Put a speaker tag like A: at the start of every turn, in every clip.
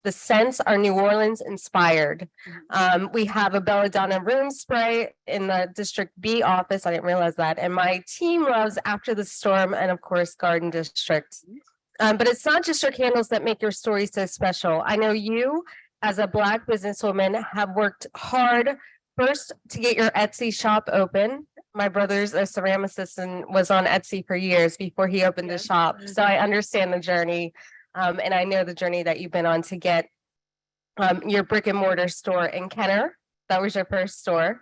A: The scents are New Orleans inspired. We have a belladonna room spray in the District B office. I didn't realize that. And my team loves After the Storm and of course Garden District. But it's not just your candles that make your story so special. I know you, as a Black businesswoman, have worked hard first to get your Etsy shop open. My brother's a ceramicist and was on Etsy for years before he opened the shop. So I understand the journey. And I know the journey that you've been on to get your brick and mortar store in Kenner. That was your first store.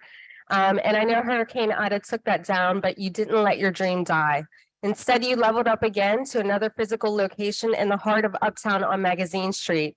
A: And I know Hurricane Ida took that down, but you didn't let your dream die. Instead, you leveled up again to another physical location in the heart of Uptown on Magazine Street.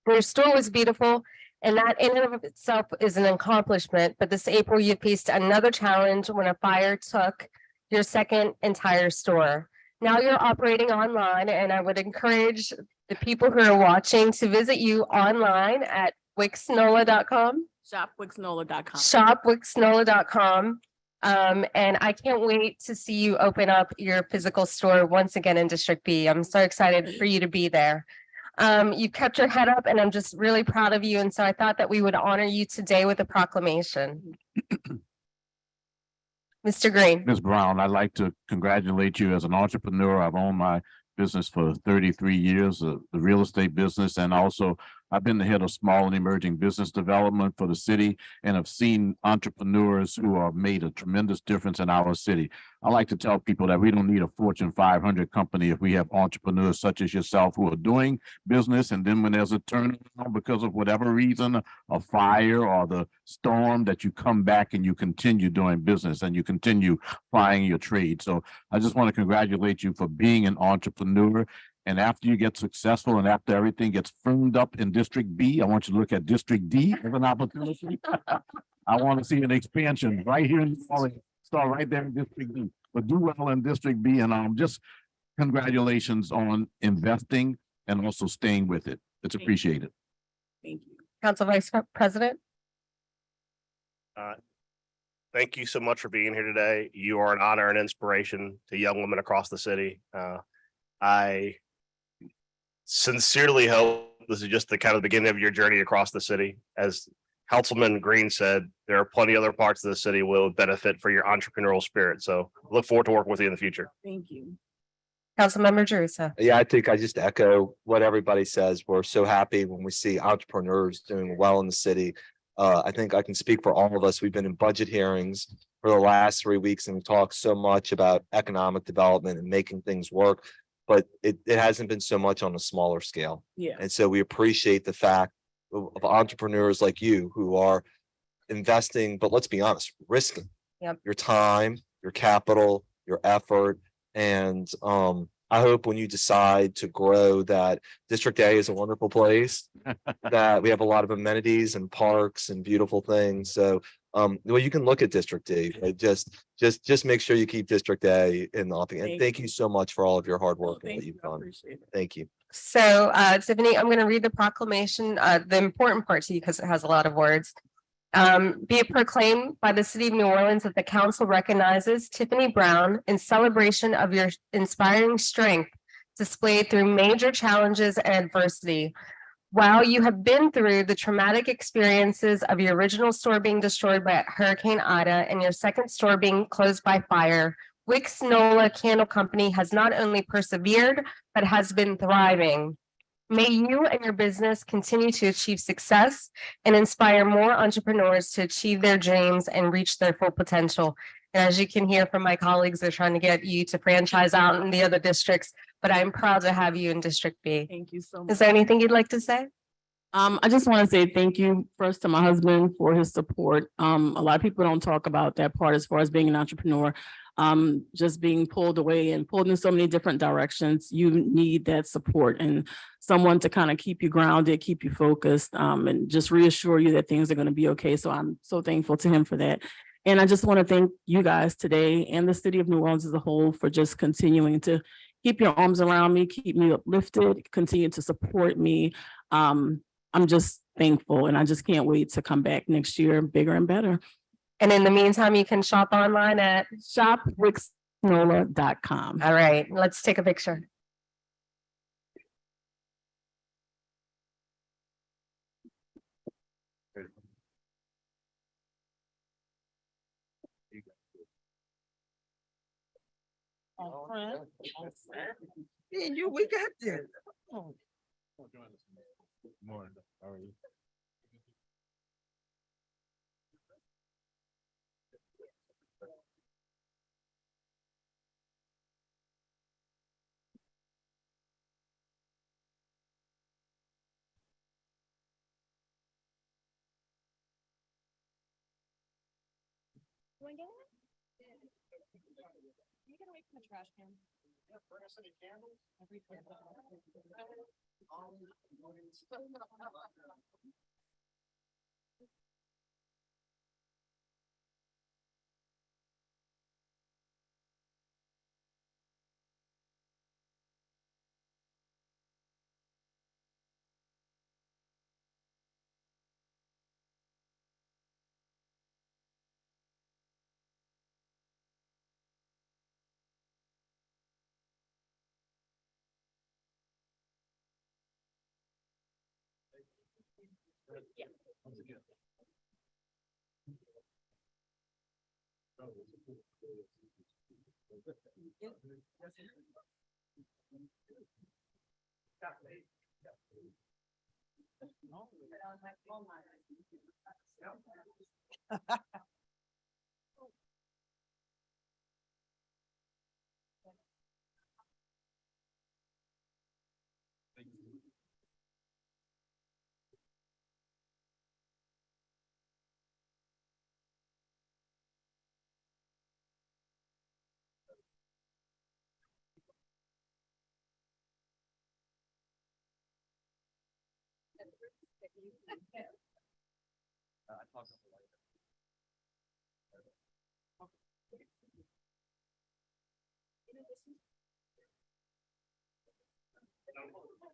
A: Your store was beautiful, and that in and of itself is an accomplishment. But this April, you faced another challenge when a fire took your second entire store. Now you're operating online, and I would encourage the people who are watching to visit you online at wicksnola.com.
B: Shopwicksnola.com.
A: Shopwicksnola.com. And I can't wait to see you open up your physical store once again in District B. I'm so excited for you to be there. You kept your head up, and I'm just really proud of you. And so I thought that we would honor you today with a proclamation. Mr. Green.
C: Ms. Brown, I'd like to congratulate you as an entrepreneur. I've owned my business for 33 years, the real estate business, and also I've been the head of small and emerging business development for the city, and have seen entrepreneurs who have made a tremendous difference in our city. I like to tell people that we don't need a Fortune 500 company if we have entrepreneurs such as yourself who are doing business, and then when there's a turnaround because of whatever reason, a fire or the storm, that you come back and you continue doing business and you continue plying your trade. So I just want to congratulate you for being an entrepreneur. And after you get successful and after everything gets firmed up in District B, I want you to look at District D as an opportunity. I want to see an expansion right here in New Orleans. Start right there in District D, but do well in District B. And just congratulations on investing and also staying with it. It's appreciated.
B: Thank you.
A: Council Vice President.
D: Thank you so much for being here today. You are an honor and inspiration to young women across the city. I sincerely hope this is just the kind of beginning of your journey across the city. As Councilman Green said, there are plenty of other parts of the city will benefit for your entrepreneurial spirit. So look forward to working with you in the future.
B: Thank you.
A: Councilmember Jerusa.
E: Yeah, I think I just echo what everybody says. We're so happy when we see entrepreneurs doing well in the city. I think I can speak for all of us. We've been in budget hearings for the last 3 weeks, and we talked so much about economic development and making things work, but it hasn't been so much on a smaller scale.
B: Yeah.
E: And so we appreciate the fact of entrepreneurs like you who are investing, but let's be honest, risking your time, your capital, your effort. And I hope when you decide to grow that District A is a wonderful place, that we have a lot of amenities and parks and beautiful things. So well, you can look at District D, right? Just make sure you keep District A in the offing. And thank you so much for all of your hard work and what you've done. Thank you.
A: So Tiffany, I'm going to read the proclamation, the important part to you because it has a lot of words. Be it proclaimed by the city of New Orleans that the council recognizes Tiffany Brown in celebration of your inspiring strength displayed through major challenges and adversity. While you have been through the traumatic experiences of your original store being destroyed by Hurricane Ida and your second store being closed by fire, Wicks Nola Candle Company has not only persevered, but has been thriving. May you and your business continue to achieve success and inspire more entrepreneurs to achieve their dreams and reach their full potential. And as you can hear from my colleagues, they're trying to get you to franchise out in the other districts, but I'm proud to have you in District B.
B: Thank you so much.
A: Is there anything you'd like to say?
B: I just want to say thank you first to my husband for his support. A lot of people don't talk about that part as far as being an entrepreneur. Just being pulled away and pulled in so many different directions. You need that support and someone to kind of keep you grounded, keep you focused, and just reassure you that things are going to be okay. So I'm so thankful to him for that. And I just want to thank you guys today and the city of New Orleans as a whole for just continuing to keep your arms around me, keep me uplifted, continue to support me. I'm just thankful, and I just can't wait to come back next year bigger and better.
A: And in the meantime, you can shop online at
B: shopwicksnola.com.
A: All right, let's take a picture.
F: And you, we got this. Oh.
C: Morning, how are you?
G: You get away from the trash can. Yeah, bring us any candles.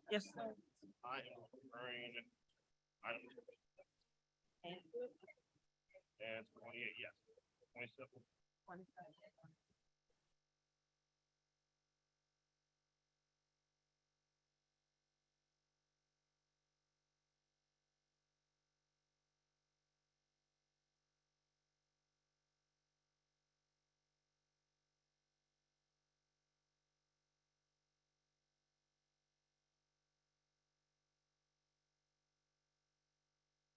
F: Yes, sir.
D: I am referring item. And 28, yes, 27.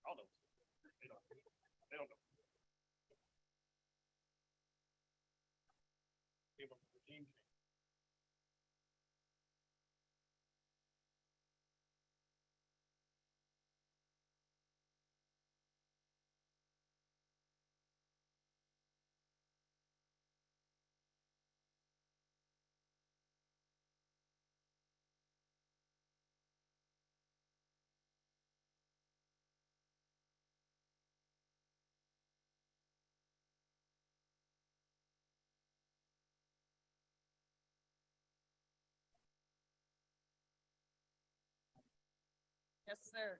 D: I'll know. They don't. They don't know. Give them the regime change.
F: Yes, sir.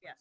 F: Yes.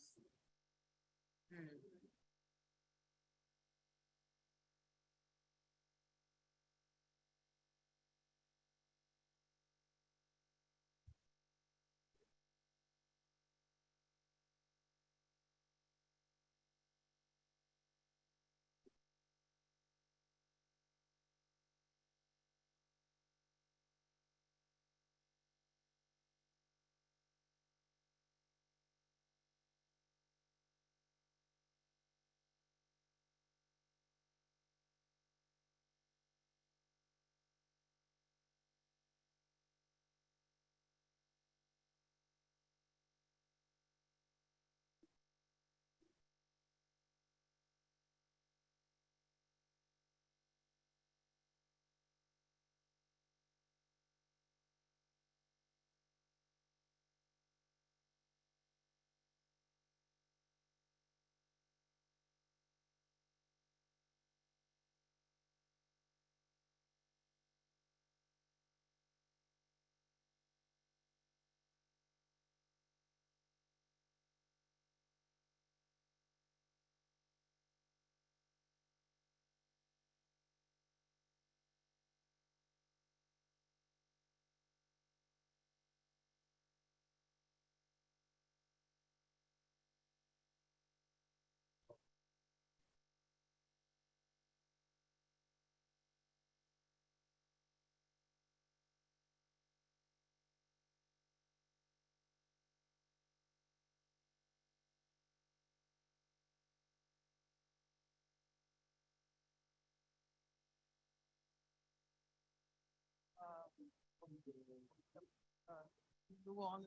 F: Move on.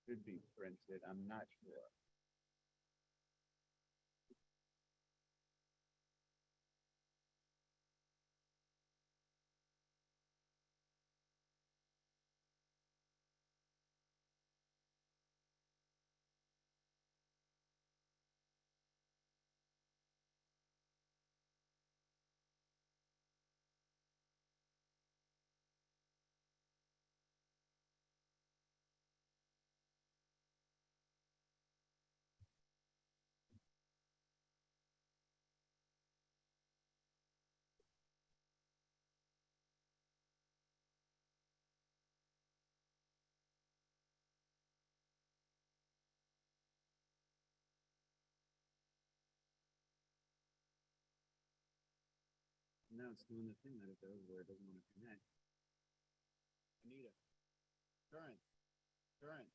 H: Should be printed, I'm not sure. No, it's doing the thing that it does where it doesn't want to connect. Anita, current, current.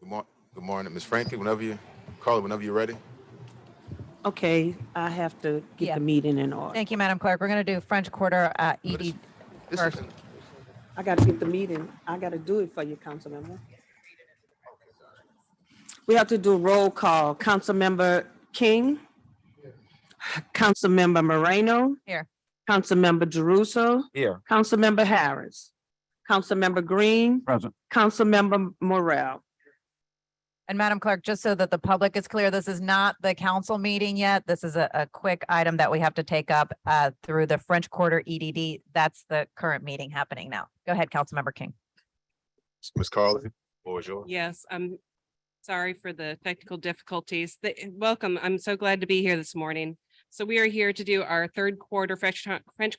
I: Good morning, Ms. Franklin, Carla, whenever you're ready.
F: Okay, I have to get
J: Yeah.
F: the meeting in order.
J: Thank you, Madam Clerk. We're going to do French Quarter ED.
I: This
J: First.
I: is-
F: I gotta get the meeting. I gotta do it for you, Councilmember. We have to do roll call. Councilmember King. Councilmember Moreno.
J: Here.
F: Councilmember Jeruso.
E: Here.
F: Councilmember Harris. Councilmember Green.
C: Present.
F: Councilmember Morel.
J: And Madam Clerk, just so that the public is clear, this is not the council meeting yet. This is a quick item that we have to take up through the French Quarter EDD. That's the current meeting happening now. Go ahead, Councilmember King.
I: Ms. Carla, floor is yours.
K: Yes, I'm sorry for the technical difficulties. Welcome. I'm so glad to be here this morning. So we are here to do our third quarter French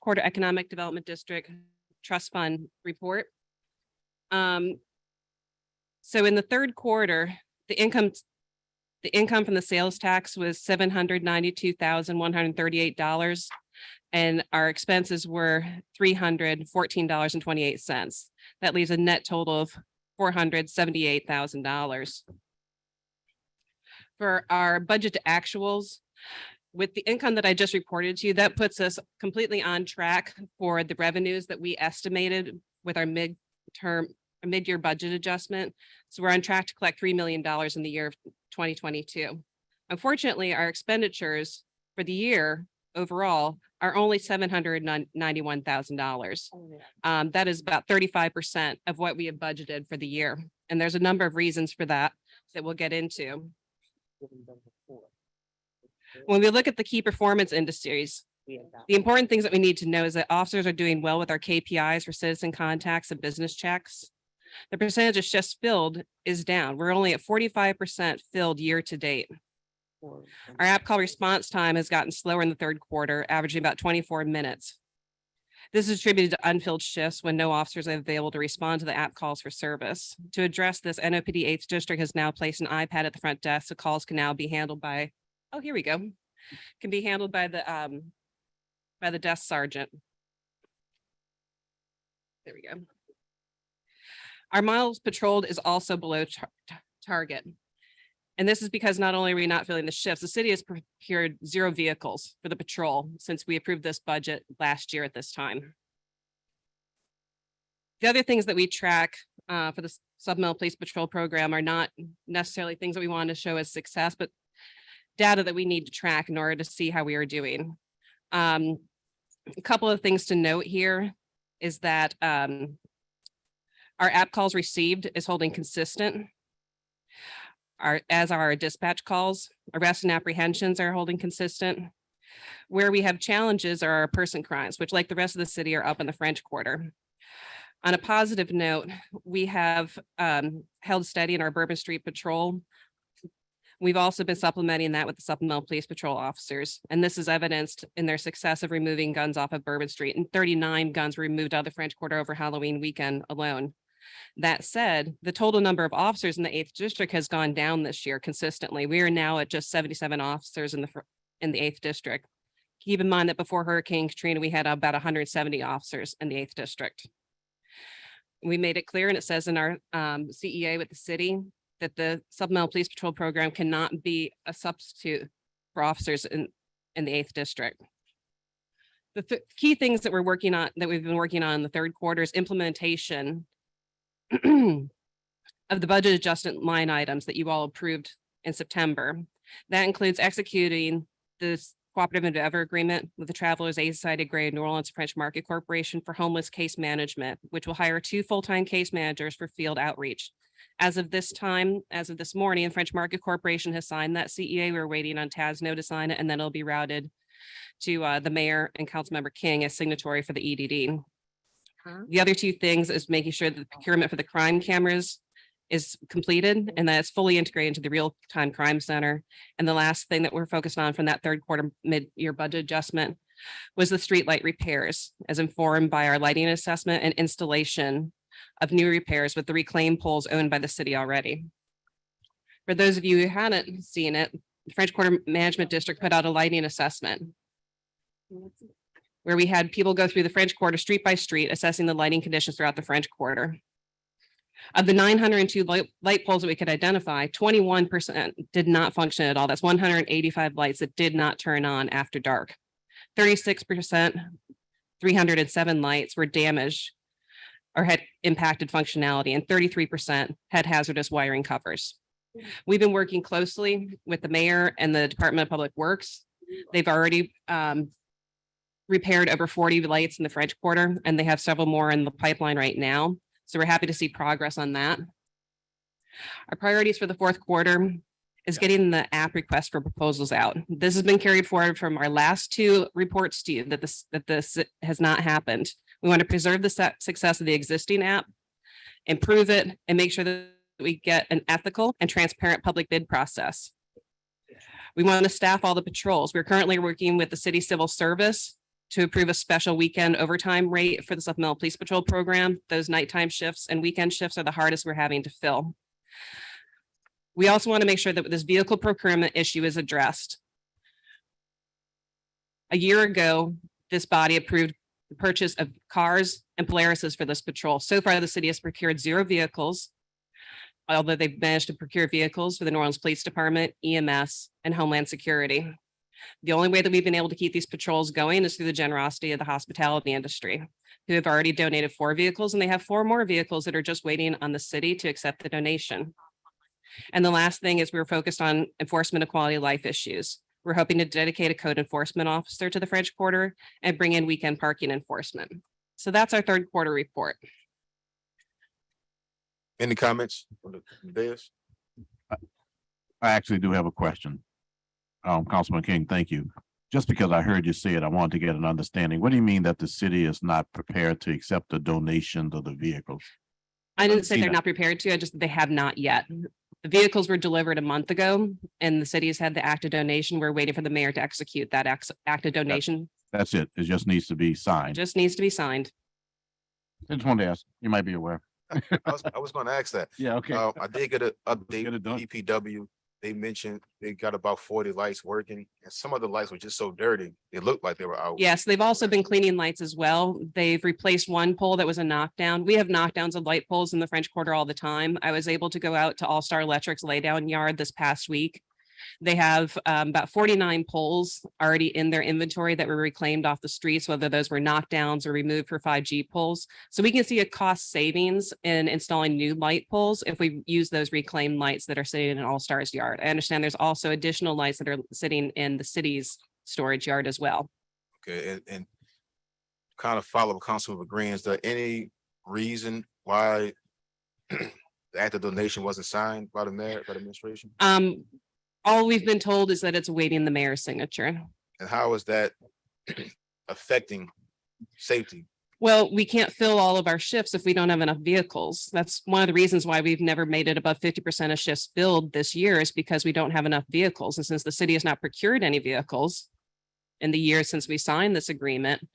K: Quarter Economic Development District Trust Fund report. So in the third quarter, the income from the sales tax was $792,138. And our expenses were $314.28. That leaves a net total of $478,000. For our budget to actuals, with the income that I just reported to you, that puts us completely on track for the revenues that we estimated with our mid-year budget adjustment. So we're on track to collect $3 million in the year of 2022. Unfortunately, our expenditures for the year overall are only $791,000. That is about 35% of what we have budgeted for the year. And there's a number of reasons for that we'll get into. When we look at the key performance indices, the important things that we need to know is that officers are doing well with our KPIs for citizen contacts and business checks. The percentage of shifts filled is down. We're only at 45% filled year to date. Our app call response time has gotten slower in the third quarter, averaging about 24 minutes. This is attributed to unfilled shifts when no officers are available to respond to the app calls for service. To address this, NOPD 8th District has now placed an iPad at the front desk, so calls can now be handled by, oh, here we go, can be handled by the desk sergeant. There we go. Our miles patrolled is also below target. And this is because not only are we not filling the shifts, the city has procured 0 vehicles for the patrol since we approved this budget last year at this time. The other things that we track for the Supplemental Police Patrol Program are not necessarily things that we want to show as success, but data that we need to track in order to see how we are doing. A couple of things to note here is that our app calls received is holding consistent. As are our dispatch calls. Arrests and apprehensions are holding consistent. Where we have challenges are our person crimes, which like the rest of the city are up in the French Quarter. On a positive note, we have held steady in our Bourbon Street patrol. We've also been supplementing that with the Supplemental Police Patrol officers, and this is evidenced in their success of removing guns off of Bourbon Street, and 39 guns were removed out of the French Quarter over Halloween weekend alone. That said, the total number of officers in the 8th District has gone down this year consistently. We are now at just 77 officers in the 8th District. Keep in mind that before Hurricane Katrina, we had about 170 officers in the 8th District. We made it clear, and it says in our CEA with the city, that the Supplemental Police Patrol Program cannot be a substitute for officers in the 8th District. The key things that we've been working on in the third quarter is implementation of the budget adjustment line items that you all approved in September. That includes executing this cooperative endeavor agreement with the Travelers Aid Society of Greater New Orleans French Market Corporation for homeless case management, which will hire 2 full-time case managers for field outreach. As of this morning, French Market Corporation has signed that CEA. We're waiting on TASNO to sign it, and then it'll be routed to the mayor and Councilmember King as signatory for the EDD. The other 2 things is making sure that the procurement for the crime cameras is completed and that it's fully integrated into the real-time crime center. And the last thing that we're focused on from that third quarter mid-year budget adjustment was the streetlight repairs, as informed by our lighting assessment and installation of new repairs with the reclaimed poles owned by the city already. For those of you who hadn't seen it, the French Quarter Management District put out a lighting assessment where we had people go through the French Quarter street by street, assessing the lighting conditions throughout the French Quarter. Of the 902 light poles that we could identify, 21% did not function at all. That's 185 lights that did not turn on after dark. 36%, 307 lights were damaged or had impacted functionality, and 33% had hazardous wiring covers. We've been working closely with the mayor and the Department of Public Works. They've already repaired over 40 lights in the French Quarter, and they have several more in the pipeline right now. So we're happy to see progress on that. Our priorities for the fourth quarter is getting the app request for proposals out. This has been carried forward from our last two reports to you that this has not happened. We want to preserve the success of the existing app, improve it, and make sure that we get an ethical and transparent public bid process. We want to staff all the patrols. We're currently working with the city civil service to approve a special weekend overtime rate for the Supplemental Police Patrol program. Those nighttime shifts and weekend shifts are the hardest we're having to fill. We also want to make sure that this vehicle procurement issue is addressed. A year ago, this body approved the purchase of cars and Polarises for this patrol. So far, the city has procured 0 vehicles, although they've managed to procure vehicles for the New Orleans Police Department, EMS, and Homeland Security. The only way that we've been able to keep these patrols going is through the generosity of the hospitality industry, who have already donated 4 vehicles, and they have 4 more vehicles that are just waiting on the city to accept the donation. And the last thing is we're focused on enforcement of quality of life issues. We're hoping to dedicate a code enforcement officer to the French Quarter and bring in weekend parking enforcement. So that's our third quarter report.
I: Any comments from the dais?
C: I actually do have a question. Councilman King, thank you. Just because I heard you say it, I wanted to get an understanding. What do you mean that the city is not prepared to accept the donations of the vehicles?
K: I didn't say they're not prepared to, I just, they have not yet. The vehicles were delivered a month ago and the city has had the act of donation. We're waiting for the mayor to execute that act of donation.
C: That's it. It just needs to be signed.
K: Just needs to be signed.
C: I just wanted to ask, you might be aware.
I: I was gonna ask that.
C: Yeah, okay.
I: I did get an update.
C: Get it done.
I: DPW, they mentioned they got about 40 lights working, and some of the lights were just so dirty, it looked like they were out.
K: Yes, they've also been cleaning lights as well. They've replaced one pole that was a knockdown. We have knockdowns of light poles in the French Quarter all the time. I was able to go out to All Star Electric's laydown yard this past week. They have about 49 poles already in their inventory that were reclaimed off the streets, whether those were knockdowns or removed for 5G poles. So we can see a cost savings in installing new light poles if we use those reclaimed lights that are sitting in All Stars yard. I understand there's also additional lights that are sitting in the city's storage yard as well.
I: Okay, and kind of follow Councilman Green, is there any reason why the act of donation wasn't signed by the mayor, by the administration?
K: All we've been told is that it's awaiting the mayor's signature.
I: And how is that affecting safety?
K: Well, we can't fill all of our shifts if we don't have enough vehicles. That's one of the reasons why we've never made it above 50% of shifts filled this year, is because we don't have enough vehicles. And since the city has not procured any vehicles in the year since we signed this agreement,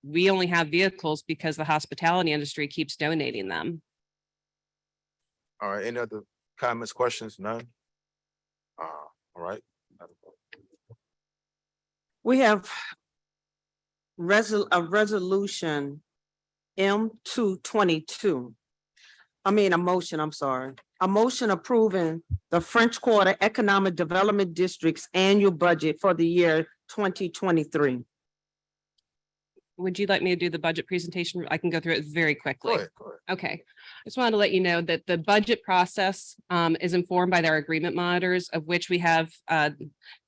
K: we only have vehicles because the hospitality industry keeps donating them.
I: All right, any other comments, questions? None? All right.
F: We have a resolution M222. A motion, I'm sorry. A motion approving the French Quarter Economic Development District's annual budget for the year 2023.
K: Would you like me to do the budget presentation? I can go through it very quickly.
I: Go ahead.
K: Okay, I just wanted to let you know that the budget process is informed by our agreement monitors, of which we have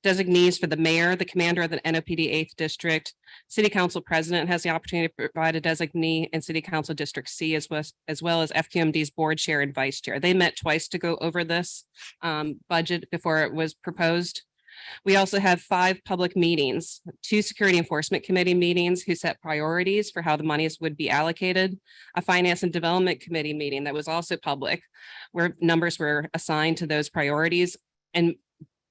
K: designees for the mayor, the commander of the NOPD 8th District. City Council President has the opportunity to provide a designee, and City Council District C as well as FQMD's board chair and vice chair. They met twice to go over this budget before it was proposed. We also have 5 public meetings, 2 Security Enforcement Committee meetings who set priorities for how the monies would be allocated, a Finance and Development Committee meeting that was also public, where numbers were assigned to those priorities and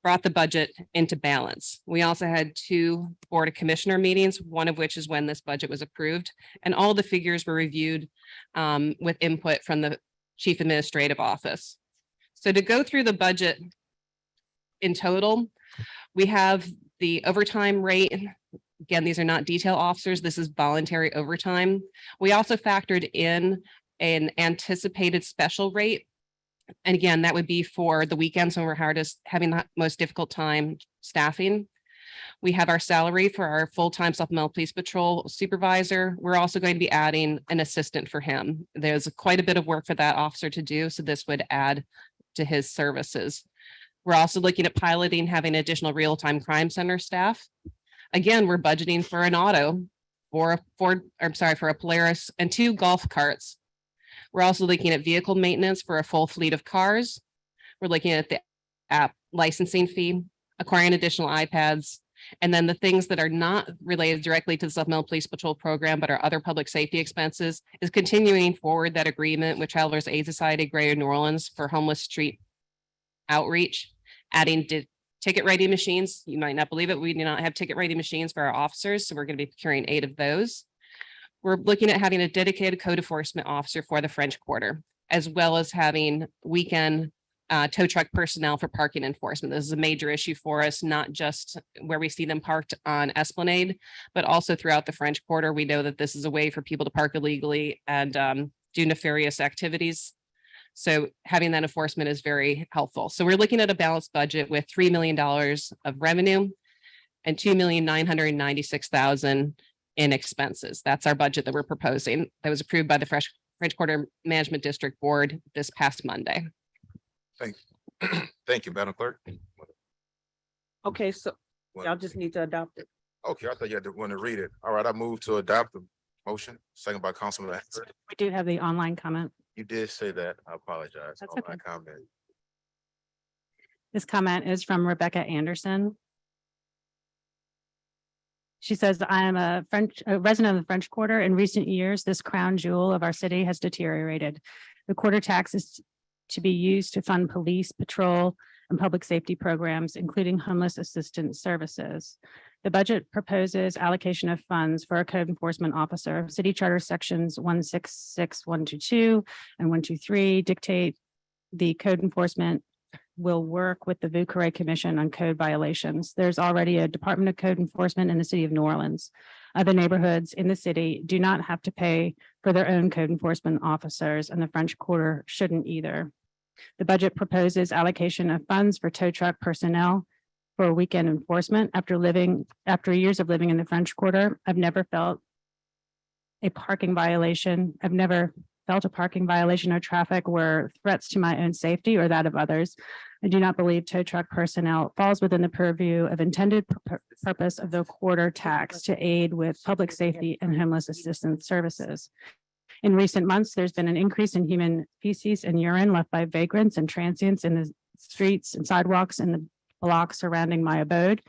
K: brought the budget into balance. We also had 2 Board of Commissioner meetings, one of which is when this budget was approved, and all the figures were reviewed with input from the Chief Administrative Office. So to go through the budget in total, we have the overtime rate. Again, these are not detail officers. This is voluntary overtime. We also factored in an anticipated special rate. And again, that would be for the weekends when we're having the most difficult time staffing. We have our salary for our full-time supplemental police patrol supervisor. We're also going to be adding an assistant for him. There's quite a bit of work for that officer to do, so this would add to his services. We're also looking at piloting having additional real-time crime center staff. Again, we're budgeting for an auto, for a Polaris and 2 golf carts. We're also looking at vehicle maintenance for a full fleet of cars. We're looking at the app licensing fee, acquiring additional iPads, and then the things that are not related directly to the Supplemental Police Patrol program, but are other public safety expenses, is continuing forward that agreement with Travelers Aid Society Greater New Orleans for homeless street outreach, adding ticket writing machines. You might not believe it. We do not have ticket writing machines for our officers, so we're going to be procuring 8 of those. We're looking at having a dedicated code enforcement officer for the French Quarter, as well as having weekend tow truck personnel for parking enforcement. This is a major issue for us, not just where we see them parked on Esplanade, but also throughout the French Quarter. We know that this is a way for people to park illegally and do nefarious activities. So having that enforcement is very helpful. So we're looking at a balanced budget with $3 million of revenue and $2,996,000 in expenses. That's our budget that we're proposing. That was approved by the French Quarter Management District Board this past Monday.
I: Thank you, Madam Clerk.
F: Okay, so y'all just need to adopt it.
I: Okay, I thought you had to want to read it. All right, I move to adopt the motion, second by Councilman.
L: We do have the online comment.
I: You did say that. I apologize.
L: That's
I: on my
L: okay.
I: comment.
L: This comment is from Rebecca Anderson. She says, I am a resident of the French Quarter. In recent years, this crown jewel of our city has deteriorated. The quarter tax is to be used to fund police, patrol, and public safety programs, including homeless assistance services. The budget proposes allocation of funds for a code enforcement officer. City Charter sections 166, 122, and 123 dictate the code enforcement will work with the Vieux Commission on code violations. There's already a Department of Code Enforcement in the city of New Orleans. Other neighborhoods in the city do not have to pay for their own code enforcement officers, and the French Quarter shouldn't either. The budget proposes allocation of funds for tow truck personnel for weekend enforcement. After years of living in the French Quarter, I've never felt a parking violation. I've never felt a parking violation or traffic were threats to my own safety or that of others. I do not believe tow truck personnel falls within the purview of intended purpose of the quarter tax to aid with public safety and homeless assistance services. In recent months, there's been an increase in human feces and urine left by vagrants and transients in the streets and sidewalks in the blocks surrounding my abode.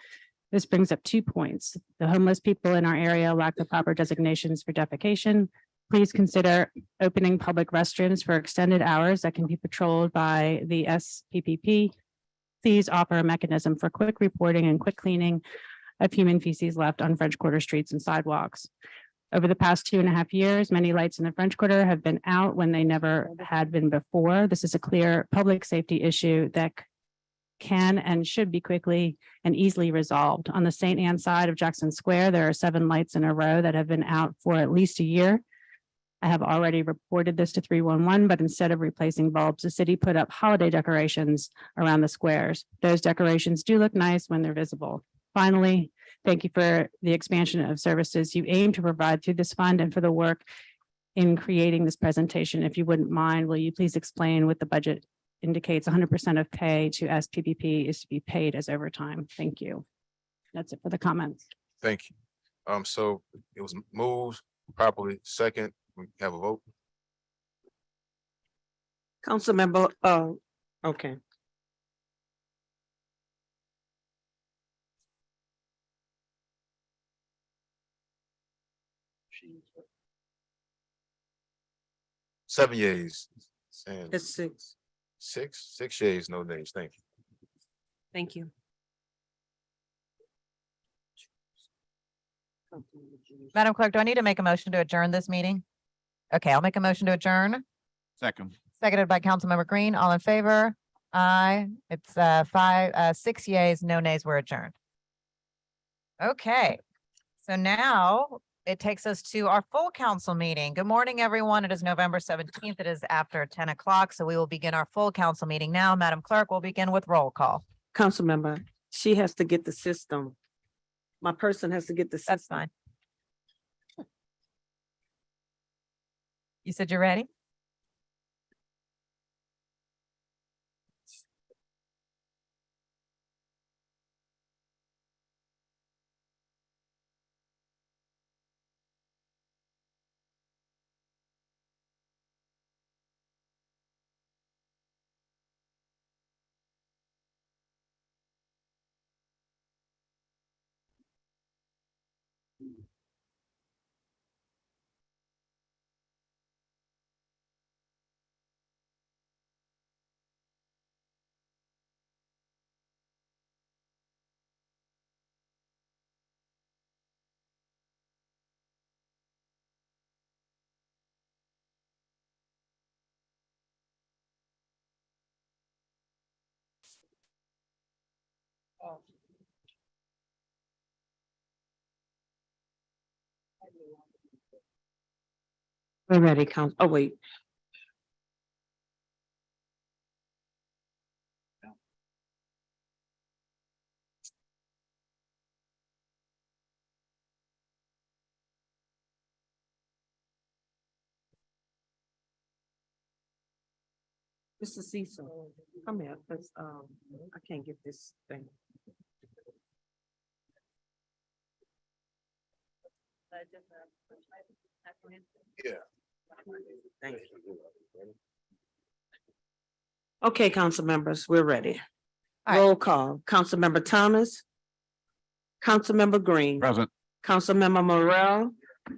L: This brings up 2 points. The homeless people in our area lack the proper designations for defecation. Please consider opening public restrooms for extended hours that can be patrolled by the SPPP. Please offer a mechanism for quick reporting and quick cleaning of human feces left on French Quarter streets and sidewalks. Over the past 2.5 years, many lights in the French Quarter have been out when they never had been before. This is a clear public safety issue that can and should be quickly and easily resolved. On the St. Anne side of Jackson Square, there are 7 lights in a row that have been out for at least a year. I have already reported this to 311, but instead of replacing bulbs, the city put up holiday decorations around the squares. Those decorations do look nice when they're visible. Finally, thank you for the expansion of services you aim to provide through this fund and for the work in creating this presentation. If you wouldn't mind, will you please explain what the budget indicates 100% of pay to SPPP is to be paid as overtime? Thank you. That's it for the comments.
I: Thank you. So it was moved properly. Second, we have a vote.
F: Councilmember, okay.
I: Seven yeas. And
F: It's 6.
I: six yeas, no nays. Thank you.
K: Thank you.
J: Madam Clerk, do I need to make a motion to adjourn this meeting? Okay, I'll make a motion to adjourn.
C: Second.
J: Seconded by Councilmember Green. All in favor? Aye. It's 6 yeas, no nays. We're adjourned. Okay, so now it takes us to our full council meeting. Good morning, everyone. It is November 17th. It is after 10 o'clock, so we will begin our full council meeting now. Madam Clerk, we'll begin with roll call.
F: Council member, she has to get the system. My person has to get the
J: That's
F: system.
J: fine. You said you're ready?
F: We're ready, council. Oh, wait. Mr. Cecil, come here, because I can't get this thing.
I: Yeah.
F: Thank you. Okay, council members, we're ready.
J: All right.
F: Roll call. Councilmember Thomas. Councilmember Green.
C: Present.
F: Councilmember Morrell.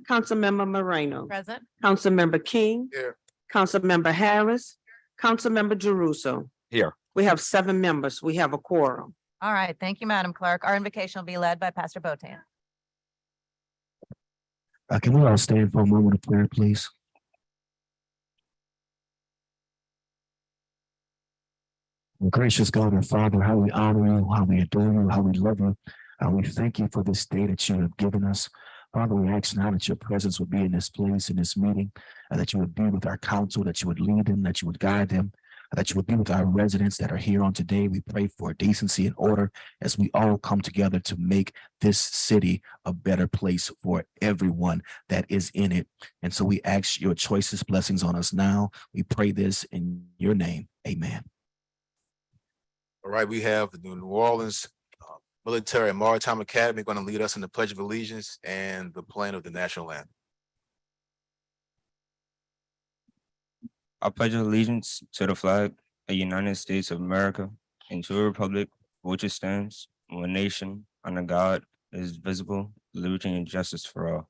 F: Councilmember Moreno.
J: Present?
F: Councilmember King.
I: Here.
F: Councilmember Harris. Councilmember Jeruso.
E: Here.
F: We have 7 members. We have a quorum.
J: All right. Thank you, Madam Clerk. Our invocation will be led by Pastor Botan.
M: Can we all stand for a moment of prayer, please? Gracious God and Father, how we honor you, how we adore you, how we love you. We thank you for this day that you have given us. Father, we ask now that your presence would be in this place, in this meeting, that you would be with our council, that you would lead them, that you would guide them, that you would be with our residents that are here on today. We pray for decency and order as we all come together to make this city a better place for everyone that is in it. And so we ask your choicest blessings on us now. We pray this in your name. Amen.
I: All right, we have the New Orleans Military and Maritime Academy going to lead us in the Pledge of Allegiance and the playing of the national anthem.
N: I pledge allegiance to the flag of the United States of America and to the republic for which it stands, one nation, under God, is visible, liberty and justice for all.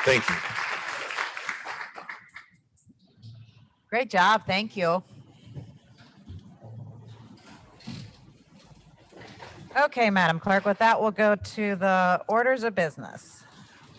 I: Thank you.
J: Great job. Thank you. Okay, Madam Clerk, with that, we'll go to the orders of business.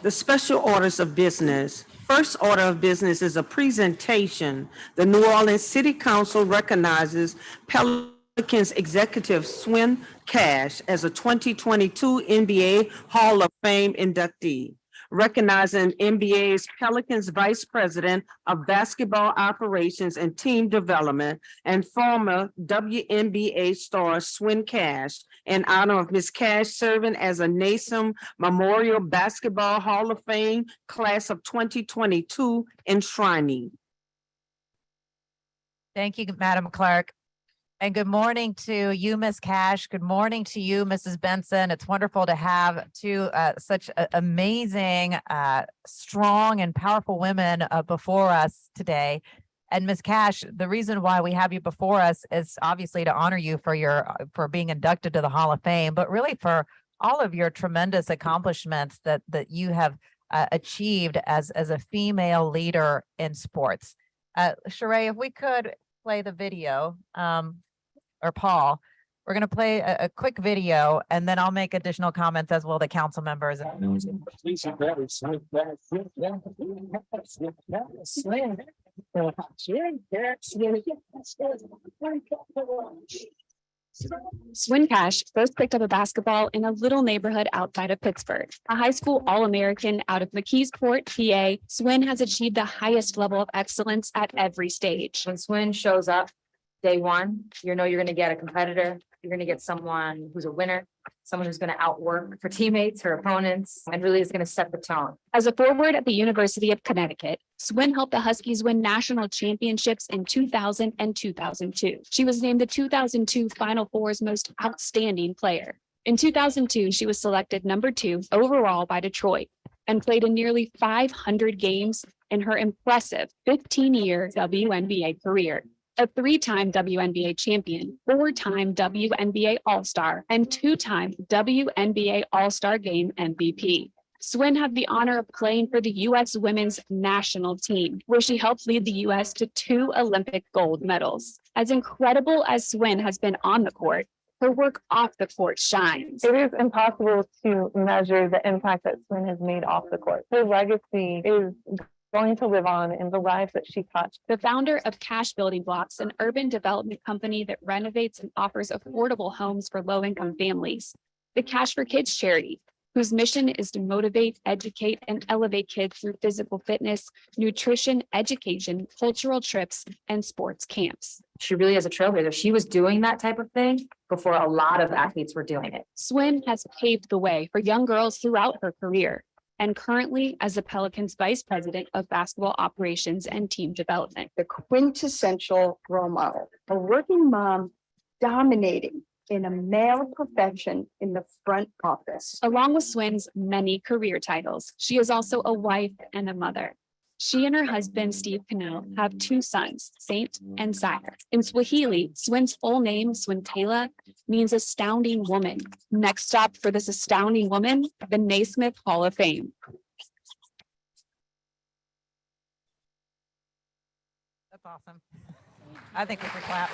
F: The special orders of business. First order of business is a presentation. The New Orleans City Council recognizes Pelicans executive Swin Cash as a 2022 NBA Hall of Fame inductee. Recognizing NBA's Pelicans Vice President of Basketball Operations and Team Development and former WNBA star Swin Cash in honor of Ms. Cash serving as a NASM Memorial Basketball Hall of Fame Class of 2022 enshrinee.
J: Thank you, Madam Clerk. And good morning to you, Ms. Cash. Good morning to you, Mrs. Benson. It's wonderful to have two such amazing, strong and powerful women before us today. And Ms. Cash, the reason why we have you before us is obviously to honor you for being inducted to the Hall of Fame, but really for all of your tremendous accomplishments that you have achieved as a female leader in sports. Sheree, if we could play the video, or Paul, we're going to play a quick video and then I'll make additional comments as will the council members.
O: Swin Cash first picked up a basketball in a little neighborhood outside of Pittsburgh. A high school All-American out of McKeesport, PA, Swin has achieved the highest level of excellence at every stage.
P: When Swin shows up day one, you're going to get a competitor. You're going to get someone who's a winner, someone who's going to outwork her teammates, her opponents, and really is going to set the tone.
O: As a forward at the University of Connecticut, Swin helped the Huskies win national championships in 2000 and 2002. She was named the 2002 Final Four's most outstanding player. In 2002, she was selected number 2 overall by Detroit and played in nearly 500 games in her impressive 15-year WNBA career. A 3-time WNBA champion, 4-time WNBA All-Star, and 2-time WNBA All-Star Game MVP. Swin had the honor of playing for the U.S. women's national team, where she helped lead the U.S. to 2 Olympic gold medals. As incredible as Swin has been on the court, her work off the court shines.
Q: It is impossible to measure the impact that Swin has made off the court. Her legacy is going to live on in the lives that she touched.
O: The founder of Cash Building Blocks, an urban development company that renovates and offers affordable homes for low-income families. The Cash for Kids charity, whose mission is to motivate, educate, and elevate kids through physical fitness, nutrition, education, cultural trips, and sports camps.
P: She really is a trailblazer. She was doing that type of thing before a lot of athletes were doing it.
O: Swin has paved the way for young girls throughout her career, and currently as the Pelicans Vice President of Basketball Operations and Team Development.
R: The quintessential role model, a working mom dominating in a male profession in the front office.
O: Along with Swin's many career titles, she is also a wife and a mother. She and her husband, Steve Cannell, have 2 sons, Saint and Sire. In Swahili, Swin's full name, Swintela, means astounding woman. Next stop for this astounding woman, the Naismith Hall of Fame.
J: That's awesome. I think we should clap.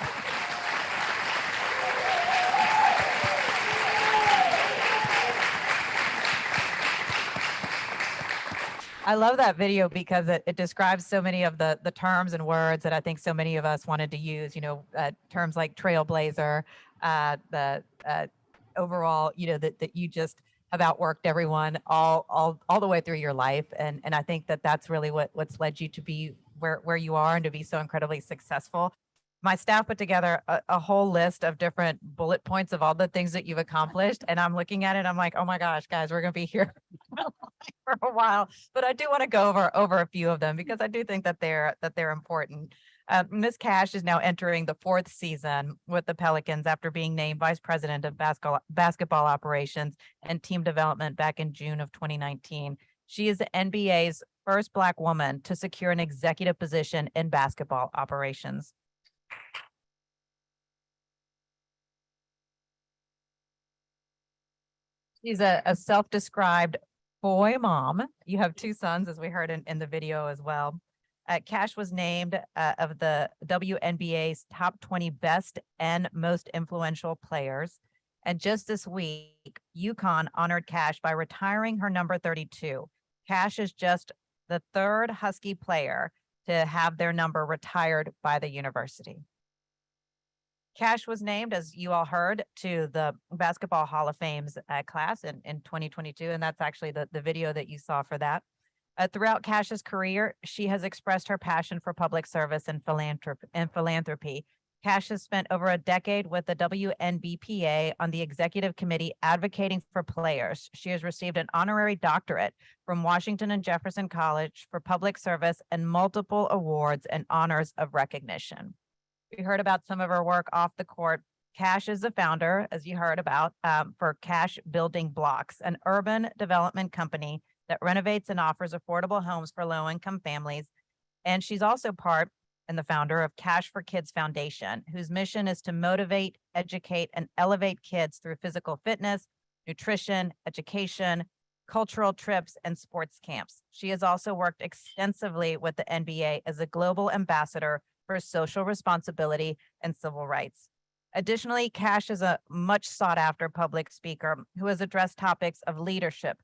J: I love that video because it describes so many of the terms and words that I think so many of us wanted to use, terms like trailblazer, the overall, that you just have outworked everyone all the way through your life. And I think that's really what's led you to be where you are and to be so incredibly successful. My staff put together a whole list of different bullet points of all the things that you've accomplished. And I'm looking at it, I'm like, oh my gosh, guys, we're going to be here for a while. But I do want to go over a few of them because I do think that they're important. Ms. Cash is now entering the 4th season with the Pelicans after being named Vice President of Basketball Operations and Team Development back in June of 2019. She is the NBA's first Black woman to secure an executive position in basketball operations. She's a self-described boy mom. You have 2 sons, as we heard in the video as well. Cash was named of the WNBA's top 20 best and most influential players. And just this week, UConn honored Cash by retiring her number 32. Cash is just the third Husky player to have their number retired by the university. Cash was named, as you all heard, to the Basketball Hall of Fame's class in 2022, and that's actually the video that you saw for that. Throughout Cash's career, she has expressed her passion for public service and philanthropy. Cash has spent over a decade with the WNBPA on the executive committee advocating for players. She has received an honorary doctorate from Washington and Jefferson College for public service and multiple awards and honors of recognition. We heard about some of her work off the court. Cash is the founder, as you heard about, for Cash Building Blocks, an urban development company that renovates and offers affordable homes for low-income families. And she's also part and the founder of Cash for Kids Foundation, whose mission is to motivate, educate, and elevate kids through physical fitness, nutrition, education, cultural trips, and sports camps. She has also worked extensively with the NBA as a global ambassador for social responsibility and civil rights. Additionally, Cash is a much sought after public speaker who has addressed topics of leadership,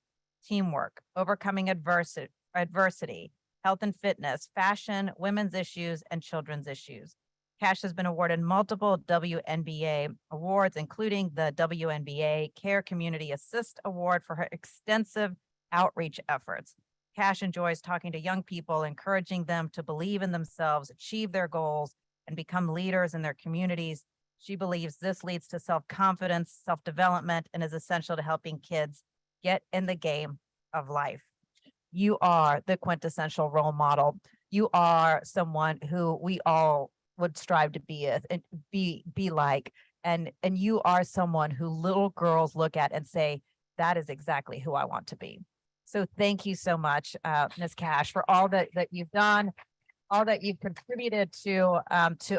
J: teamwork, overcoming adversity, health and fitness, fashion, women's issues, and children's issues. Cash has been awarded multiple WNBA awards, including the WNBA Care Community Assist Award for her extensive outreach efforts. Cash enjoys talking to young people, encouraging them to believe in themselves, achieve their goals, and become leaders in their communities. She believes this leads to self-confidence, self-development, and is essential to helping kids get in the game of life. You are the quintessential role model. You are someone who we all would strive to be like, and you are someone who little girls look at and say, that is exactly who I want to be. So thank you so much, Ms. Cash, for all that you've done, all that you've contributed to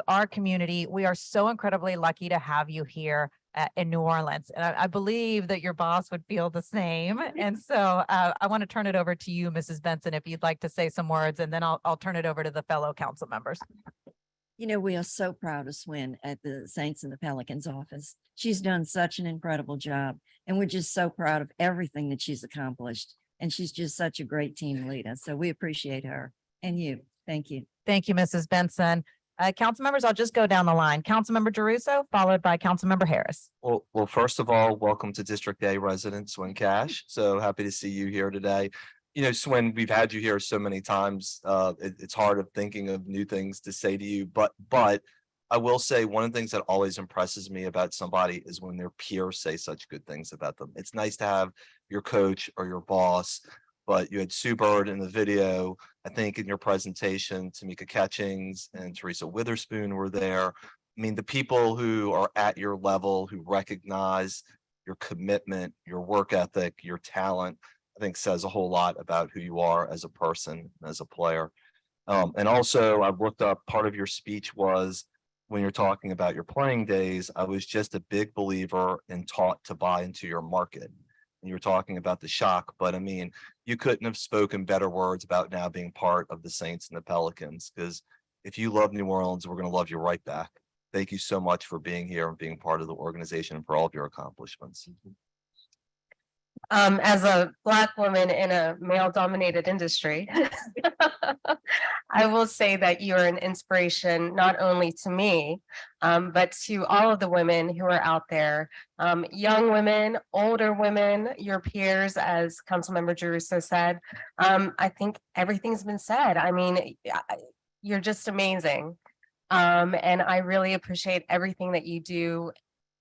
J: our community. We are so incredibly lucky to have you here in New Orleans. And I believe that your boss would feel the same. And so I want to turn it over to you, Mrs. Benson, if you'd like to say some words, and then I'll turn it over to the fellow council members.
S: You know, we are so proud of Swin at the Saints and the Pelicans office. She's done such an incredible job, and we're just so proud of everything that she's accomplished. And she's just such a great team leader. So we appreciate her and you. Thank you.
J: Thank you, Mrs. Benson. Council members, I'll just go down the line. Councilmember Jeruso, followed by Councilmember Harris.
E: Well, first of all, welcome to District A resident Swin Cash. So happy to see you here today. You know, Swin, we've had you here so many times. It's hard of thinking of new things to say to you, but I will say one of the things that always impresses me about somebody is when their peers say such good things about them. It's nice to have your coach or your boss, but you had Sue Bird in the video. I think in your presentation, Tamika Catchings and Teresa Witherspoon were there. I mean, the people who are at your level, who recognize your commitment, your work ethic, your talent, I think says a whole lot about who you are as a person, as a player. And also I've looked up, part of your speech was when you're talking about your playing days, I was just a big believer and taught to buy into your market. And you were talking about the shock, but I mean, you couldn't have spoken better words about now being part of the Saints and the Pelicans, because if you love New Orleans, we're going to love you right back. Thank you so much for being here and being part of the organization and for all of your accomplishments.
A: As a Black woman in a male-dominated industry, I will say that you're an inspiration not only to me, but to all of the women who are out there, young women, older women, your peers, as Councilmember Jeruso said. I think everything's been said. I mean, you're just amazing. And I really appreciate everything that you do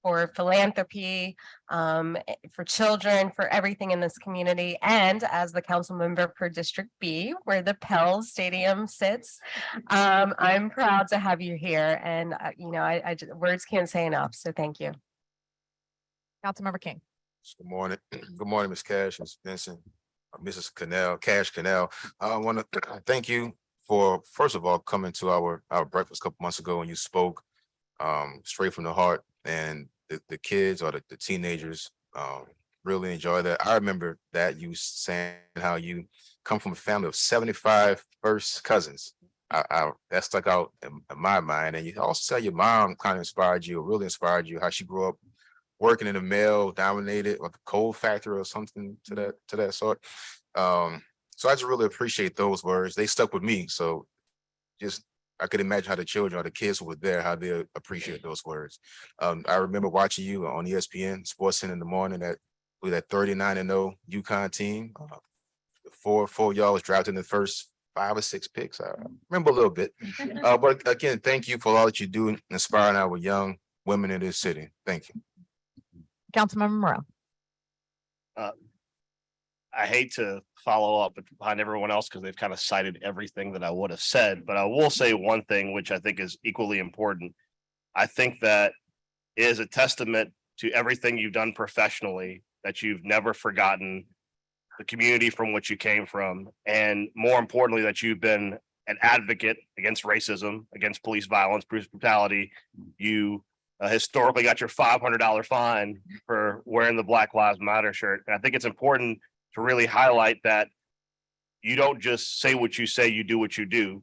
A: for philanthropy, for children, for everything in this community. And as the council member for District B, where the Pels Stadium sits, I'm proud to have you here. And, you know, I just, words can't say enough. So thank you.
J: Councilmember King.
I: Good morning. Good morning, Ms. Cash, Ms. Benson, Mrs. Cannell, Cash Cannell. I want to thank you for, first of all, coming to our breakfast a couple months ago when you spoke straight from the heart. And the kids or the teenagers really enjoy that. I remember that you saying how you come from a family of 75 first cousins. That stuck out in my mind. And you also said your mom kind of inspired you, or really inspired you, how she grew up working in a male dominated, like a coal factory or something to that sort. So I just really appreciate those words. They stuck with me. So just, I could imagine how the children or the kids who were there, how they appreciate those words. I remember watching you on ESPN Sports Center in the morning with that 39-0 UConn team. Four y'all was drafted in the first 5 or 6 picks. I remember a little bit. But again, thank you for all that you do inspiring our young women in this city. Thank you.
J: Councilmember Morrell.
D: I hate to follow up behind everyone else because they've kind of cited everything that I would have said, but I will say one thing, which I think is equally important. I think that is a testament to everything you've done professionally, that you've never forgotten the community from which you came from. And more importantly, that you've been an advocate against racism, against police violence, police brutality. You historically got your $500 fine for wearing the Black Lives Matter shirt. And I think it's important to really highlight that you don't just say what you say, you do what you do,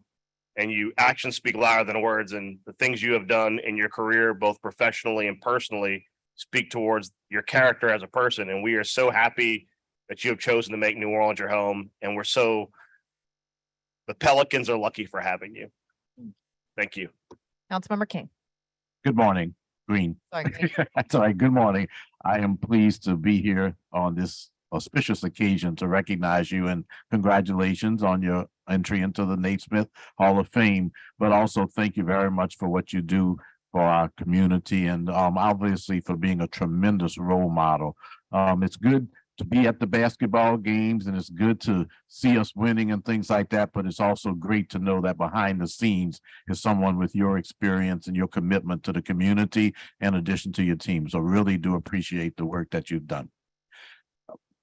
D: and you actions speak louder than words. And the things you have done in your career, both professionally and personally, speak towards your character as a person. And we are so happy that you have chosen to make New Orleans your home. And the Pelicans are lucky for having you. Thank you.
J: Councilmember King.
C: Good morning, Green.
J: Sorry.
C: That's all right. Good morning. I am pleased to be here on this auspicious occasion to recognize you, and congratulations on your entry into the Naismith Hall of Fame. But also thank you very much for what you do for our community, and obviously for being a tremendous role model. It's good to be at the basketball games, and it's good to see us winning and things like that, but it's also great to know that behind the scenes is someone with your experience and your commitment to the community in addition to your team. So really do appreciate the work that you've done.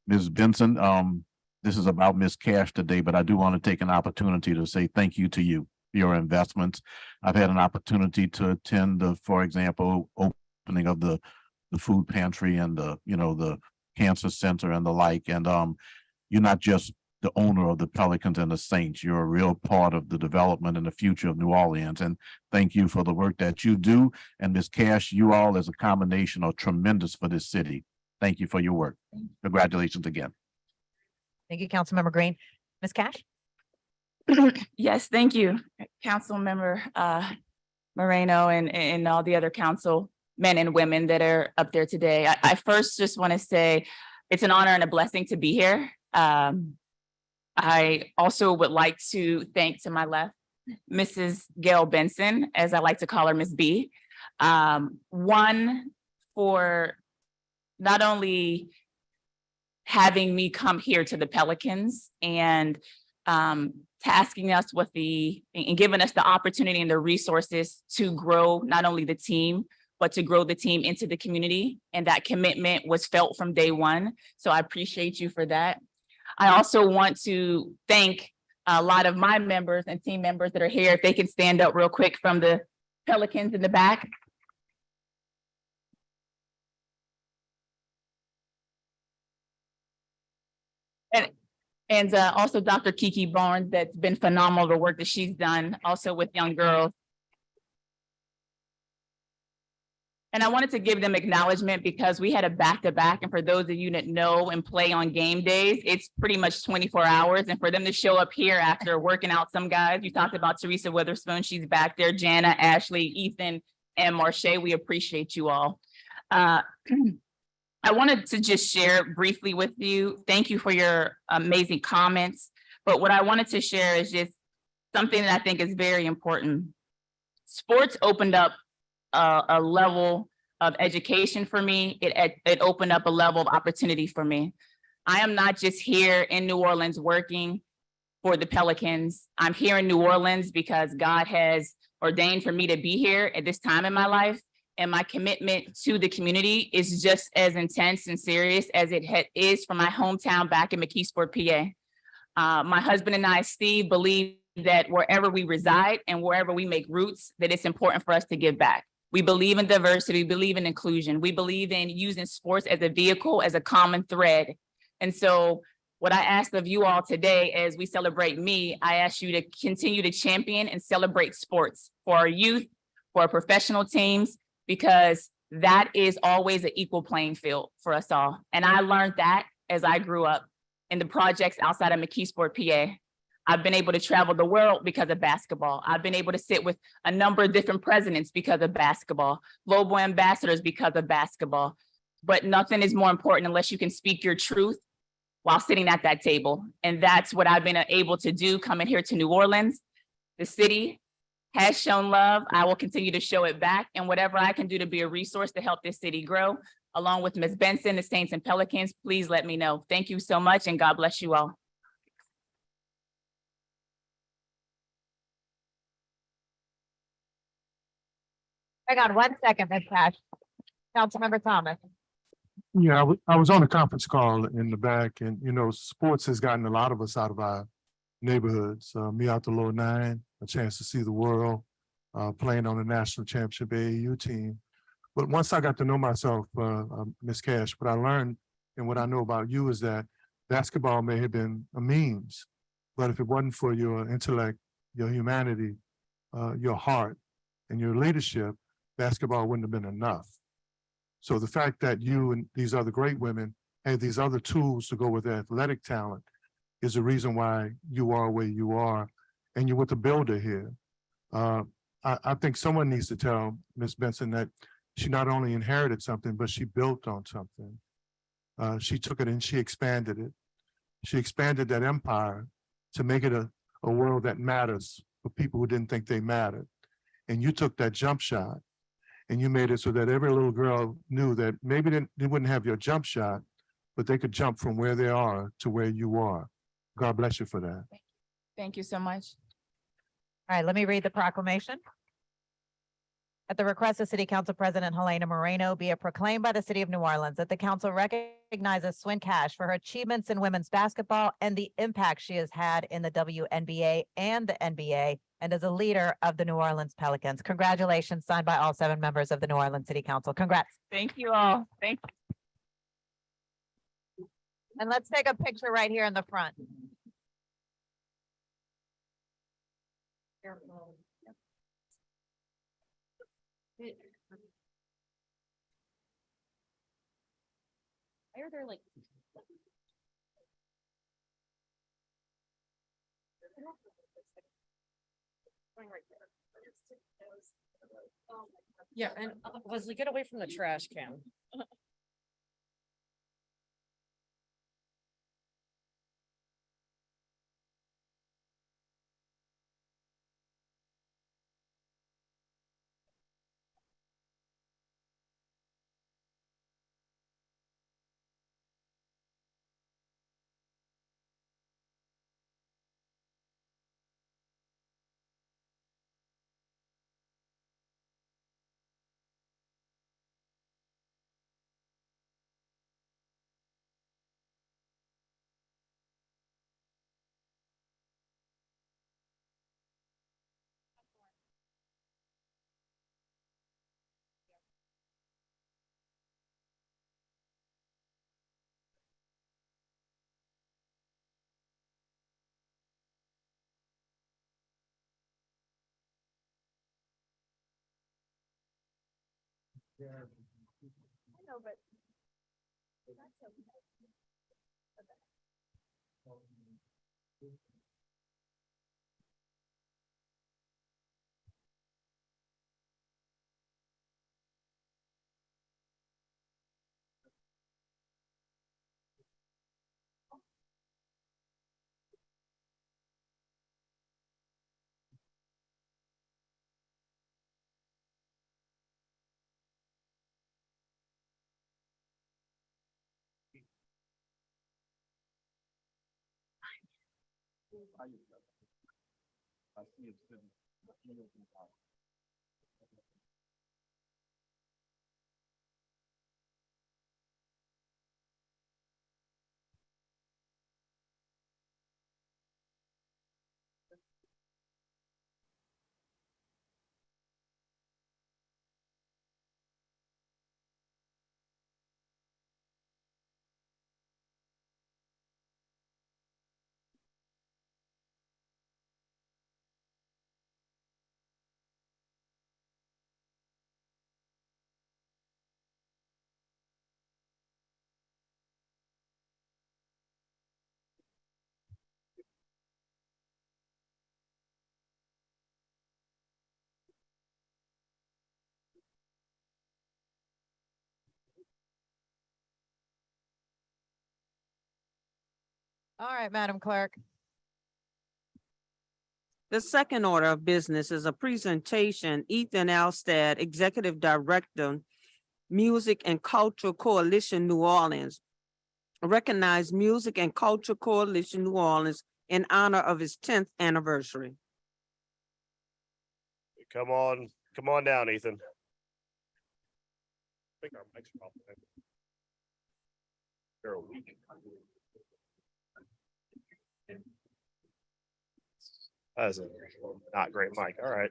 C: Ms. Benson, this is about Ms. Cash today, but I do want to take an opportunity to say thank you to you for your investments. I've had an opportunity to attend for example, opening of the food pantry and the cancer center and the like. And you're not just the owner of the Pelicans and the Saints. You're a real part of the development and the future of New Orleans. And thank you for the work that you do. And Ms. Cash, you all as a combination are tremendous for this city. Thank you for your work. Congratulations again.
J: Thank you, Councilmember Green. Ms. Cash?
T: Yes, thank you, Councilmember Moreno and all the other council men and women that are up there today. I first just want to say it's an honor and a blessing to be here. I also would like to thank, to my left, Mrs. Gail Benson, as I like to call her, Miss B. One, for not only having me come here to the Pelicans and tasking us with and giving us the opportunity and the resources to grow not only the team, but to grow the team into the community. And that commitment was felt from day one. So I appreciate you for that. I also want to thank a lot of my members and team members that are here. If they can stand up real quick from the Pelicans in the back. And also Dr. Kiki Barnes, that's been phenomenal, the work that she's done also with young girls. And I wanted to give them acknowledgement because we had a back-to-back, and for those of you that know and play on game days, it's pretty much 24 hours. And for them to show up here after working out some guys, you talked about Teresa Witherspoon, she's back there, Jana, Ashley, Ethan, and Marche, we appreciate you all. I wanted to just share briefly with you. Thank you for your amazing comments. But what I wanted to share is just something that I think is very important. Sports opened up a level of education for me. It opened up a level of opportunity for me. I am not just here in New Orleans working for the Pelicans. I'm here in New Orleans because God has ordained for me to be here at this time in my life. And my commitment to the community is just as intense and serious as it is for my hometown back in McKeesport, PA. My husband and I, Steve, believe that wherever we reside and wherever we make roots, that it's important for us to give back. We believe in diversity, we believe in inclusion. We believe in using sports as a vehicle, as a common thread. And so what I ask of you all today as we celebrate me, I ask you to continue to champion and celebrate sports for our youth, for our professional teams, because that is always an equal playing field for us all. And I learned that as I grew up in the projects outside of McKeesport, PA. I've been able to travel the world because of basketball. I've been able to sit with a number of different presidents because of basketball, global ambassadors because of basketball. But nothing is more important unless you can speak your truth while sitting at that table. And that's what I've been able to do coming here to New Orleans. The city has shown love. I will continue to show it back, and whatever I can do to be a resource to help this city grow, along with Ms. Benson, the Saints and Pelicans, please let me know. Thank you so much, and God bless you all.
J: Hang on 1 second, Ms. Cash. Councilmember Thomas.
U: Yeah, I was on a conference call in the back, and sports has gotten a lot of us out of our neighborhoods. Me out the lower 9, a chance to see the world, playing on a national championship AAU team. But once I got to know myself, Ms. Cash, what I learned and what I know about you is that basketball may have been a means, but if it wasn't for your intellect, your humanity, your heart, and your leadership, basketball wouldn't have been enough. So the fact that you and these other great women had these other tools to go with their athletic talent is the reason why you are where you are, and you're with the builder here. I think someone needs to tell Ms. Benson that she not only inherited something, but she built on something. She took it and she expanded it. She expanded that empire to make it a world that matters for people who didn't think they mattered. And you took that jump shot and you made it so that every little girl knew that maybe they wouldn't have your jump shot, but they could jump from where they are to where you are. God bless you for that.
T: Thank you so much.
J: All right, let me read the proclamation. At the request of City Council President Helena Moreno, be it proclaimed by the City of New Orleans that the council recognizes Swin Cash for her achievements in women's basketball and the impact she has had in the WNBA and the NBA, and as a leader of the New Orleans Pelicans. Congratulations, signed by all 7 members of the New Orleans City Council. Congrats.
T: Thank you all. Thank you.
J: And let's take a picture right here in the front.
T: Why are there like
V: Yeah, and Leslie, get away from the trash can.
J: I know, but that's okay. All right, Madam Clerk.
F: The second order of business is a presentation, Ethan Alstad, Executive Director, Music and Culture Coalition, New Orleans. Recognize Music and Culture Coalition, New Orleans in honor of its 10th anniversary.
D: Come on down, Ethan. I think our mic's probably. They're a week. That's a not great mic. All right.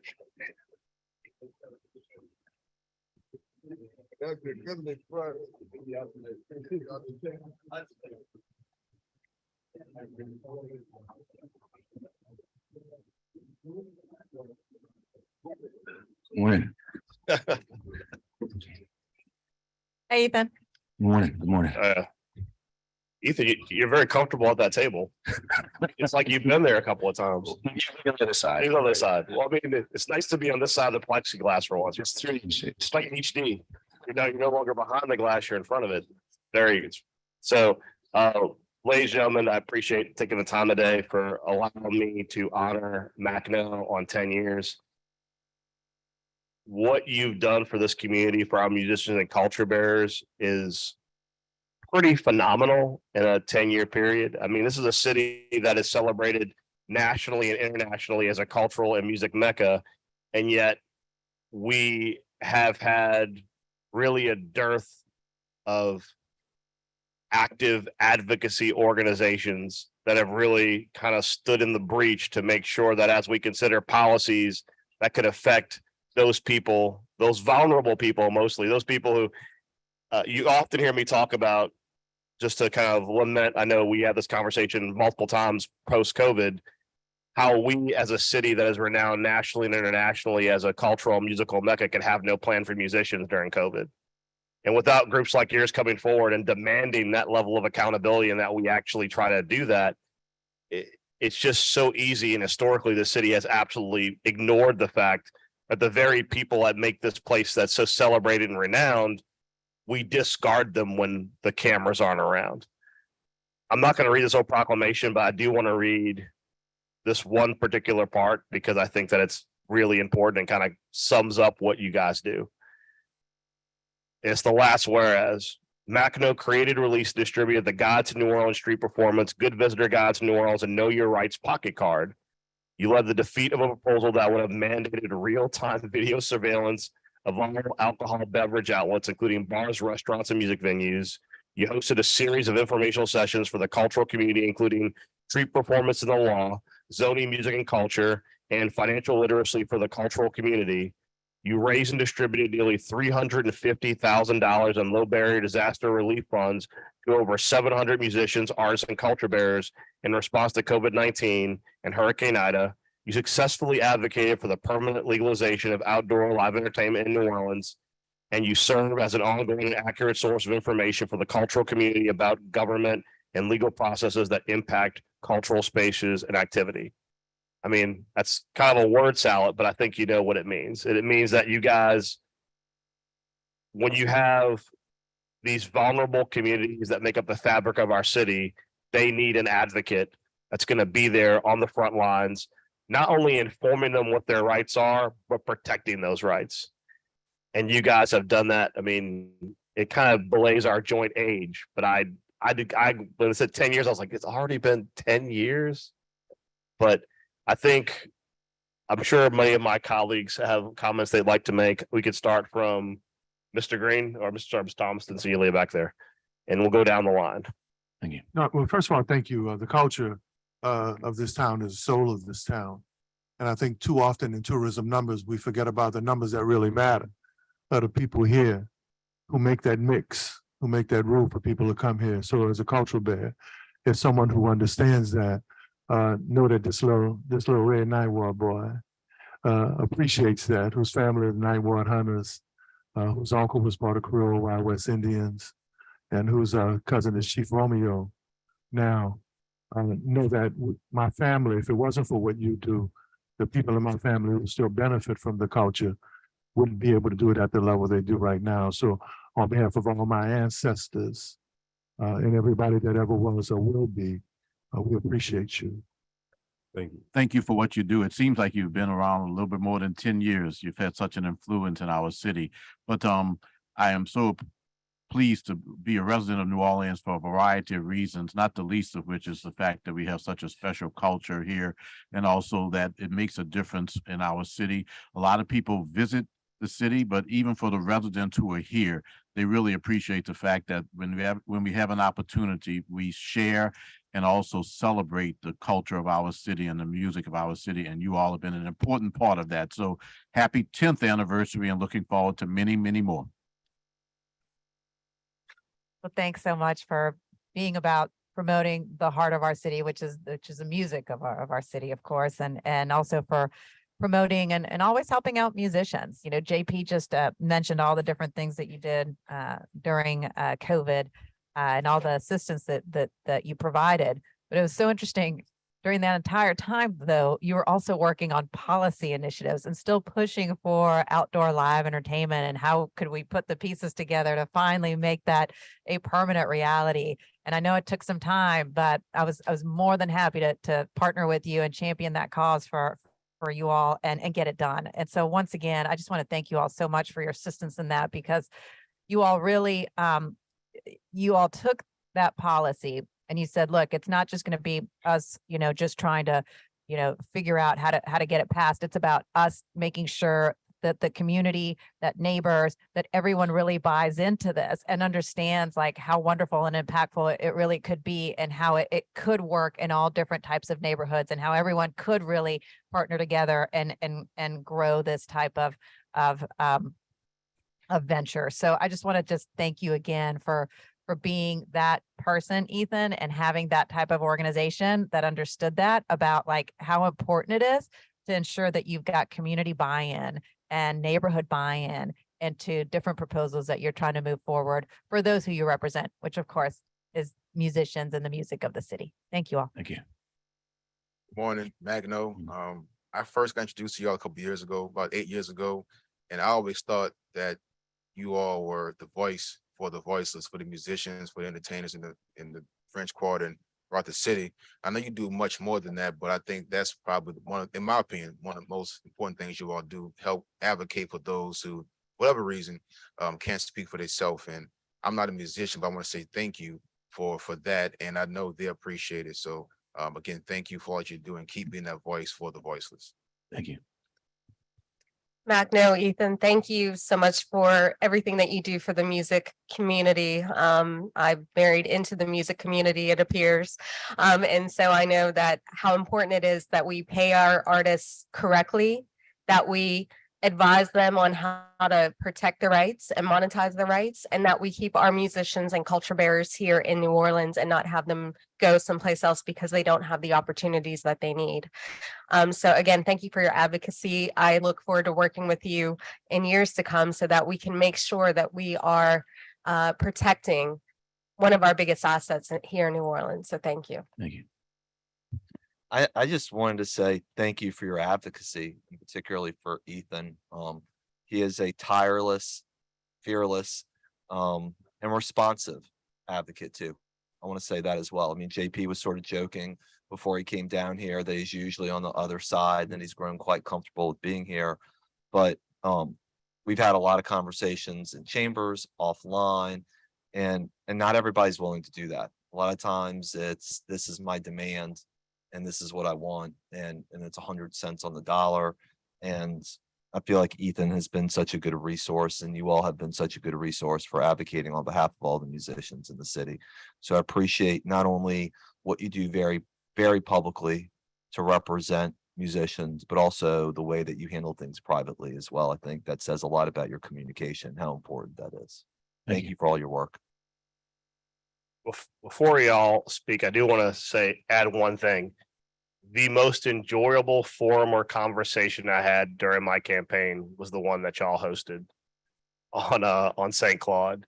M: Morning.
J: Hey, Ethan.
M: Morning. Good morning.
D: Ethan, you're very comfortable at that table. It's like you've been there a couple of times.
M: He's on the other side.
D: He's on the other side. Well, I mean, it's nice to be on this side of the plexiglass for once. It's like an HD. You're no longer behind the glass, you're in front of it. Very good. So, ladies and gentlemen, I appreciate taking the time today for allowing me to honor Macno on 10 years. What you've done for this community, for our musicians and culture bearers, is pretty phenomenal in a 10-year period. I mean, this is a city that is celebrated nationally and internationally as a cultural and music mecca, and yet we have had really a dearth of active advocacy organizations that have really kind of stood in the breach to make sure that as we consider policies that could affect those people, those vulnerable people, mostly those people who you often hear me talk about, just to kind of lament. I know we had this conversation multiple times post-COVID, how we as a city that is renowned nationally and internationally as a cultural musical mecca could have no plan for musicians during COVID. And without groups like yours coming forward and demanding that level of accountability and that we actually try to do that, it's just so easy. And historically, the city has absolutely ignored the fact that the very people that make this place that's so celebrated and renowned, we discard them when the cameras aren't around. I'm not going to read this whole proclamation, but I do want to read this one particular part because I think that it's really important and kind of sums up what you guys do. It's the last whereas. Macno created, released, distributed the Guide to New Orleans Street Performance, Good Visitor Guide to New Orleans, and Know Your Rights pocket card. You led the defeat of a proposal that would have mandated real-time video surveillance of all alcohol beverage outlets, including bars, restaurants, and music venues. You hosted a series of informational sessions for the cultural community, including street performance in the law, zoning, music and culture, and financial literacy for the cultural community. You raised and distributed nearly $350,000 in low barrier disaster relief funds to over 700 musicians, artists, and culture bearers in response to COVID-19 and Hurricane Ida. You successfully advocated for the permanent legalization of outdoor live entertainment in New Orleans, and you serve as an ongoing and accurate source of information for the cultural community about government and legal processes that impact cultural spaces and activity. I mean, that's kind of a word salad, but I think you know what it means. It means that you guys, when you have these vulnerable communities that make up the fabric of our city, they need an advocate that's going to be there on the front lines, not only informing them what their rights are, but protecting those rights. And you guys have done that. I mean, it kind of belays our joint age, but I when it said 10 years, I was like, it's already been 10 years. But I think, I'm sure many of my colleagues have comments they'd like to make. We could start from Mr. Green or Mr. Thompson, so you lay back there, and we'll go down the line.
C: Thank you.
U: No, well, first of all, thank you. The culture of this town is the soul of this town. And I think too often in tourism numbers, we forget about the numbers that really matter. The people here who make that mix, who make that rule for people to come here. So as a cultural bear, if someone who understands that, know that this little red Ninth Ward boy appreciates that, whose family are the Ninth Ward hunters, whose uncle was part of Creole Wild West Indians, and whose cousin is Chief Romeo. Now, know that my family, if it wasn't for what you do, the people in my family would still benefit from the culture, wouldn't be able to do it at the level they do right now. So on behalf of all my ancestors and everybody that ever was or will be, We appreciate you.
C: Thank you. Thank you for what you do. It seems like you've been around a little bit more than 10 years. You've had such an influence in our city. But I am so pleased to be a resident of New Orleans for a variety of reasons, not the least of which is the fact that we have such a special culture here, and also that it makes a difference in our city. A lot of people visit the city, but even for the residents who are here, they really appreciate the fact that when we have an opportunity, we share and also celebrate the culture of our city and the music of our city. And you all have been an important part of that. So happy 10th anniversary and looking forward to many, many more.
J: Well, thanks so much for being about promoting the heart of our city, which is the music of our city, of course, and also for promoting and always helping out musicians. You know, JP just mentioned all the different things that you did during COVID and all the assistance that you provided. But it was so interesting during that entire time, though, you were also working on policy initiatives and still pushing for outdoor live entertainment and how could we put the pieces together to finally make that a permanent reality. And I know it took some time, but I was more than happy to partner with you and champion that cause for you all and get it done. And so once again, I just want to thank you all so much for your assistance in that, because you all really, you all took that policy and you said, look, it's not just going to be us, you know, just trying to, you know, figure out how to get it passed. It's about us making sure that the community, that neighbors, that everyone really buys into this and understands like how wonderful and impactful it really could be, and how it could work in all different types of neighborhoods, and how everyone could really partner together and grow this type of venture. So I just want to just thank you again for being that person, Ethan, and having that type of organization that understood that about like how important it is to ensure that you've got community buy-in and neighborhood buy-in into different proposals that you're trying to move forward for those who you represent, which of course is musicians and the music of the city. Thank you all.
C: Thank you.
I: Good morning, Magno. I first got introduced to y'all a couple years ago, about 8 years ago, and I always thought that you all were the voice for the voiceless, for the musicians, for the entertainers in the French Quarter and throughout the city. I know you do much more than that, but I think that's probably in my opinion, one of the most important things you all do, help advocate for those who, whatever reason, can't speak for themselves. And I'm not a musician, but I want to say thank you for that. And I know they appreciate it. So again, thank you for what you're doing. Keep being that voice for the voiceless.
C: Thank you.
A: No, Ethan, thank you so much for everything that you do for the music community. I married into the music community, it appears. And so I know that how important it is that we pay our artists correctly, that we advise them on how to protect the rights and monetize the rights, and that we keep our musicians and culture bearers here in New Orleans and not have them go someplace else because they don't have the opportunities that they need. So again, thank you for your advocacy. I look forward to working with you in years to come so that we can make sure that we are protecting one of our biggest assets here in New Orleans. So thank you.
C: Thank you.
E: I just wanted to say thank you for your advocacy, and particularly for Ethan. He is a tireless, fearless, and responsive advocate too. I want to say that as well. I mean, JP was sort of joking before he came down here that he's usually on the other side, and he's grown quite comfortable with being here. But we've had a lot of conversations in chambers, offline, and not everybody's willing to do that. A lot of times it's, this is my demand and this is what I want, and it's 100 cents on the dollar. And I feel like Ethan has been such a good resource, and you all have been such a good resource for advocating on behalf of all the musicians in the city. So I appreciate not only what you do very, very publicly to represent musicians, but also the way that you handle things privately as well. I think that says a lot about your communication, how important that is. Thank you for all your work.
D: Before y'all speak, I do want to add one thing. The most enjoyable forum or conversation I had during my campaign was the one that y'all hosted on St. Claude.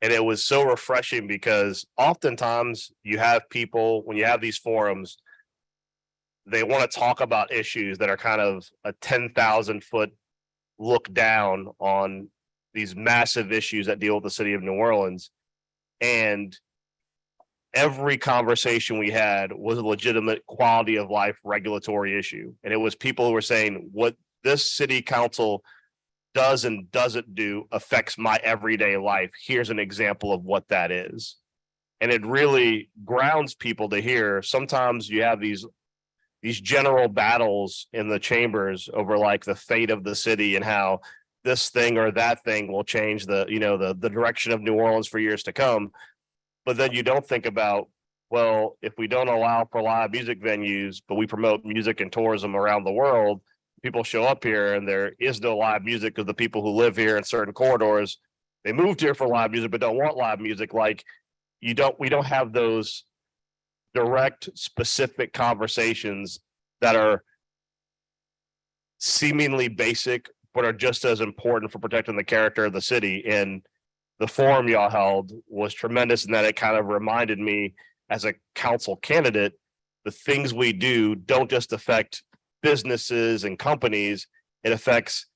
D: And it was so refreshing because oftentimes you have people, when you have these forums, they want to talk about issues that are kind of a 10,000-foot look down on these massive issues that deal with the city of New Orleans. And every conversation we had was a legitimate quality of life regulatory issue. And it was people who were saying what this city council does and doesn't do affects my everyday life. Here's an example of what that is. And it really grounds people to hear. Sometimes you have these general battles in the chambers over like the fate of the city and how this thing or that thing will change the, you know, the direction of New Orleans for years to come. But then you don't think about, well, if we don't allow for live music venues, but we promote music and tourism around the world, people show up here and there is no live music because the people who live here in certain corridors, they moved here for live music, but don't want live music. Like we don't have those direct, specific conversations that are seemingly basic, but are just as important for protecting the character of the city. And the forum y'all held was tremendous in that it kind of reminded me as a council candidate, the things we do don't just affect businesses and companies, it affects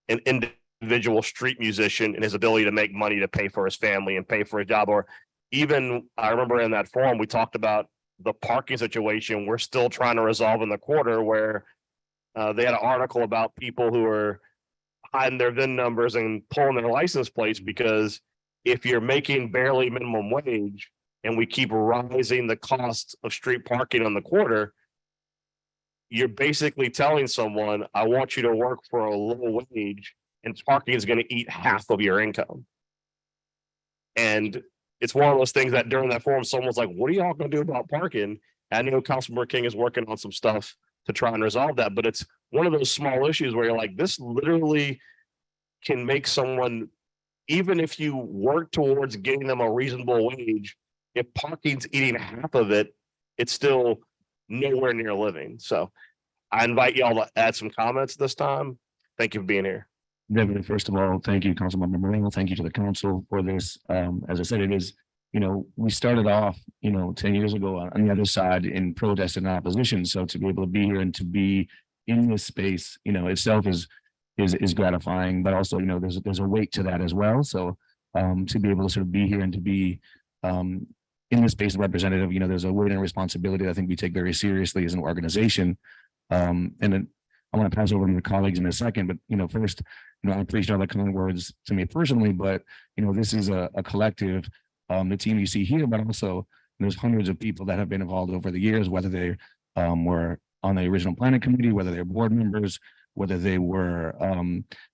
D: an individual street musician and his ability to make money to pay for his family and pay for a job. Or even, I remember in that forum, we talked about the parking situation we're still trying to resolve in the quarter, where they had an article about people who are hiding their VIN numbers and pulling their license plates, because if you're making barely minimum wage and we keep rising the cost of street parking on the quarter, you're basically telling someone, I want you to work for a low wage and parking is going to eat half of your income. And it's one of those things that during that forum, someone's like, what are y'all going to do about parking? And I know Councilmember King is working on some stuff to try and resolve that, but it's one of those small issues where you're like, this literally can make someone, even if you work towards getting them a reasonable wage, if parking's eating half of it, it's still nowhere near living. So I invite y'all to add some comments this time. Thank you for being here.
M: Definitely, first of all, thank you, Councilmember Moreno. Thank you to the council for this. As I said, it is, you know, we started off, 10 years ago on the other side in protest and opposition. So to be able to be here and to be in this space, itself is gratifying, but also, there's a weight to that as well. So to be able to sort of be here and to be in this space representative, there's a weight and responsibility that I think we take very seriously as an organization. And then I want to pass over to my colleagues in a second, but first, I appreciate all the kind words to me personally, but this is a collective, the team you see here, but also there's hundreds of people that have been involved over the years, whether they were on the original planning committee, whether they're board members, whether they were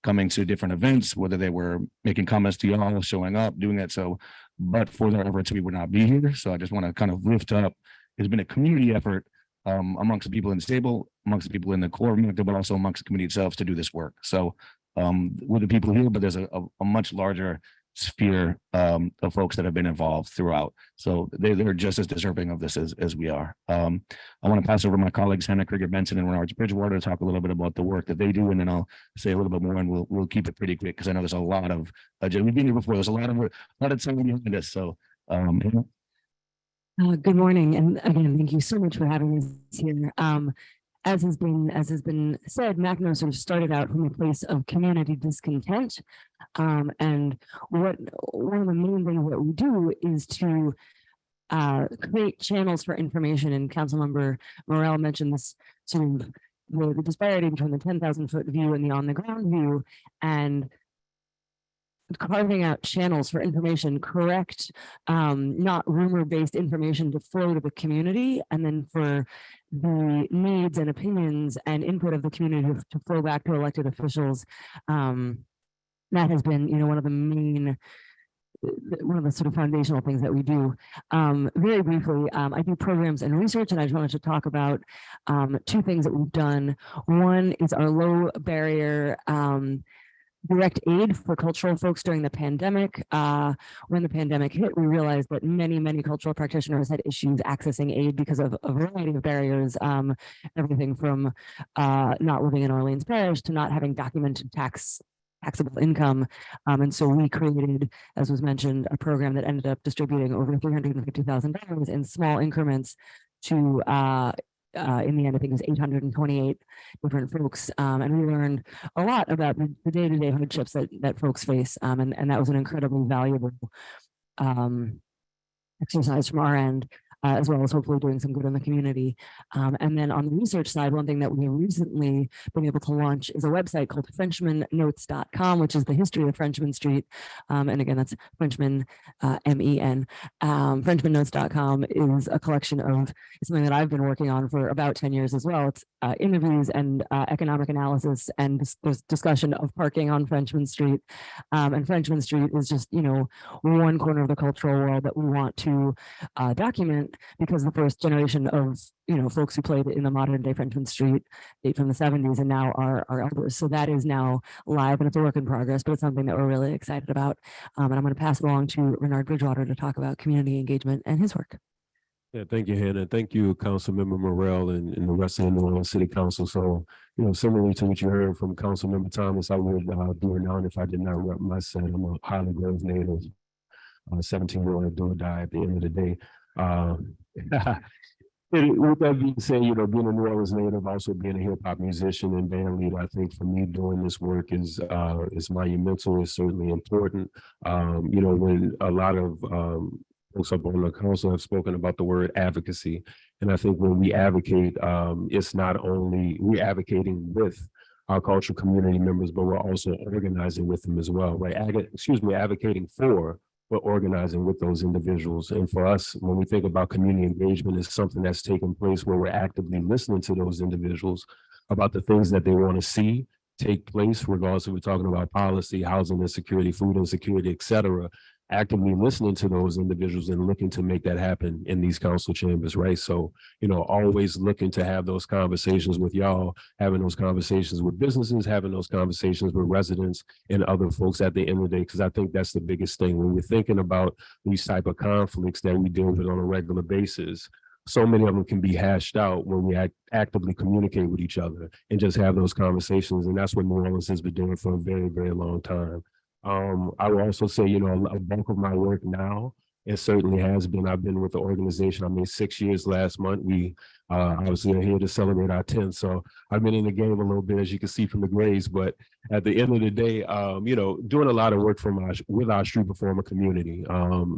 M: coming to different events, whether they were making comments to y'all, showing up, doing that. So, but for their efforts, we would not be here. So I just want to kind of lift up, it's been a community effort amongst the people in the stable, amongst the people in the core, but also amongst the community itself to do this work. So with the people here, but there's a much larger sphere of folks that have been involved throughout. So they're just as deserving of this as we are. I want to pass over my colleagues, Hannah Krieger Benson and Renard Bridgewater, to talk a little bit about the work that they do, and then I'll say a little bit more, and we'll keep it pretty quick because I know there's a lot of we've been here before. There's a lot of time behind us. So
B: good morning, and again, thank you so much for having us here. As has been said, MACNO sort of started out from a place of community discontent. And one of the main things that we do is to create channels for information. And Councilmember Morel mentioned this sort of the disparity between the 10,000-foot view and the on-the-ground view, and carving out channels for information, correct, not rumor-based information to flow to the community, and then for the needs and opinions and input of the community to flow back to elected officials. That has been, one of the sort of foundational things that we do. Very briefly, I do programs and research, and I just wanted to talk about two things that we've done. One is our low barrier direct aid for cultural folks during the pandemic. When the pandemic hit, we realized that many cultural practitioners had issues accessing aid because of a variety of barriers, everything from not living in Orleans Parish to not having documented taxable income. And so we created, as was mentioned, a program that ended up distributing over $350,000 in small increments to in the end, I think it was 828 different folks. And we learned a lot about the day-to-day hardships that folks face. And that was an incredibly valuable exercise from our end, as well as hopefully doing some good in the community. And then on the research side, one thing that we recently been able to launch is a website called FrenchmanNotes.com, which is the history of Frenchmen Street. And again, that's Frenchman, MEN. FrenchmanNotes.com is a collection of something that I've been working on for about 10 years as well. It's interviews and economic analysis and there's discussion of parking on Frenchman Street. And Frenchman Street is just, you know, one corner of the cultural world that we want to document, because the first generation of, you know, folks who played in the modern day Frenchman Street date from the 70s and now are elders. So that is now live and it's a work in progress, but it's something that we're really excited about. And I'm going to pass it along to Renard Bridgewater to talk about community engagement and his work.
G: Yeah, thank you, Hannah. Thank you, Councilmember Morrell and the rest of the New Orleans City Council. So, you know, similarly to what you heard from Councilmember Thomas, I would do it now if I did not rep my set. I'm a highly grove native, 17-year-old do or die at the end of the day. With that being said, you know, being a New Orleans native, also being a hip hop musician and band leader, I think for me doing this work is monumental, is certainly important. You know, when a lot of folks up on the council have spoken about the word advocacy, and I think when we advocate, it's not only we're advocating with our cultural community members, but we're also organizing with them as well, right? Advocating for, but organizing with those individuals. And for us, when we think about community engagement, it's something that's taking place where we're actively listening to those individuals about the things that they want to see take place, regardless if we're talking about policy, housing insecurity, food insecurity, et cetera. Actively listening to those individuals and looking to make that happen in these council chambers, right? So, you know, always looking to have those conversations with y'all, having those conversations with businesses, having those conversations with residents and other folks at the end of the day, because I think that's the biggest thing. When we're thinking about these type of conflicts that we deal with on a regular basis, so many of them can be hashed out when we actively communicate with each other and just have those conversations. And that's what New Orleans has been doing for a very, very long time. I will also say, you know, a bulk of my work now, it certainly has been, I've been with the organization, I mean, 6 years last month. We obviously are here to celebrate our 10th. So I've been in the game a little bit, as you can see from the grades, but at the end of the day, you know, doing a lot of work with our street performer community,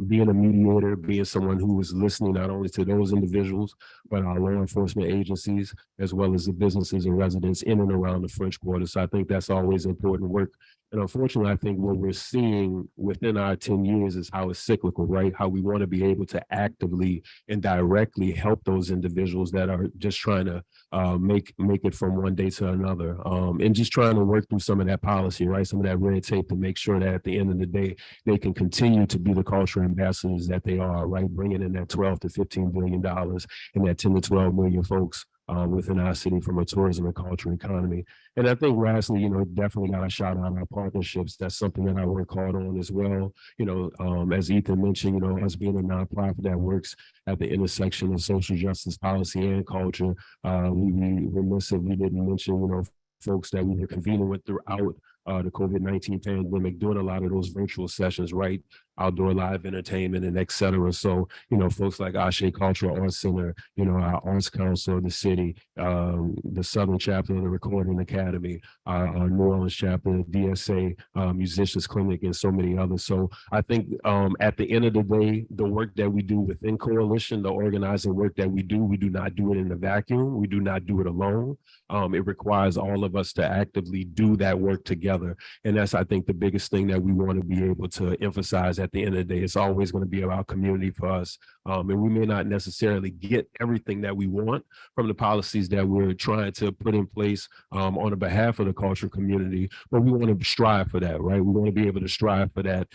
G: being a mediator, being someone who is listening not only to those individuals, but our law enforcement agencies, as well as the businesses and residents in and around the French Quarter. So I think that's always important work. And unfortunately, I think what we're seeing within our 10 years is how it's cyclical, right? How we want to be able to actively and directly help those individuals that are just trying to make it from one day to another, and just trying to work through some of that policy, right? Some of that red tape to make sure that at the end of the day, they can continue to be the cultural ambassadors that they are, right? Bringing in that $12 to $15 billion and that 10 to 12 million folks within our city from a tourism and cultural economy. And I think lastly, you know, definitely got to shout out our partnerships. That's something that I work hard on as well. You know, as Ethan mentioned, you know, us being a nonprofit that works at the intersection of social justice policy and culture, we remiss if we didn't mention, you know, folks that we were convening with throughout the COVID-19 pandemic, doing a lot of those virtual sessions, right? Outdoor live entertainment and et cetera. So, you know, folks like Ashe Cultural Arts Center, you know, our Arts Council of the city, the Southern Chapter of the Recording Academy, our New Orleans chapter, DSA, Musicians Clinic, and so many others. So I think at the end of the day, the work that we do within Coalition, the organizing work that we do not do it in a vacuum. We do not do it alone. It requires all of us to actively do that work together. And that's, I think, the biggest thing that we want to be able to emphasize at the end of the day. It's always going to be about community for us. And we may not necessarily get everything that we want from the policies that we're trying to put in place on the behalf of the cultural community, but we want to strive for that, right? We want to be able to strive for that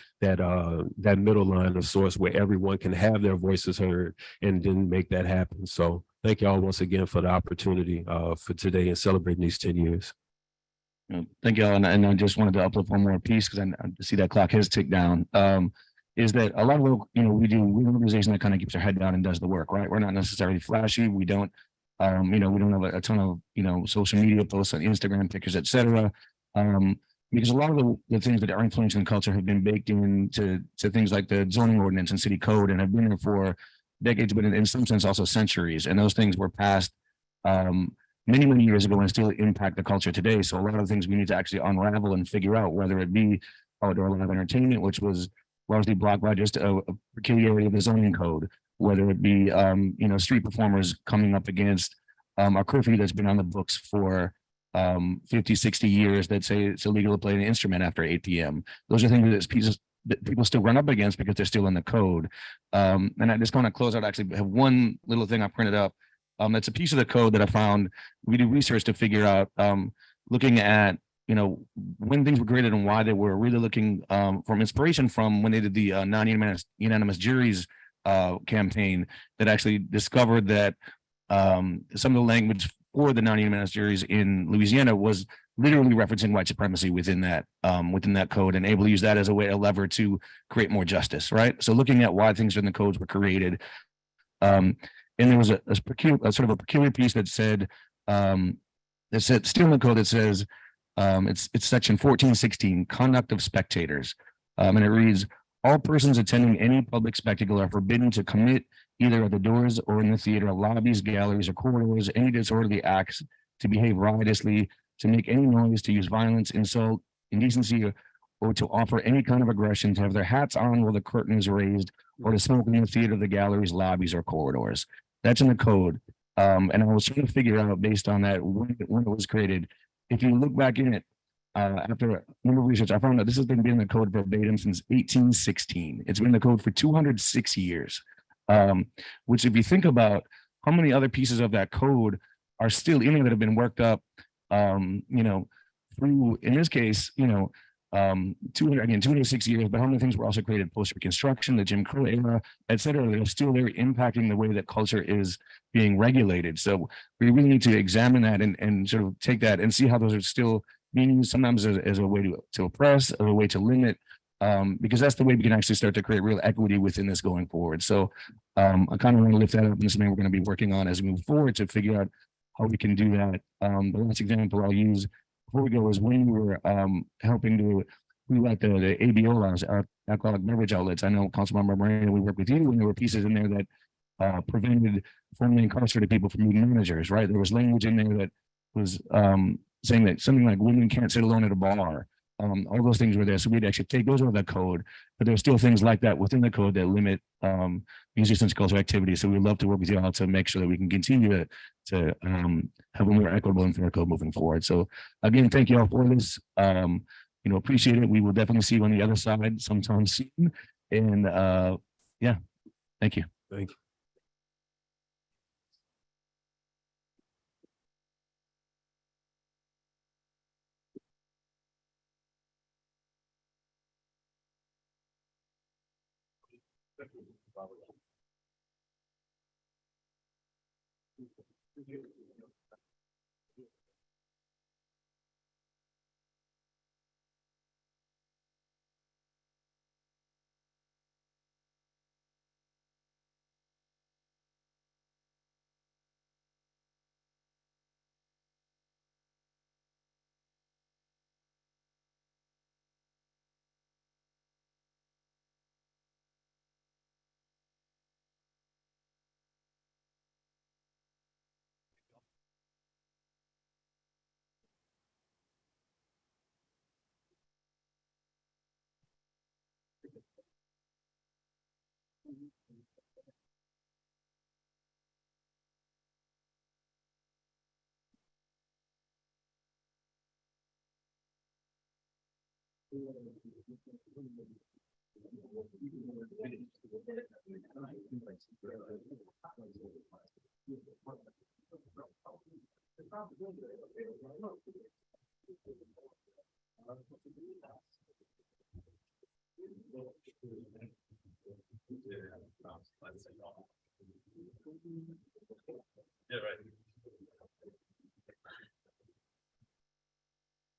G: middle line of source where everyone can have their voices heard and then make that happen. So thank you all once again for the opportunity for today and celebrating these 10 years.
H: Thank you all. And I just wanted to uplift one more piece because I see that clock has ticked down. Is that a lot of work, you know, we're an organization that kind of keeps our head down and does the work, right? We're not necessarily flashy. We don't, you know, we don't have a ton of, you know, social media posts on Instagram, pictures, et cetera. Because a lot of the things that are influencing culture have been baked into things like the zoning ordinance and city code and have been there for decades, but in some sense also centuries. And those things were passed many, many years ago and still impact the culture today. So a lot of the things we need to actually unravel and figure out, whether it be outdoor live entertainment, which was largely blocked by just a peculiarity of the zoning code, whether it be, street performers coming up against a curfew that's been on the books for 50, 60 years that say it's illegal to play an instrument after 8 p.m. Those are things that people still run up against because they're still in the code. And I just want to close out, actually have one little thing I printed up. That's a piece of the code that I found. We do research to figure out, looking at, when things were created and why they were, really looking from inspiration from when they did the non-unanimous juries campaign, that actually discovered that some of the language for the non-unanimous juries in Louisiana was literally referencing white supremacy within that code, and able to use that as a lever to create more justice, right? So looking at why things in the codes were created, and there was a peculiar piece that said still in the code that says it's section 1416, conduct of spectators, and it reads, all persons attending any public spectacle are forbidden to commit, either at the doors or in the theater, lobbies, galleries, or corridors, any disorderly acts, to behave riotously, to make any noise, to use violence, insult, indecency, or to offer any kind of aggression, to have their hats on while the curtain is raised, or to smoke in the theater, the galleries, lobbies, or corridors. That's in the code. And I was trying to figure out, based on that, when it was created. If you look back in it, after a number of research, I found that this has been in the code verbatim since 1816. It's been in the code for 206 years, which, if you think about how many other pieces of that code are still in there that have been worked up, through, in this case, 206 years, but how many things were also created post-Reconstruction, the Jim Crow era, et cetera, that are still there impacting the way that culture is being regulated. So we really need to examine that and sort of take that and see how those are still being used sometimes as a way to oppress, as a way to limit, because that's the way we can actually start to create real equity within this going forward. So I kind of want to lift that up, and this is something we're going to be working on as we move forward to figure out how we can do that. The last example I'll use before we go is when we were helping to rewrite the ABO laws, alcoholic beverage outlets. I know Councilmember Moreno, we worked with you, and there were pieces in there that prevented formerly incarcerated people from being managers, right? There was language in there that was saying that something like women can't sit alone at a bar. All those things were there. So we'd actually take those out of the code, but there's still things like that within the code that limit musicians' cultural activity. So we'd love to work with you all to make sure that we can continue to have a more equitable and fair code moving forward. So again, thank you all for this. Appreciate it. We will definitely see you on the other side sometime soon. And yeah, thank you.
G: Thank you.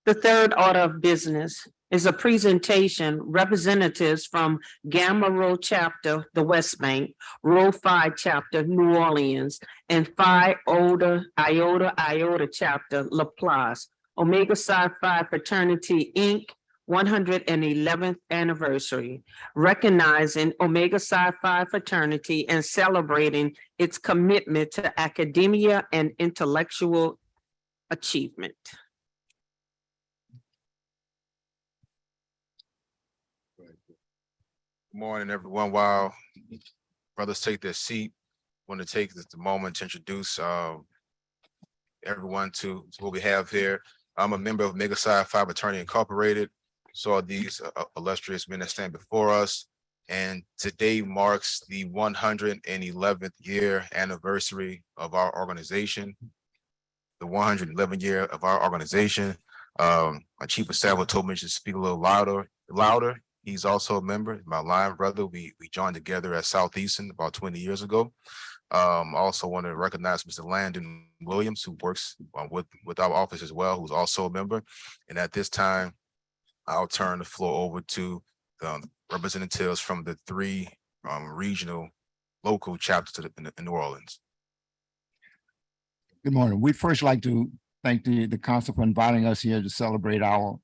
F: The third order of business is a presentation, representatives from Gamma Rho Chapter, the West Bank, Rho Phi Chapter, New Orleans, and Phi Iota Chapter, Laplace, Omega Psi Phi Fraternity, Inc., 111th anniversary, recognizing Omega Psi Phi fraternity and celebrating its commitment to academia and intellectual achievement.
I: Good morning, everyone. While brothers take their seat, want to take this moment to introduce everyone to what we have here. I'm a member of Psi Phi Attorney Incorporated. So these illustrious men that stand before us. And today marks the 111th year anniversary of our organization. The 111th year of our organization. My chief of staff told me to speak a little louder. He's also a member, my line brother. We joined together at Southeastern about 20 years ago. I also want to recognize Mr. Landon Williams, who works with our office as well, who's also a member. And at this time, I'll turn the floor over to the representatives from the three regional local chapters in New Orleans.
K: Good morning. We'd first like to thank the council for inviting us here to celebrate our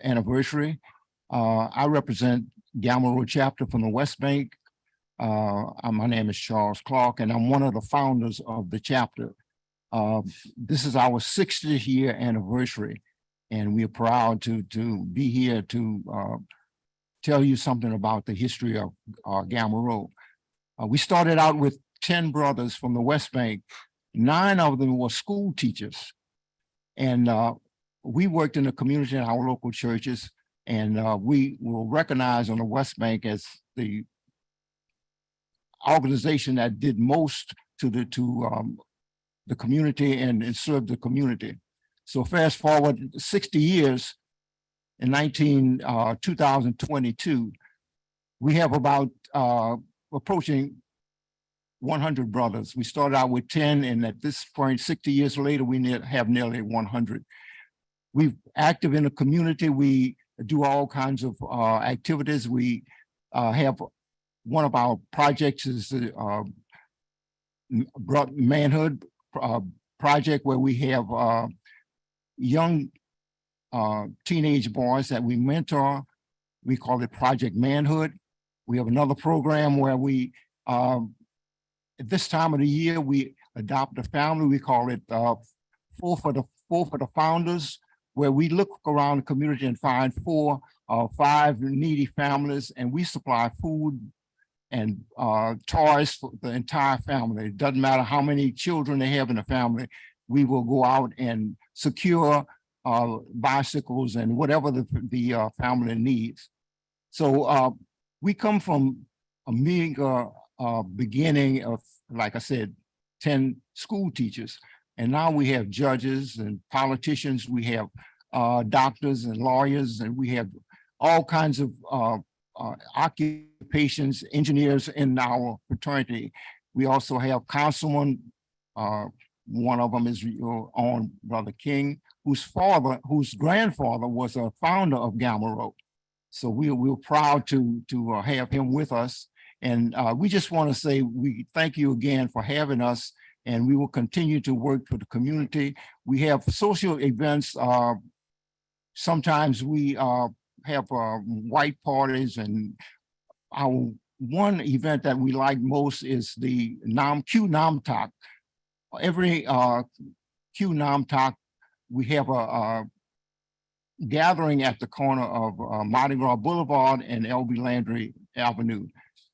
K: anniversary. I represent Gamma Road chapter from the West Bank. My name is Charles Clark, and I'm one of the founders of the chapter. This is our 60th year anniversary, and we are proud to be here to tell you something about the history of Gamma Road. We started out with 10 brothers from the West Bank. 9 of them were school teachers, and we worked in the community in our local churches, and we were recognized on the West Bank as the organization that did most to the community and served the community. So fast forward 60 years, in 2022, we have about approaching 100 brothers. We started out with 10, and at this point, 60 years later, we have nearly 100. We're active in the community. We do all kinds of activities. We have one of our projects is the manhood project, where we have young teenage boys that we mentor. We call it Project Manhood. We have another program where we, at this time of the year, we adopt a family. We call it Four for the Founders, where we look around the community and find 4 or 5 needy families, and we supply food and toys for the entire family. It doesn't matter how many children they have in the family. We will go out and secure bicycles and whatever the family needs. So we come from a meager beginning of, like I said, 10 school teachers. And now we have judges and politicians, we have doctors and lawyers, and we have all kinds of occupations, engineers in our fraternity. We also have councilmen. One of them is your own Brother King, whose grandfather was a founder of Gamma Road. So we're proud to have him with us. And we just want to say we thank you again for having us, and we will continue to work for the community. We have social events. Sometimes we have white parties, and our one event that we like most is the Q Nam Talk. Every Q Nam Talk, we have a gathering at the corner of Mardi Gras Boulevard and LB Landry Avenue.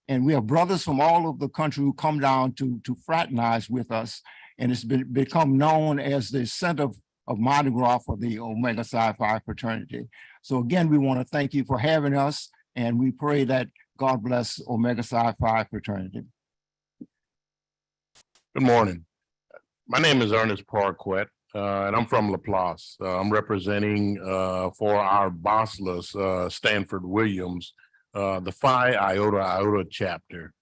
K: And we have brothers from all over the country who come down to fraternize with us. And it's become known as the center of Mardi Gras for the Omega Psi Phi fraternity. So again, we want to thank you for having us, and we pray that God bless Omega Psi Phi fraternity.
L: Good morning. My name is Ernest Parquet, and I'm from LaPlace. I'm representing for our bossless Stanford Williams, the Phi Iota Iota chapter.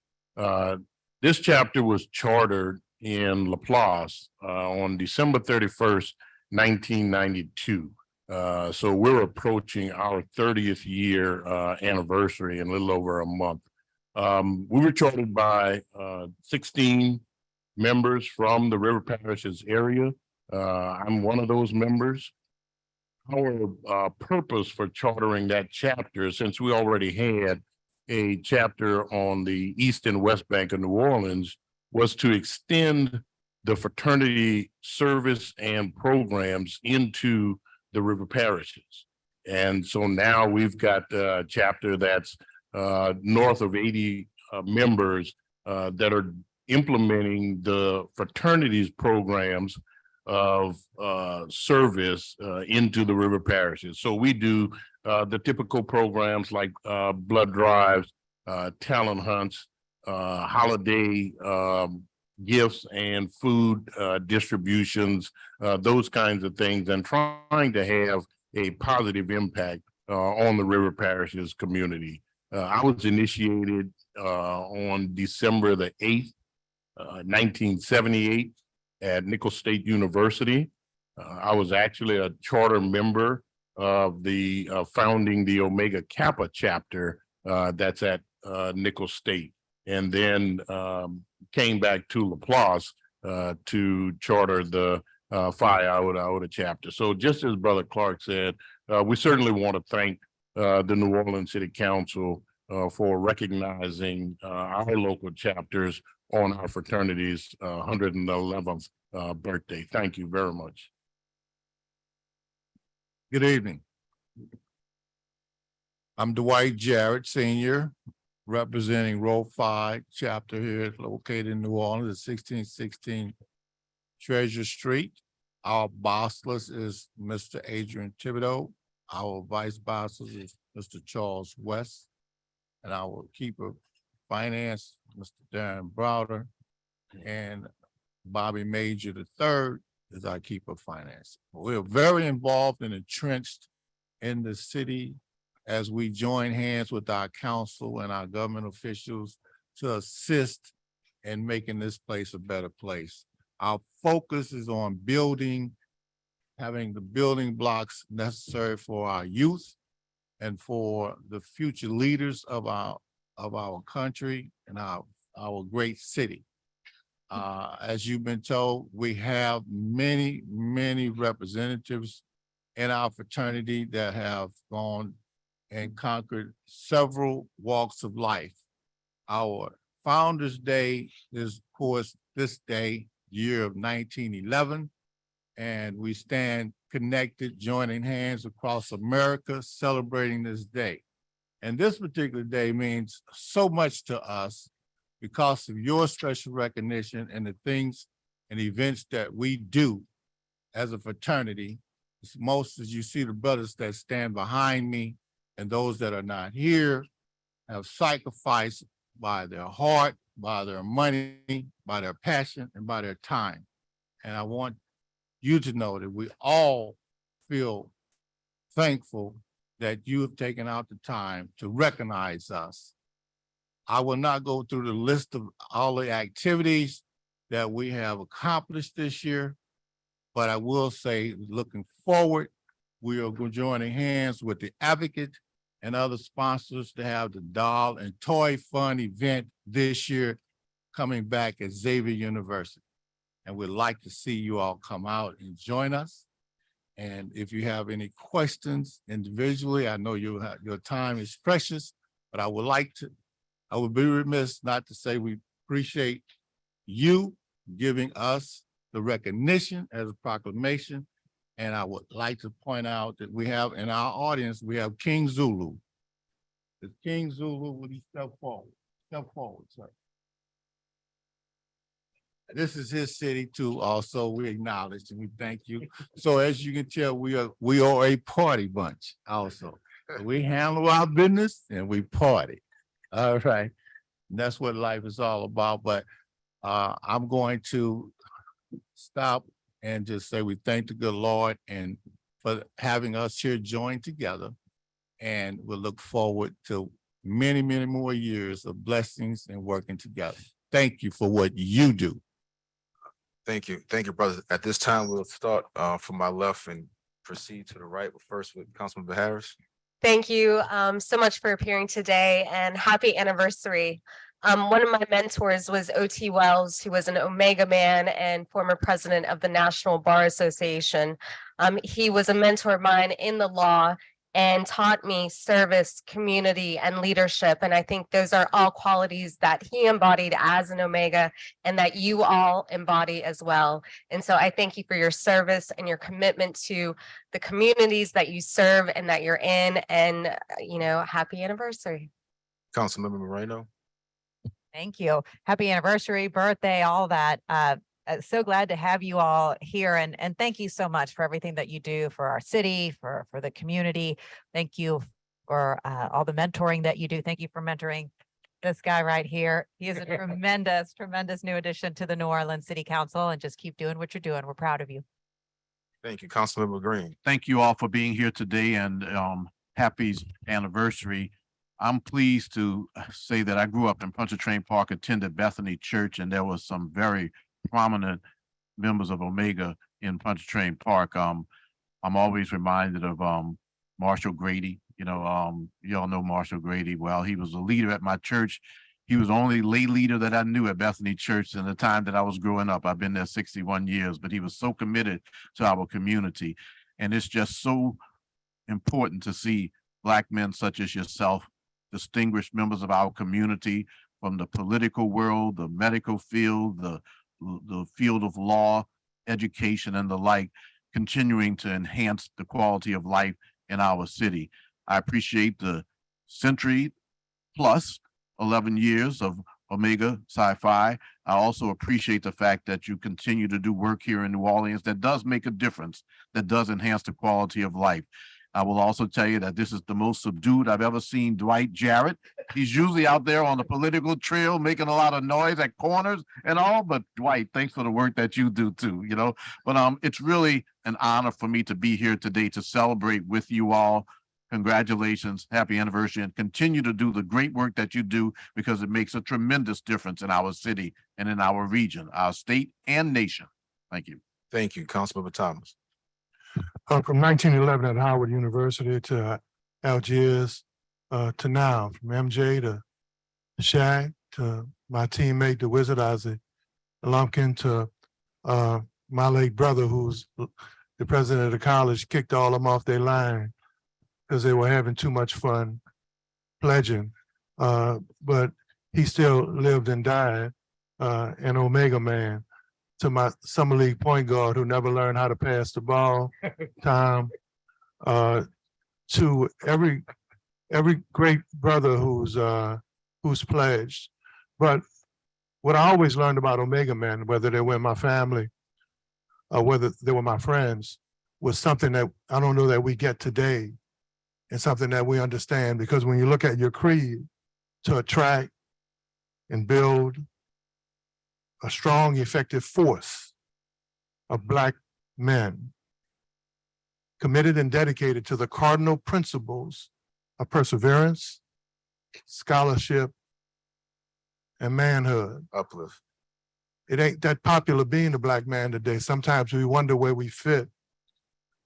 L: This chapter was chartered in LaPlace on December 31st, 1992. So we're approaching our 30th year anniversary in a little over a month. We were chartered by 16 members from the River Parishes area. I'm one of those members. Our purpose for chartering that chapter, since we already had a chapter on the East and West Bank of New Orleans, was to extend the fraternity service and programs into the river parishes. And so now we've got a chapter that's north of 80 members that are implementing the fraternities programs of service into the river parishes. So we do the typical programs like blood drives, talent hunts, holiday gifts and food distributions, those kinds of things, and trying to have a positive impact on the river parishes community. I was initiated on December the 8th, 1978 at Nicholls State University. I was actually a charter member of the founding the Omega Kappa chapter that's at Nicholls State, and then came back to LaPlace to charter the Phi Iota chapter. So just as Brother Clark said, we certainly want to thank the New Orleans City Council for recognizing our local chapters on our fraternity's 111th birthday. Thank you very much.
N: Good evening. I'm Dwight Jarrett, Senior, representing Row 5 chapter here located in New Orleans at 1616 Treasure Street. Our bossless is Mr. Adrian Thibodeau. Our vice bossless is Mr. Charles West. And our keeper finance, Mr. Darren Browder, and Bobby Major III is our keeper finance. We're very involved and entrenched in the city as we join hands with our council and our government officials to assist in making this place a better place. Our focus is on building, having the building blocks necessary for our youth and for the future leaders of our country and our great city. As you've been told, we have many, many representatives in our fraternity that have gone and conquered several walks of life. Our Founders Day is, of course, this day, year of 1911, and we stand connected, joining hands across America, celebrating this day. And this particular day means so much to us because of your special recognition and the things and events that we do as a fraternity. It's most as you see the brothers that stand behind me and those that are not here have sacrificed by their heart, by their money, by their passion, and by their time. And I want you to know that we all feel thankful that you have taken out the time to recognize us. I will not go through the list of all the activities that we have accomplished this year, but I will say, looking forward, we are joining hands with the Advocate and other sponsors to have the Doll and Toy Fun event this year coming back at Xavier University. And we'd like to see you all come out and join us. And if you have any questions individually, I know your time is precious, but I would be remiss not to say we appreciate you giving us the recognition as a proclamation. And I would like to point out that we have in our audience, we have King Zulu. Is King Zulu, will you step forward? Step forward, sir. This is his city too, also. We acknowledge and we thank you. So as you can tell, we are a party bunch also. We handle our business and we party. All right. And that's what life is all about. But I'm going to stop and just say we thank the good Lord and for having us here join together. And we'll look forward to many, many more years of blessings and working together. Thank you for what you do.
I: Thank you. Thank you, brother. At this time, we'll start from my left and proceed to the right, but first with Councilman Harris.
A: Thank you so much for appearing today and happy anniversary. One of my mentors was O.T. Wells, who was an Omega man and former president of the National Bar Association. He was a mentor of mine in the law and taught me service, community, and leadership. And I think those are all qualities that he embodied as an Omega and that you all embody as well. And so I thank you for your service and your commitment to the communities that you serve and that you're in. And, you know, happy anniversary.
I: Councilmember Moreno.
J: Thank you. Happy anniversary, birthday, all that. So glad to have you all here and thank you so much for everything that you do for our city, for the community. Thank you for all the mentoring that you do. Thank you for mentoring this guy right here. He is a tremendous new addition to the New Orleans City Council, and just keep doing what you're doing. We're proud of you.
I: Thank you, Councilmember Green.
C: Thank you all for being here today and happy anniversary. I'm pleased to say that I grew up in Pontchartrain Park, attended Bethany Church, and there was some very prominent members of Omega in Pontchartrain Park. I'm always reminded of Marshall Grady. You all know Marshall Grady. Well, he was a leader at my church. He was the only lay leader that I knew at Bethany Church in the time that I was growing up. I've been there 61 years, but he was so committed to our community. And it's just so important to see Black men such as yourself, distinguished members of our community from the political world, the medical field, the field of law, education, and the like, continuing to enhance the quality of life in our city. I appreciate the century plus 11 years of Omega Psi Phi. I also appreciate the fact that you continue to do work here in New Orleans that does make a difference, that does enhance the quality of life. I will also tell you that this is the most subdued I've ever seen Dwight Jarrett. He's usually out there on the political trail making a lot of noise at corners and all, but Dwight, thanks for the work that you do too, But it's really an honor for me to be here today to celebrate with you all. Congratulations, happy anniversary, and continue to do the great work that you do because it makes a tremendous difference in our city and in our region, our state and nation. Thank you.
I: Thank you, Councilmember Thomas.
U: From 1911 at Howard University to Algiers, to now, from MJ to Shaq to my teammate, the Wizard Ozzy Lumpkin, to my late brother, who's the president of the college, kicked all of them off their line because they were having too much fun pledging. But he still lived and died, an Omega man. To my summer league point guard who never learned how to pass the ball, Tom, to every great brother who's pledged. But what I always learned about Omega men, whether they were in my family or whether they were my friends, was something that I don't know that we get today, and something that we understand, because when you look at your creed, to attract and build a strong, effective force of Black men committed and dedicated to the cardinal principles of perseverance, scholarship, and manhood.
I: Uplift.
U: It ain't that popular being a Black man today. Sometimes we wonder where we fit,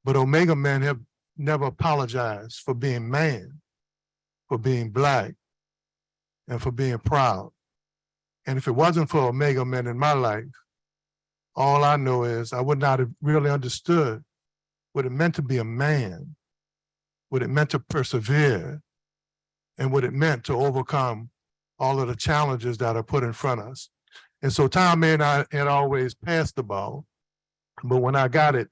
U: but Omega men have never apologized for being man, for being Black, and for being proud. And if it wasn't for Omega men in my life, all I know is I would not have really understood what it meant to be a man, what it meant to persevere, and what it meant to overcome all of the challenges that are put in front of us. And so Tom and I had always passed the ball, but when I got it,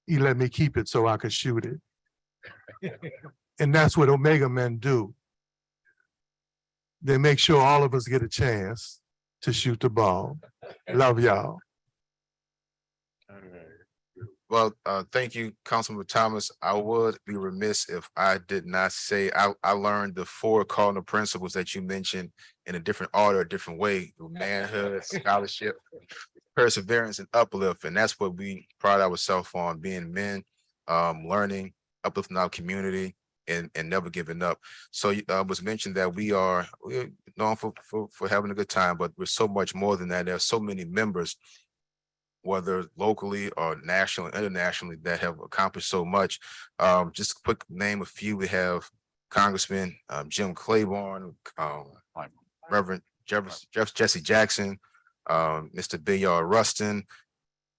U: he let me keep it so I could shoot it. And that's what Omega men do. They make sure all of us get a chance to shoot the ball. Love y'all.
I: Well, thank you, Councilmember Thomas. I would be remiss if I did not say I learned the 4 cardinal principles that you mentioned in a different order, a different way: through manhood, scholarship, perseverance, and uplift. And that's what we pride ourselves on: being men, learning, uplifting our community, and never giving up. So was mentioned that we're known for having a good time, but we're so much more than that. There are so many members, whether locally or nationally, internationally, that have accomplished so much. Just to quick name a few: we have Congressman Jim Claiborne, Reverend Jesse Jackson, Mr. Bayard Rustin.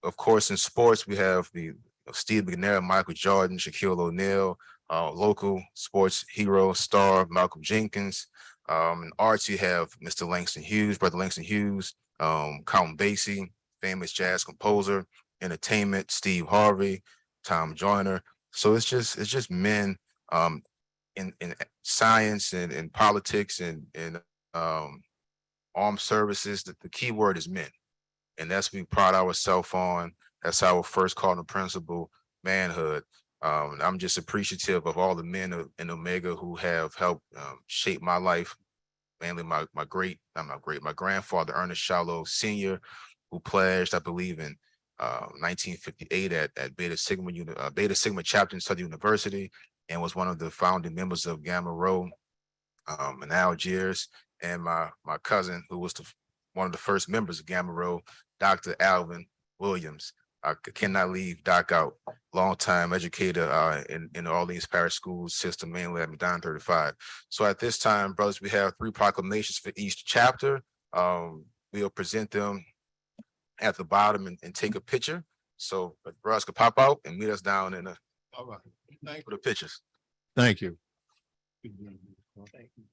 I: Of course, in sports, we have the Steve McNair, Michael Jordan, Shaquille O'Neal, local sports hero, star Malcolm Jenkins. In arts, you have Mr. Langston Hughes, Brother Langston Hughes, Count Basie, famous jazz composer. Entertainment, Steve Harvey, Tom Joyner. So it's just men in science and in politics and armed services, that the key word is men. And that's what we pride ourselves on. That's our first cardinal principle, manhood. I'm just appreciative of all the men in Omega who have helped shape my life. Mainly my grandfather, Ernest Shallow Sr., who pledged, I believe, in 1958 at Beta Sigma chapter in Southern University, and was one of the founding members of Gamma Rho in Algiers. And my cousin, who was one of the first members of Gamma Rho, Dr. Alvin Williams. I cannot leave Doc out. Longtime educator in the Orleans Parish School system, mainly at McDonald 35. So at this time, brothers, we have 3 proclamations for each chapter. We'll present them at the bottom and take a picture. So brothers can pop out and meet us down in the for the pictures.
N: Thank you.
I: Thank you.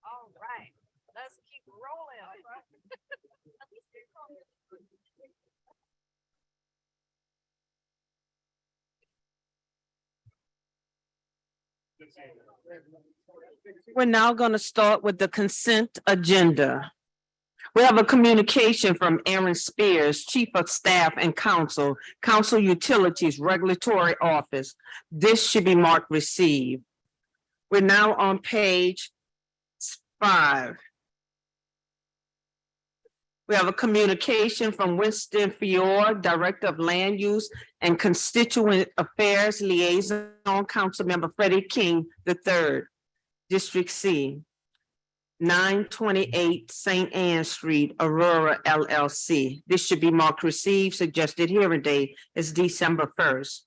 V: All right, let's keep rolling.
F: We're now going to start with the consent agenda. We have a communication from Aaron Spears, Chief of Staff and Counsel, Council Utilities Regulatory Office. This should be marked received. We're now on page 5. We have a communication from Winston Fior, Director of Land Use and Constituent Affairs Liaison, Councilmember Freddie King III, District C. 928 St. Anne Street, Aurora LLC. This should be marked received. Suggested hearing date is December 1st.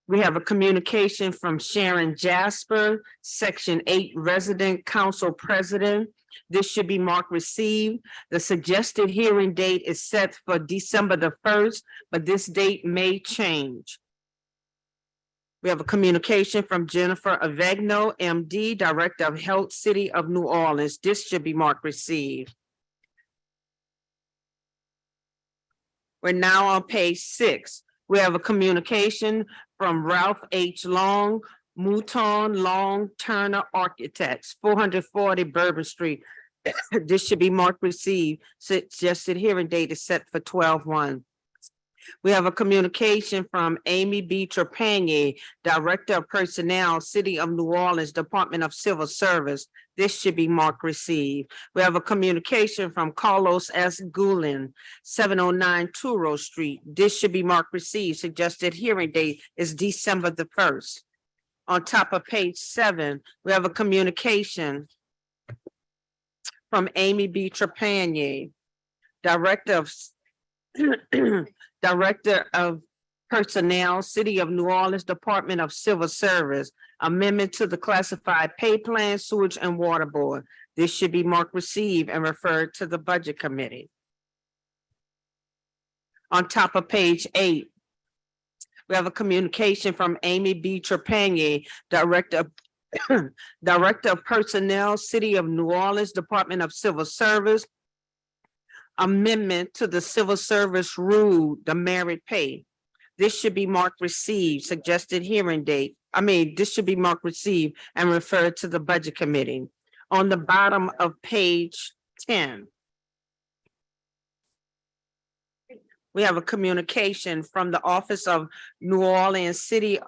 F: We have a communication from Sharon Jasper, Section 8 Resident Council President. This should be marked received. The suggested hearing date is set for December the 1st, but this date may change. We have a communication from Jennifer Avegno, MD, Director of Health, City of New Orleans. This should be marked received. We're now on page 6. We have a communication from Ralph H. Long, Mouton Long Turner Architects, 440 Bourbon Street. This should be marked received. Suggested hearing date is set for 12/1. We have a communication from Amy B. Trepanier, Director of Personnel, City of New Orleans, Department of Civil Service. This should be marked received. We have a communication from Carlos S. Goulin, 709 Turo Street. This should be marked received. Suggested hearing date is December the 1st. On top of page 7, we have a communication from Amy B. Trepanier, Director of Personnel, City of New Orleans, Department of Civil Service, amendment to the classified pay plan, sewage and water board. This should be marked received and referred to the Budget Committee. On top of page 8, we have a communication from Amy B. Trepanier, Director of Personnel, City of New Orleans, Department of Civil Service, amendment to the civil service rule, the merit pay. This should be marked received. Suggested hearing date. This should be marked received and referred to the Budget Committee. On the bottom of page 10, we have a communication from the Office of New Orleans City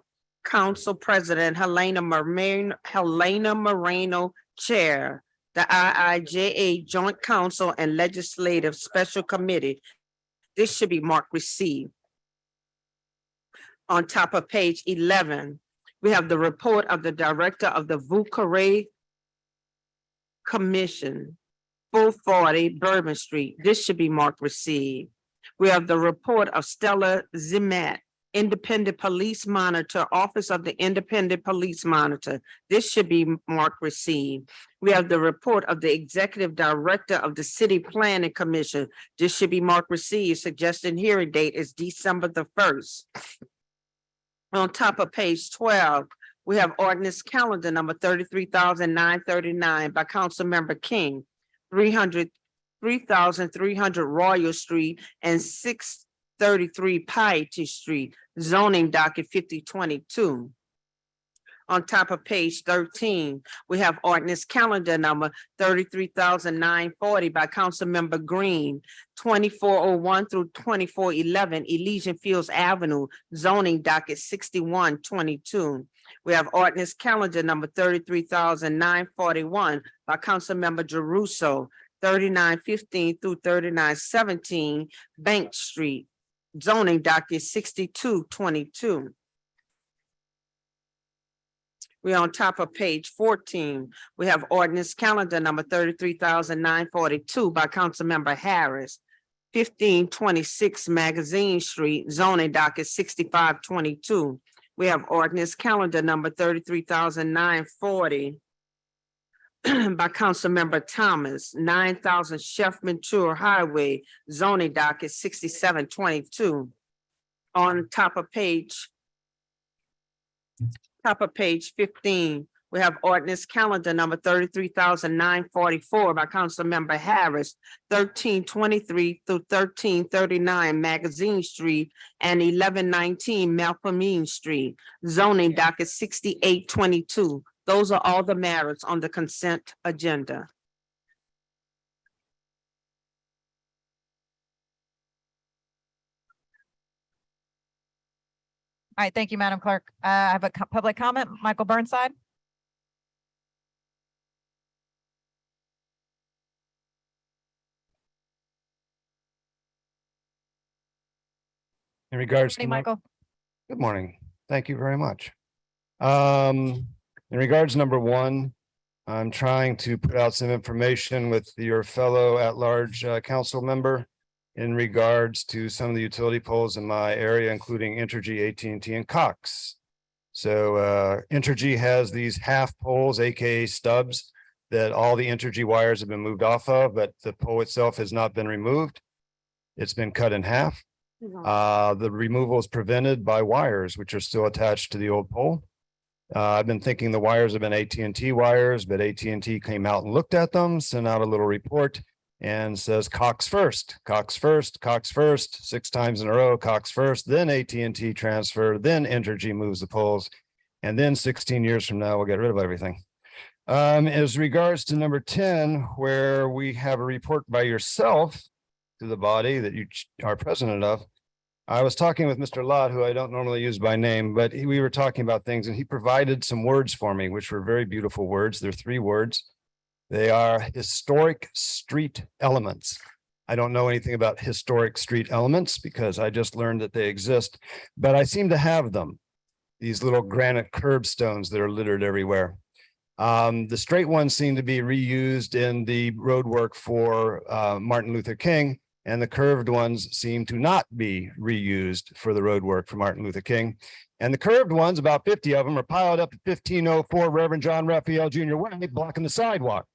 F: Council President Helena Moreno, Chair, the IIJA Joint Council and Legislative Special Committee. This should be marked received. On top of page 11, we have the report of the Director of the Vucare Commission, 440 Bourbon Street. This should be marked received. We have the report of Stella Zimat, Independent Police Monitor, Office of the Independent Police Monitor. This should be marked received. We have the report of the Executive Director of the City Planning Commission. This should be marked received. Suggested hearing date is December the 1st. On top of page 12, we have ordinance calendar number 33,939 by Councilmember King, 3,300 Royal Street and 633 Piety Street, zoning docket 5022. On top of page 13, we have ordinance calendar number 33,940 by Councilmember Green, 2401 through 2411 Elysian Fields Avenue, zoning docket 6122. We have ordinance calendar number 33,941 by Councilmember Jeruso, 3915 through 3917 Bank Street, zoning docket 6222. We're on top of page 14. We have ordinance calendar number 33,942 by Councilmember Harris, 1526 Magazine Street, zoning docket 6522. We have ordinance calendar number 33,940 by Councilmember Thomas, 9,000 Chef Ventura Highway, zoning docket 6722. On top of page 15, we have ordinance calendar number 33,944 by Councilmember Harris, 1323 through 1339 Magazine Street and 1119 Malcolmine Street, zoning docket 6822. Those are all the merits on the consent agenda.
J: All right, thank you, Madam Clerk. I have a public comment, Michael Burnside.
P: In regards to
J: Michael.
P: Good morning. Thank you very much. In regards number 1,
Q: I'm trying to put out some information with your fellow at-large council member in regards to some of the utility poles in my area, including Entergy, AT&T, and Cox. So Entergy has these half poles, AKA stubs, that all the Entergy wires have been moved off of, but the pole itself has not been removed. It's been cut in half. The removal is prevented by wires, which are still attached to the old pole. I've been thinking the wires have been AT&T wires, but AT&T came out and looked at them, sent out a little report and says Cox first, Cox first, Cox first, 6 times in a row, Cox first, then AT&T transfer, then Entergy moves the poles. And then 16 years from now, we'll get rid of everything. As regards to number 10, where we have a report by yourself to the body that you are president of, I was talking with Mr. Lott, who I don't normally use by name, but we were talking about things and he provided some words for me, which were very beautiful words. They're 3 words. They are historic street elements. I don't know anything about historic street elements because I just learned that they exist, but I seem to have them. These little granite curbstones that are littered everywhere. The straight ones seem to be reused in the road work for Martin Luther King. And the curved ones seem to not be reused for the road work for Martin Luther King. And the curved ones, about 50 of them, are piled up at 1504 Reverend John Raphael Jr. Way, blocking the sidewalk.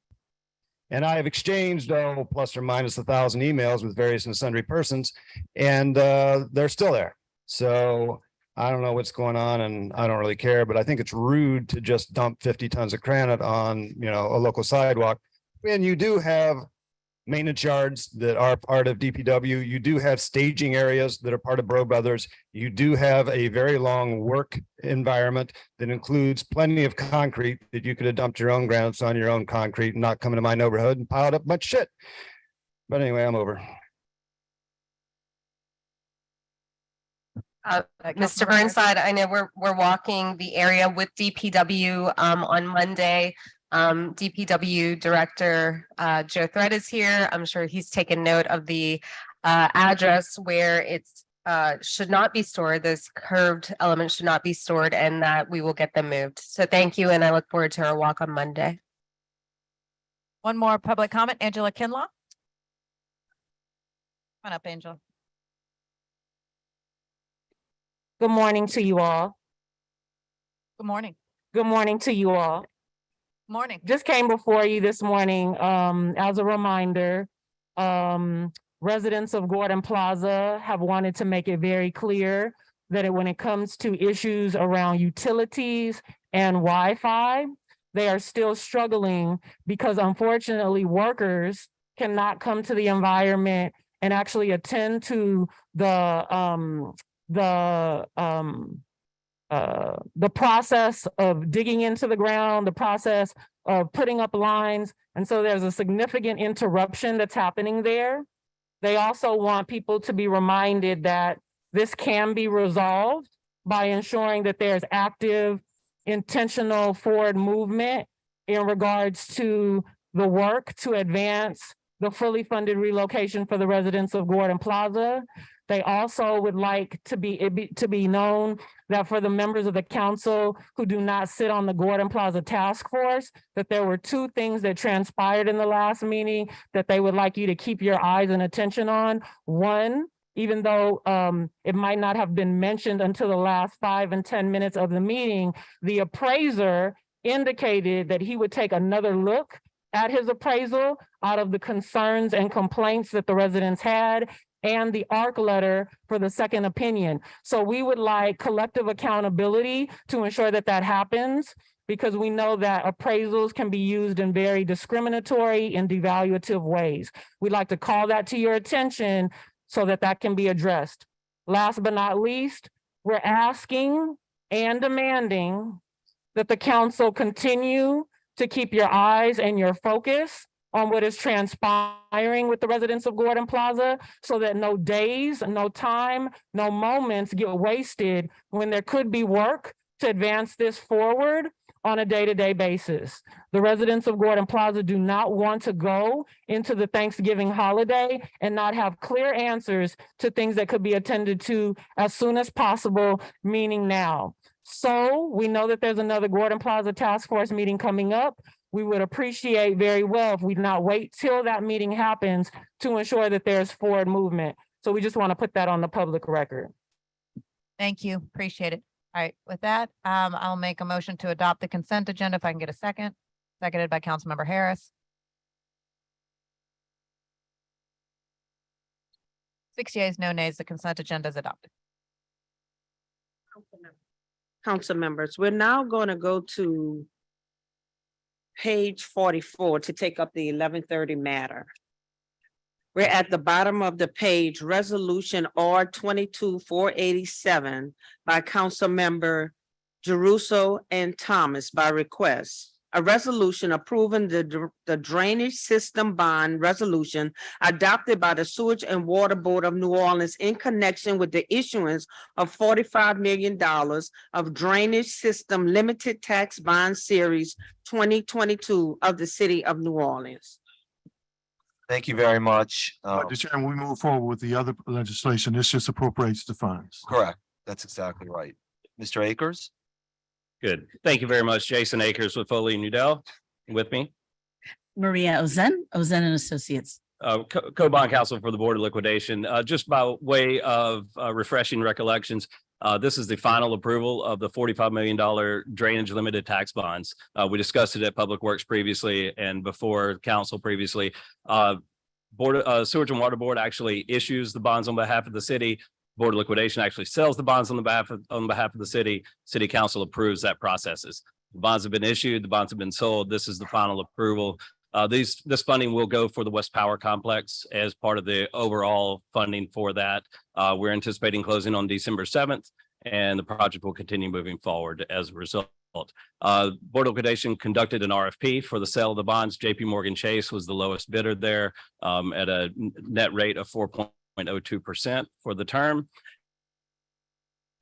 Q: And I have exchanged, plus or minus 1,000 emails with various and sundry persons, and they're still there. So I don't know what's going on, and I don't really care, but I think it's rude to just dump 50 tons of granite on, a local sidewalk. And you do have maintenance yards that are part of DPW. You do have staging areas that are part of Bro Brothers. You do have a very long work environment that includes plenty of concrete that you could have dumped your own granites on your own concrete and not come into my neighborhood and piled up a bunch of shit. But anyway, I'm over.
A: Mr. Burnside, I know we're walking the area with DPW on Monday. DPW Director Joe Thread is here. I'm sure he's taken note of the address where it's should not be stored. Those curved elements should not be stored, and that we will get them moved. So thank you, and I look forward to our walk on Monday.
J: One more public comment, Angela Kinlaw. Come on up, Angela.
R: Good morning to you all.
J: Good morning.
R: Good morning to you all.
J: Morning.
R: Just came before you this morning as a reminder. Residents of Gordon Plaza have wanted to make it very clear that when it comes to issues around utilities and Wi-Fi, they are still struggling because unfortunately workers cannot come to the environment and actually attend to the process of digging into the ground, the process of putting up lines. And so there's a significant interruption that's happening there. They also want people to be reminded that this can be resolved by ensuring that there's active, intentional forward movement in regards to the work to advance the fully funded relocation for the residents of Gordon Plaza. They also would like to be known that for the members of the council who do not sit on the Gordon Plaza Task Force, that there were 2 things that transpired in the last meeting that they would like you to keep your eyes and attention on. One, even though it might not have been mentioned until the last 5 and 10 minutes of the meeting, the appraiser indicated that he would take another look at his appraisal out of the concerns and complaints that the residents had, and the ARC letter for the second opinion. So we would like collective accountability to ensure that that happens, because we know that appraisals can be used in very discriminatory and devaluative ways. We'd like to call that to your attention so that that can be addressed. Last but not least, we're asking and demanding that the council continue to keep your eyes and your focus on what is transpiring with the residents of Gordon Plaza, so that no days, no time, no moments get wasted when there could be work to advance this forward on a day-to-day basis. The residents of Gordon Plaza do not want to go into the Thanksgiving holiday and not have clear answers to things that could be attended to as soon as possible, meaning now. So we know that there's another Gordon Plaza Task Force meeting coming up. we would appreciate very well if we not wait till that meeting happens to ensure that there's forward movement. So we just want to put that on the public record.
J: Thank you. Appreciate it. All right, with that, I'll make a motion to adopt the consent agenda if I can get a second. Seconded by Councilmember Harris. 6 yeas, no nays. The consent agenda is adopted.
F: Council members, we're now going to go to page 44 to take up the 1130 matter. We're at the bottom of the page, Resolution R 22-487 by Council Member Jeruso and Thomas by request. A resolution approving the drainage system bond resolution adopted by the Sewage and Water Board of New Orleans in connection with the issuance of $45 million of drainage system limited tax bond series 2022 of the city of New Orleans.
E: Thank you very much.
U: Mr. Chairman, we move forward with the other legislation. This just appropriates the funds.
E: Correct. That's exactly right. Mr. Akers?
O: Good. Thank you very much. Jason Akers with Foley and Udell with me.
S: Maria Ozen and Associates.
O: Co-bond counsel for the Board of Liquidation. Just by way of refreshing recollections, this is the final approval of the $45 million drainage limited tax bonds. We discussed it at Public Works previously and before council previously. Sewage and Water Board actually issues the bonds on behalf of the city. Board of Liquidation actually sells the bonds on behalf of the city. City Council approves that processes. The bonds have been issued, the bonds have been sold. This is the final approval. This funding will go for the West Power Complex as part of the overall funding for that. We're anticipating closing on December 7th, and the project will continue moving forward as a result. Board of Liquidation conducted an RFP for the sale of the bonds. JP Morgan Chase was the lowest bidder there at a net rate of 4.02% for the term.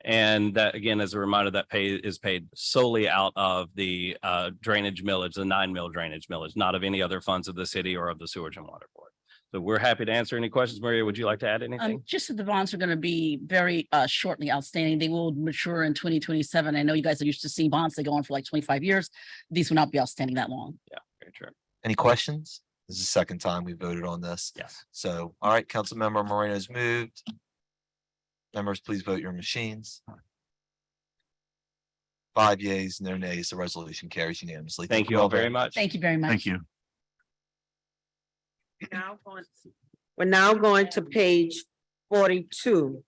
O: And that, again, as a reminder, that is paid solely out of the drainage millage, the 9 mil drainage millage, not of any other funds of the city or of the Sewage and Water Board. So we're happy to answer any questions. Maria, would you like to add anything?
S: Just that the bonds are going to be very shortly outstanding. They will mature in 2027. I know you guys are used to seeing bonds that go on for like 25 years. These will not be outstanding that long.
O: Yeah, very true.
E: Any questions? This is the second time we voted on this.
O: Yes.
E: So, all right, Councilmember Moreno's moved. Members, please vote your machines. 5 yeas, no nays. The resolution carries unanimously.
O: Thank you all very much.
S: Thank you very much.
U: Thank you.
F: We're now going to page 42.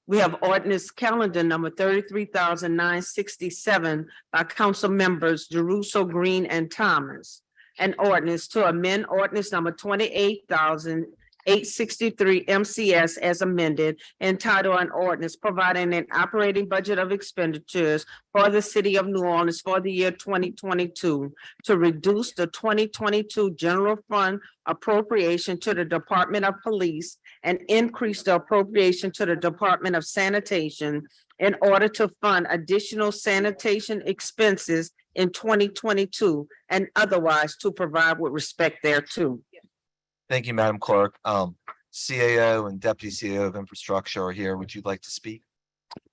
F: We have ordinance calendar number 33,967 by council members Jeruso, Green, and Thomas. An ordinance to amend ordinance number 28,863 MCS as amended, entitled an ordinance providing an operating budget of expenditures for the city of New Orleans for the year 2022 to reduce the 2022 general fund appropriation to the Department of Police and increase the appropriation to the Department of Sanitation in order to fund additional sanitation expenses in 2022 and otherwise to provide with respect thereto.
E: Thank you, Madam Clerk. CAO and Deputy CAO of Infrastructure are here. Would you like to speak?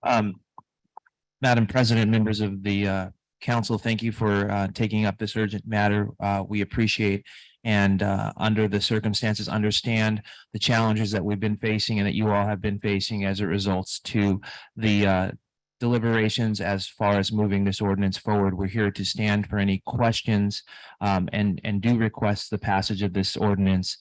W: Madam President, members of the council, thank you for taking up this urgent matter. We appreciate and under the circumstances understand the challenges that we've been facing and that you all have been facing as it results to the deliberations as far as moving this ordinance forward. We're here to stand for any questions and do request the passage of this ordinance.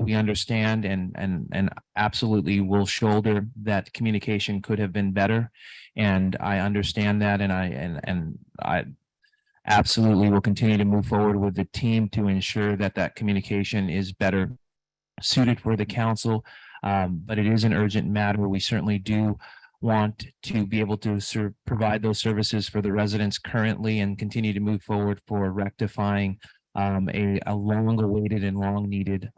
W: We understand and absolutely will shoulder that communication could have been better. And I understand that, and I absolutely will continue to move forward with the team to ensure that that communication is better suited for the council. But it is an urgent matter. We certainly do want to be able to provide those services for the residents currently and continue to move forward for rectifying a long awaited and long needed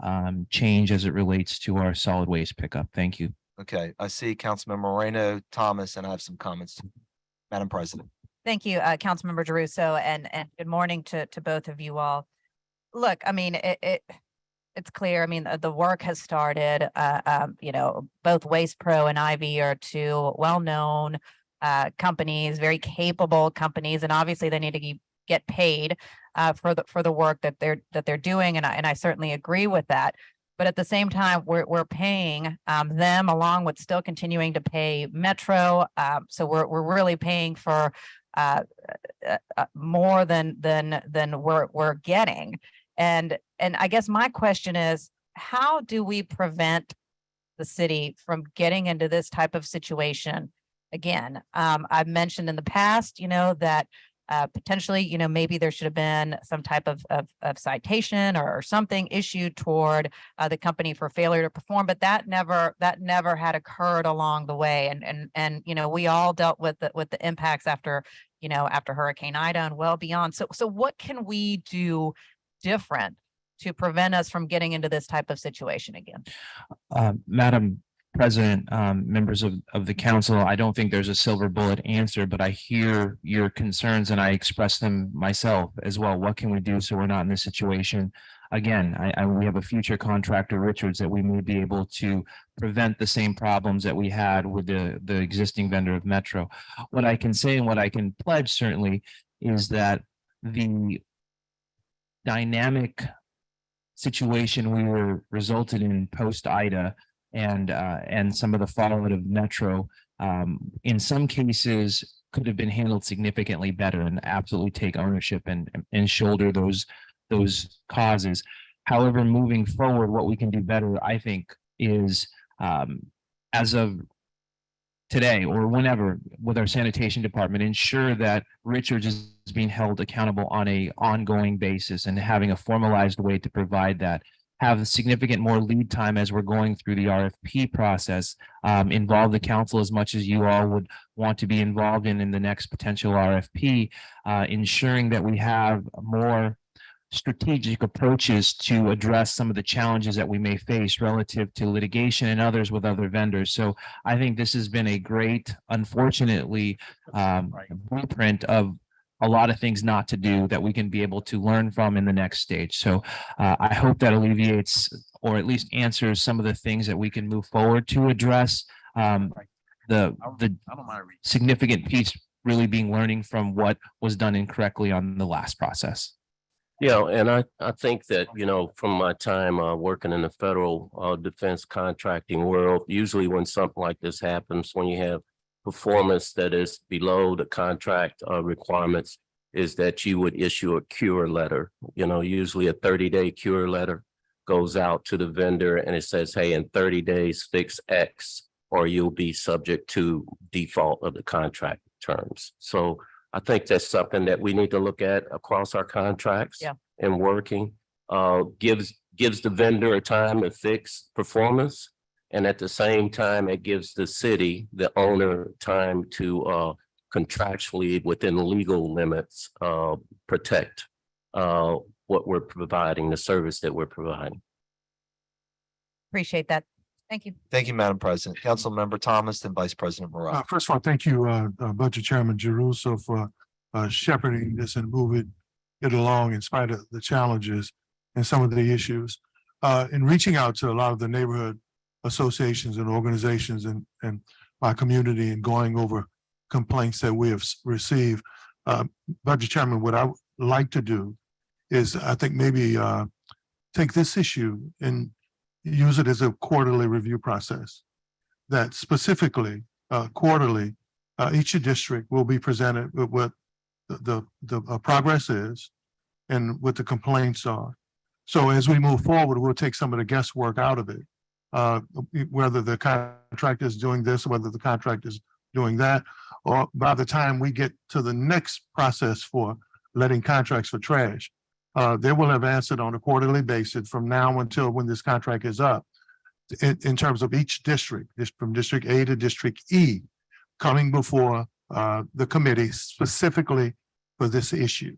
W: change as it relates to our solid waste pickup. Thank you.
E: Okay, I see Councilmember Moreno, Thomas, and I have some comments. Madam President.
J: Thank you, Councilmember Jeruso, and good morning to both of you all. Look, I mean, it's clear. I mean, the work has started. You know, both Waste Pro and Ivy are two well-known companies, very capable companies, and obviously they need to get paid for the work that they're doing, and I certainly agree with that. But at the same time, we're paying them along with still continuing to pay Metro. So we're really paying for more than we're getting. And I guess my question is, how do we prevent the city from getting into this type of situation again? I've mentioned in the past, that potentially, maybe there should have been some type of citation or something issued toward the company for failure to perform, but that never had occurred along the way. And we all dealt with the impacts after Hurricane Ida and well beyond. So what can we do different to prevent us from getting into this type of situation again?
W: Madam President, members of the council, I don't think there's a silver bullet answer, but I hear your concerns and I express them myself as well. What can we do so we're not in this situation again? We have a future contractor, Richards, that we may be able to prevent the same problems that we had with the existing vendor of Metro. What I can say and what I can pledge certainly is that the dynamic situation we were resulted in post Ida and some of the fallout of Metro, in some cases could have been handled significantly better, and absolutely take ownership and shoulder those causes. However, moving forward, what we can do better, I think, is as of today or whenever with our sanitation department, ensure that Richards is being held accountable on an ongoing basis and having a formalized way to provide that. Have significant more lead time as we're going through the RFP process, involve the council as much as you all would want to be involved in the next potential RFP, ensuring that we have more strategic approaches to address some of the challenges that we may face relative to litigation and others with other vendors. So I think this has been a great, unfortunately, blueprint of a lot of things not to do that we can be able to learn from in the next stage. So I hope that alleviates or at least answers some of the things that we can move forward to address. The significant piece really being learning from what was done incorrectly on the last process.
D: And I think that, from my time working in the federal defense contracting world, usually when something like this happens, when you have performance that is below the contract requirements, is that you would issue a cure letter. Usually a 30-day cure letter goes out to the vendor and it says, hey, in 30 days, fix X, or you'll be subject to default of the contract terms. So I think that's something that we need to look at across our contracts and working, gives the vendor a time to fix performance. And at the same time, it gives the city, the owner, time to contractually, within legal limits, protect what we're providing, the service that we're providing.
J: Appreciate that. Thank you.
E: Thank you, Madam President. Councilmember Thomas and Vice President Morale.
U: First of all, thank you, Budget Chairman Jeruso, for shepherding this and moving it along in spite of the challenges and some of the issues. In reaching out to a lot of the neighborhood associations and organizations and my community and going over complaints that we have received, Budget Chairman, what I would like to do is I think maybe take this issue and use it as a quarterly review process. That specifically quarterly, each district will be presented with what the progress is and what the complaints are. So as we move forward, we'll take some of the guesswork out of it. Whether the contract is doing this, whether the contract is doing that, or by the time we get to the next process for letting contracts for trash, they will have answered on a quarterly basis from now until when this contract is up in terms of each district, from District A to District E, coming before the committee specifically for this issue.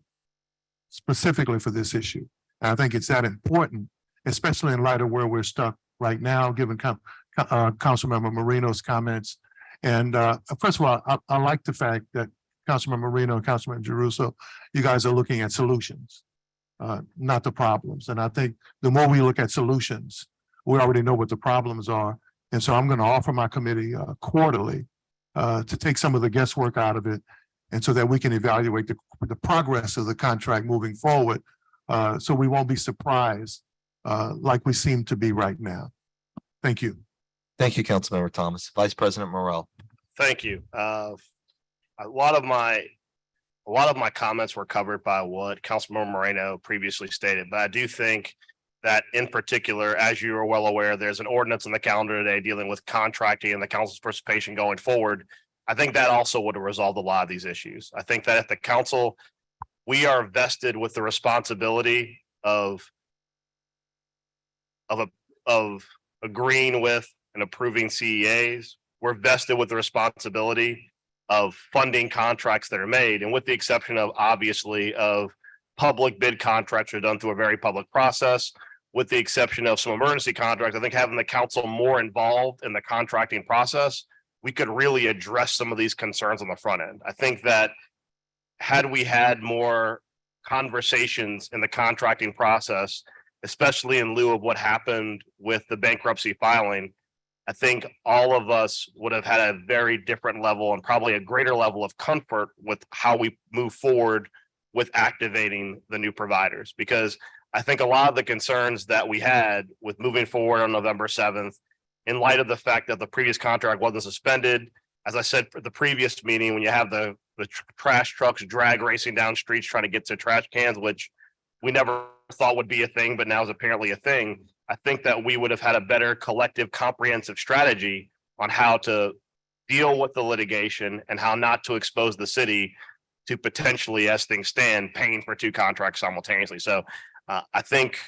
U: And I think it's that important, especially in light of where we're stuck right now, given Councilmember Marino's comments. And first of all, I like the fact that Councilmember Marino and Councilman Jeruso, you guys are looking at solutions, not the problems. And I think the more we look at solutions, we already know what the problems are. And so I'm going to offer my committee quarterly to take some of the guesswork out of it, and so that we can evaluate the progress of the contract moving forward. So we won't be surprised like we seem to be right now. Thank you.
E: Thank you, Councilmember Thomas. Vice President Morrell.
B: Thank you. A lot of my comments were covered by what Councilmember Moreno previously stated, but I do think that in particular, as you are well aware, there's an ordinance on the calendar today dealing with contracting and the council's participation going forward. I think that also would have resolved a lot of these issues. I think that at the council, we are vested with the responsibility of agreeing with and approving CEAs. We're vested with the responsibility of funding contracts that are made, and with the exception of obviously of public bid contracts are done through a very public process. With the exception of some emergency contracts, I think having the council more involved in the contracting process, we could really address some of these concerns on the front end. I think that had we had more conversations in the contracting process, especially in lieu of what happened with the bankruptcy filing, I think all of us would have had a very different level and probably a greater level of comfort with how we move forward with activating the new providers. Because I think a lot of the concerns that we had with moving forward on November 7th, in light of the fact that the previous contract wasn't suspended, as I said for the previous meeting, when you have the trash trucks drag racing down streets trying to get to trash cans, which we never thought would be a thing, but now is apparently a thing. I think that we would have had a better collective comprehensive strategy on how to deal with the litigation and how not to expose the city to potentially, as things stand, paying for two contracts simultaneously. So I think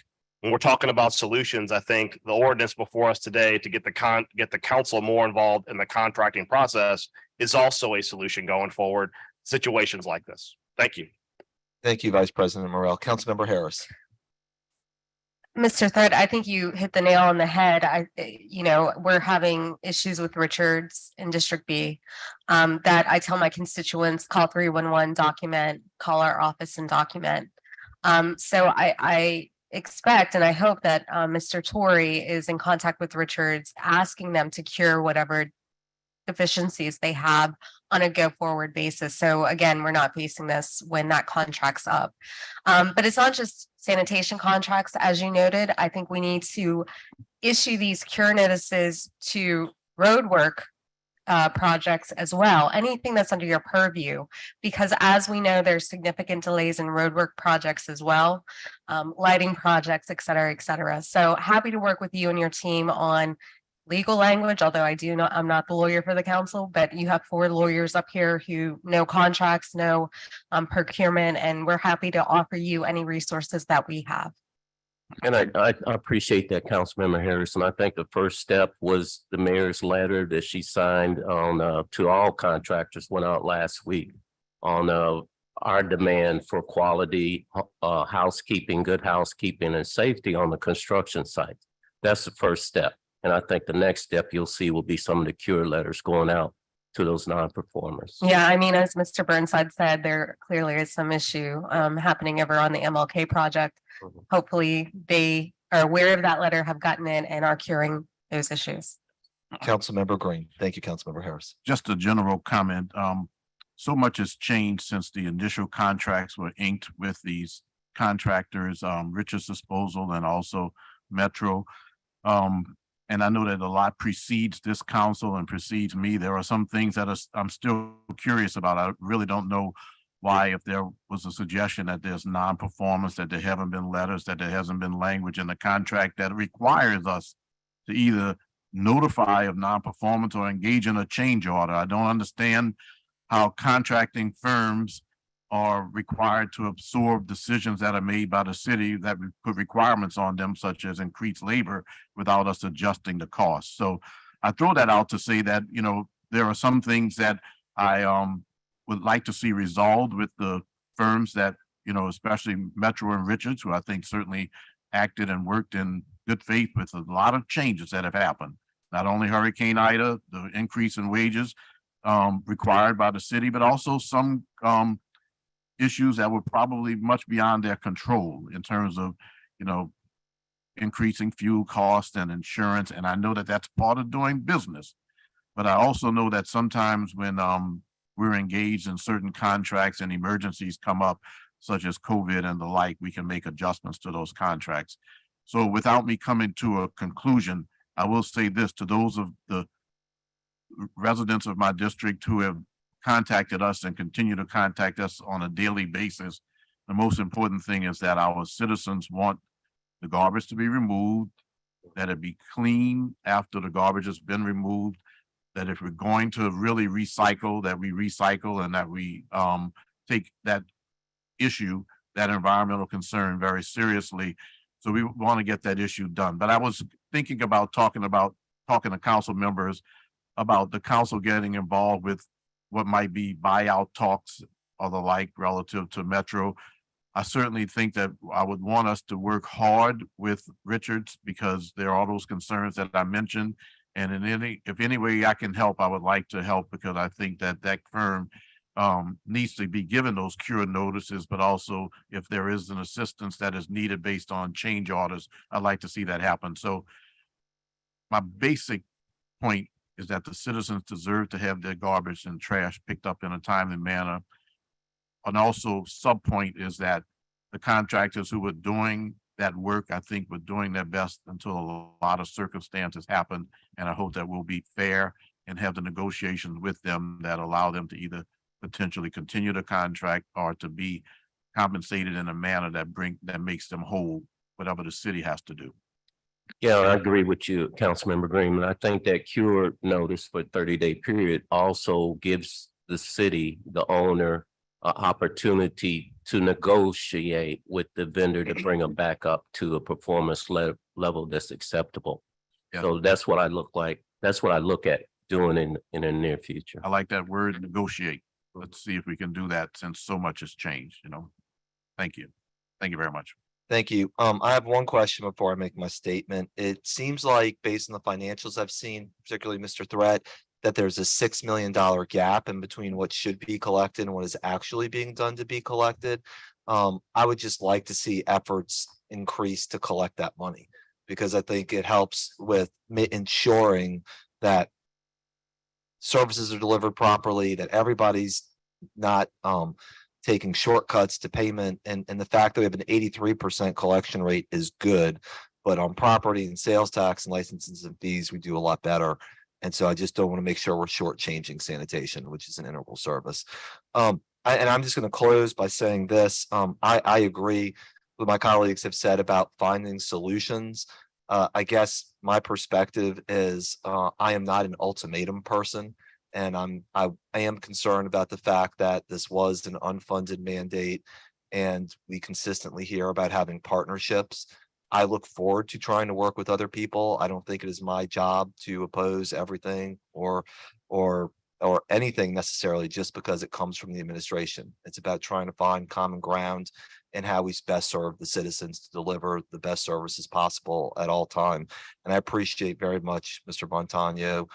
B: when we're talking about solutions, I think the ordinance before us today to get the council more involved in the contracting process is also a solution going forward. Situations like this. Thank you.
E: Thank you, Vice President Morrell. Councilmember Harris.
A: Mr. Thread, I think you hit the nail on the head. We're having issues with Richards in District B that I tell my constituents, call 311, document, call our office and document. So I expect and I hope that Mr. Torrey is in contact with Richards, asking them to cure whatever deficiencies they have on a go forward basis. So again, we're not facing this when that contract's up. But it's not just sanitation contracts, as you noted. I think we need to issue these cure notices to roadwork projects as well, anything that's under your purview, because as we know, there's significant delays in roadwork projects as well, lighting projects, et cetera, et cetera. So happy to work with you and your team on legal language, although I'm not the lawyer for the council, but you have 4 lawyers up here who know contracts, know procurement, and we're happy to offer you any resources that we have.
D: And I appreciate that, Councilmember Harrison. I think the first step was the mayor's letter that she signed on to all contractors, went out last week on our demand for quality housekeeping, good housekeeping and safety on the construction site. That's the first step. And I think the next step you'll see will be some of the cure letters going out to those non-performers.
A: Yeah, I mean, as Mr. Burnside said, there clearly is some issue happening over on the MLK project. Hopefully they are aware of that letter, have gotten in and are curing those issues.
E: Councilmember Green. Thank you, Councilmember Harris.
C: Just a general comment. So much has changed since the initial contracts were inked with these contractors, Richards Disposal and also Metro. And I know that a lot precedes this council and precedes me. There are some things that I'm still curious about. I really don't know why, if there was a suggestion that there's non-performance, that there haven't been letters, that there hasn't been language in the contract that requires us to either notify of non-performance or engage in a change order. I don't understand how contracting firms are required to absorb decisions that are made by the city that put requirements on them, such as increased labor, without us adjusting the cost. So I throw that out to say that, there are some things that I would like to see resolved with the firms that, especially Metro and Richards, who I think certainly acted and worked in good faith with a lot of changes that have happened. Not only Hurricane Ida, the increase in wages required by the city, but also some issues that were probably much beyond their control in terms of, increasing fuel costs and insurance. And I know that that's part of doing business. But I also know that sometimes when we're engaged in certain contracts and emergencies come up, such as COVID and the like, we can make adjustments to those contracts. So without me coming to a conclusion, I will say this to those of the residents of my district who have contacted us and continue to contact us on a daily basis. The most important thing is that our citizens want the garbage to be removed, that it be clean after the garbage has been removed, that if we're going to really recycle, that we recycle and that we take that issue, that environmental concern very seriously. So we want to get that issue done. But I was thinking about talking to council members about the council getting involved with what might be buyout talks or the like relative to Metro. I certainly think that I would want us to work hard with Richards because there are all those concerns that I mentioned. And if any way I can help, I would like to help because I think that that firm needs to be given those cure notices, but also if there is an assistance that is needed based on change orders, I'd like to see that happen. So my basic point is that the citizens deserve to have their garbage and trash picked up in a timely manner. And also sub point is that the contractors who were doing that work, I think were doing their best until a lot of circumstances happened. And I hope that we'll be fair and have the negotiations with them that allow them to either potentially continue the contract or to be compensated in a manner that makes them whole, whatever the city has to do.
D: Yeah, I agree with you, Councilmember Green. And I think that cure notice for 30-day period also gives the city, the owner, an opportunity to negotiate with the vendor to bring them back up to a performance level that's acceptable.
C: Yeah.
D: So that's what I look at doing in the near future.
C: I like that word, negotiate. Let's see if we can do that since so much has changed, Thank you. Thank you very much.
E: Thank you. I have one question before I make my statement. It seems like based on the financials I've seen, particularly Mr. Threat, that there's a $6 million gap in between what should be collected and what is actually being done to be collected. I would just like to see efforts increase to collect that money because I think it helps with ensuring that services are delivered properly, that everybody's not taking shortcuts to payment. And the fact that we have an 83% collection rate is good, but on property and sales tax and licenses and fees, we do a lot better. And so I just don't want to make sure we're shortchanging sanitation, which is an integral service. And I'm just going to close by saying this. I agree with my colleagues have said about finding solutions. I guess my perspective is I am not an ultimatum person. And I am concerned about the fact that this was an unfunded mandate and we consistently hear about having partnerships. I look forward to trying to work with other people. I don't think it is my job to oppose everything or anything necessarily just because it comes from the administration. It's about trying to find common ground and how we best serve the citizens to deliver the best services possible at all time. And I appreciate very much, Mr. Montano,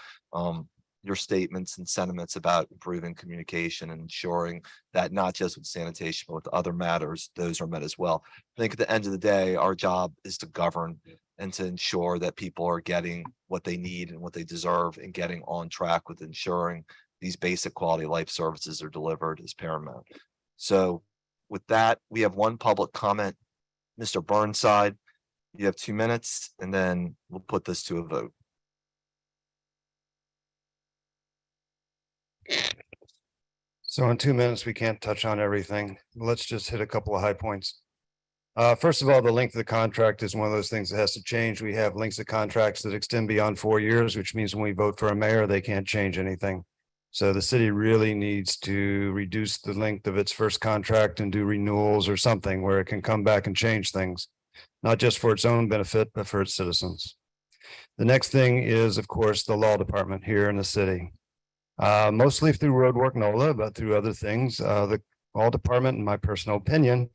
E: your statements and sentiments about improving communication and ensuring that not just with sanitation, but with other matters, those are met as well. I think at the end of the day, our job is to govern and to ensure that people are getting what they need and what they deserve and getting on track with ensuring these basic quality of life services are delivered is paramount. So with that, we have one public comment. Mr. Burnside, you have 2 minutes and then we'll put this to a vote.
Q: So in 2 minutes, we can't touch on everything. Let's just hit a couple of high points. First of all, the length of the contract is one of those things that has to change. We have lengths of contracts that extend beyond 4 years, which means when we vote for a mayor, they can't change anything. So the city really needs to reduce the length of its first contract and do renewals or something where it can come back and change things, not just for its own benefit, but for its citizens. The next thing is, of course, the law department here in the city. Mostly through Roadwork NOLA, but through other things. The law department, in my personal opinion,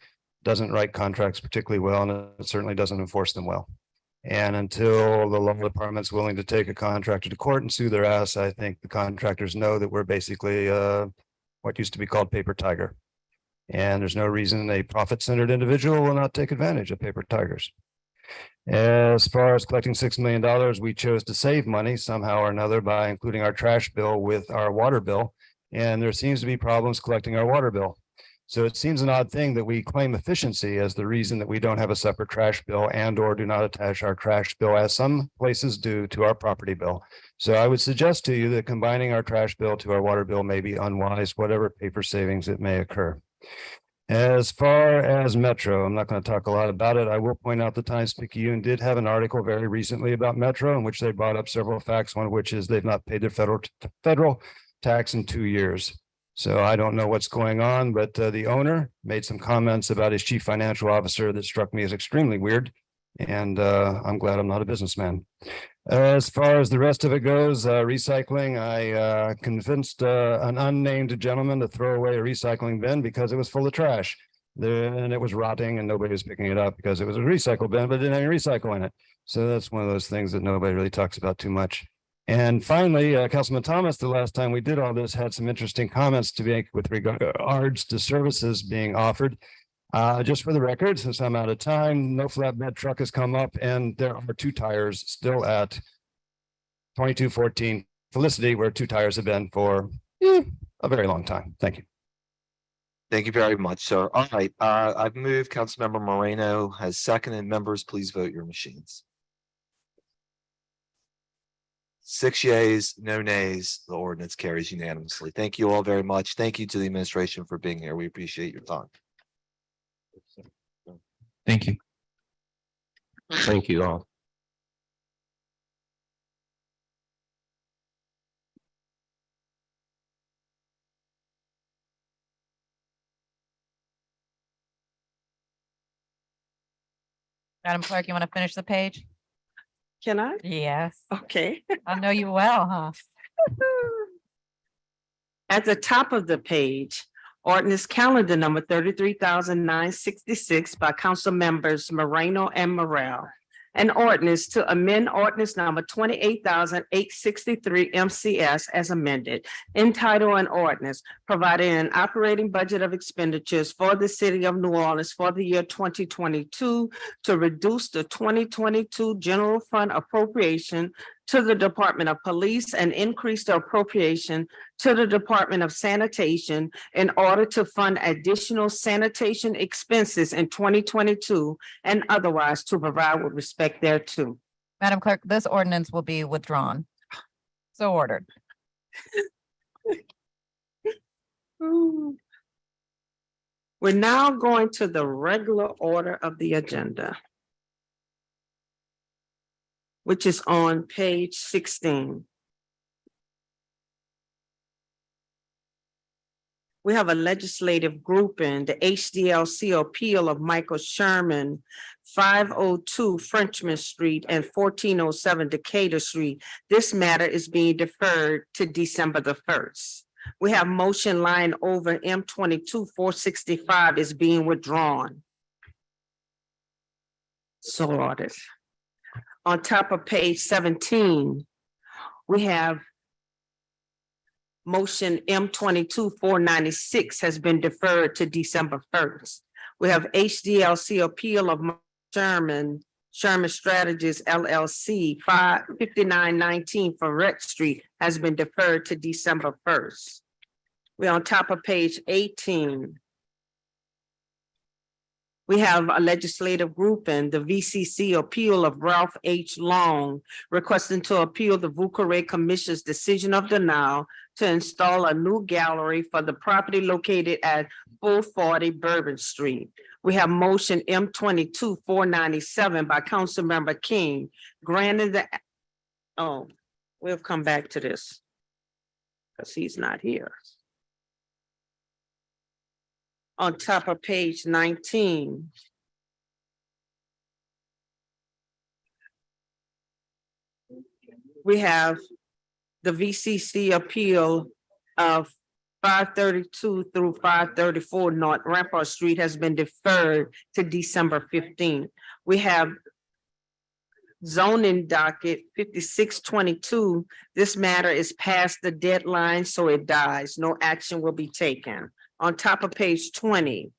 Q: doesn't write contracts particularly well, and it certainly doesn't enforce them well. And until the law department's willing to take a contractor to court and sue their ass, I think the contractors know that we're basically what used to be called paper tiger. And there's no reason a profit-centered individual will not take advantage of paper tigers. As far as collecting $6 million, we chose to save money somehow or another by including our trash bill with our water bill. And there seems to be problems collecting our water bill. So it seems an odd thing that we claim efficiency as the reason that we don't have a separate trash bill and or do not attach our trash bill, as some places do, to our property bill. So I would suggest to you that combining our trash bill to our water bill may be unwise, whatever paper savings it may occur. As far as Metro, I'm not going to talk a lot about it. I will point out the Times-Picayune did have an article very recently about Metro in which they brought up several facts, one of which is they've not paid their federal tax in 2 years. So I don't know what's going on, but the owner made some comments about his chief financial officer that struck me as extremely weird. And I'm glad I'm not a businessman. As far as the rest of it goes, recycling, I convinced an unnamed gentleman to throw away a recycling bin because it was full of trash. And it was rotting and nobody was picking it up because it was a recycle bin, but it didn't have any recycle in it. So that's one of those things that nobody really talks about too much. And finally, Councilman Thomas, the last time we did all this, had some interesting comments to make with regards to services being offered. Just for the record, since I'm out of time, no flatbed truck has come up and there are 2 tires still at 2214 Felicity, where 2 tires have been for a very long time. Thank you.
E: Thank you very much, sir. All right, I've moved. Councilmember Moreno has seconded. Members, please vote your machines. 6 yeas, no nays. The ordinance carries unanimously. Thank you all very much. Thank you to the administration for being here. We appreciate your time.
W: Thank you.
D: Thank you all.
J: Madam Clerk, you want to finish the page?
F: Can I?
J: Yes.
F: Okay.
J: I know you well, huh?
F: At the top of the page, ordinance calendar number 33,966 by council members Moreno and Morrell. An ordinance to amend ordinance number 28,863 MCS as amended, entitled an ordinance providing an operating budget of expenditures for the city of New Orleans for the year 2022 to reduce the 2022 general fund appropriation to the Department of Police and increase the appropriation to the Department of Sanitation in order to fund additional sanitation expenses in 2022 and otherwise to provide with respect thereto.
J: Madam Clerk, this ordinance will be withdrawn. So ordered.
F: We're now going to the regular order of the agenda, which is on page 16. We have a legislative grouping, the HDLC appeal of Michael Sherman, 502 Frenchman Street and 1407 Decatur Street. This matter is being deferred to December the 1st. We have motion line over M22-465 is being withdrawn. So ordered. On top of page 17, we have motion M22-496 has been deferred to December 1st. We have HDLC appeal of Sherman Strategies LLC 5919 Ferret Street has been deferred to December 1st. We're on top of page 18. We have a legislative grouping, the VCC appeal of Ralph H. Long, requesting to appeal the Vucare Commission's decision of denial to install a new gallery for the property located at 440 Bourbon Street. We have motion M22-497 by Councilmember King, granting the, oh, we'll come back to this because he's not here. On top of page 19. We have the VCC appeal of 532 through 534 North Rampart Street has been deferred to December 15th. We have zoning docket 5622. This matter is past the deadline, so it dies. No action will be taken. On top of page 20.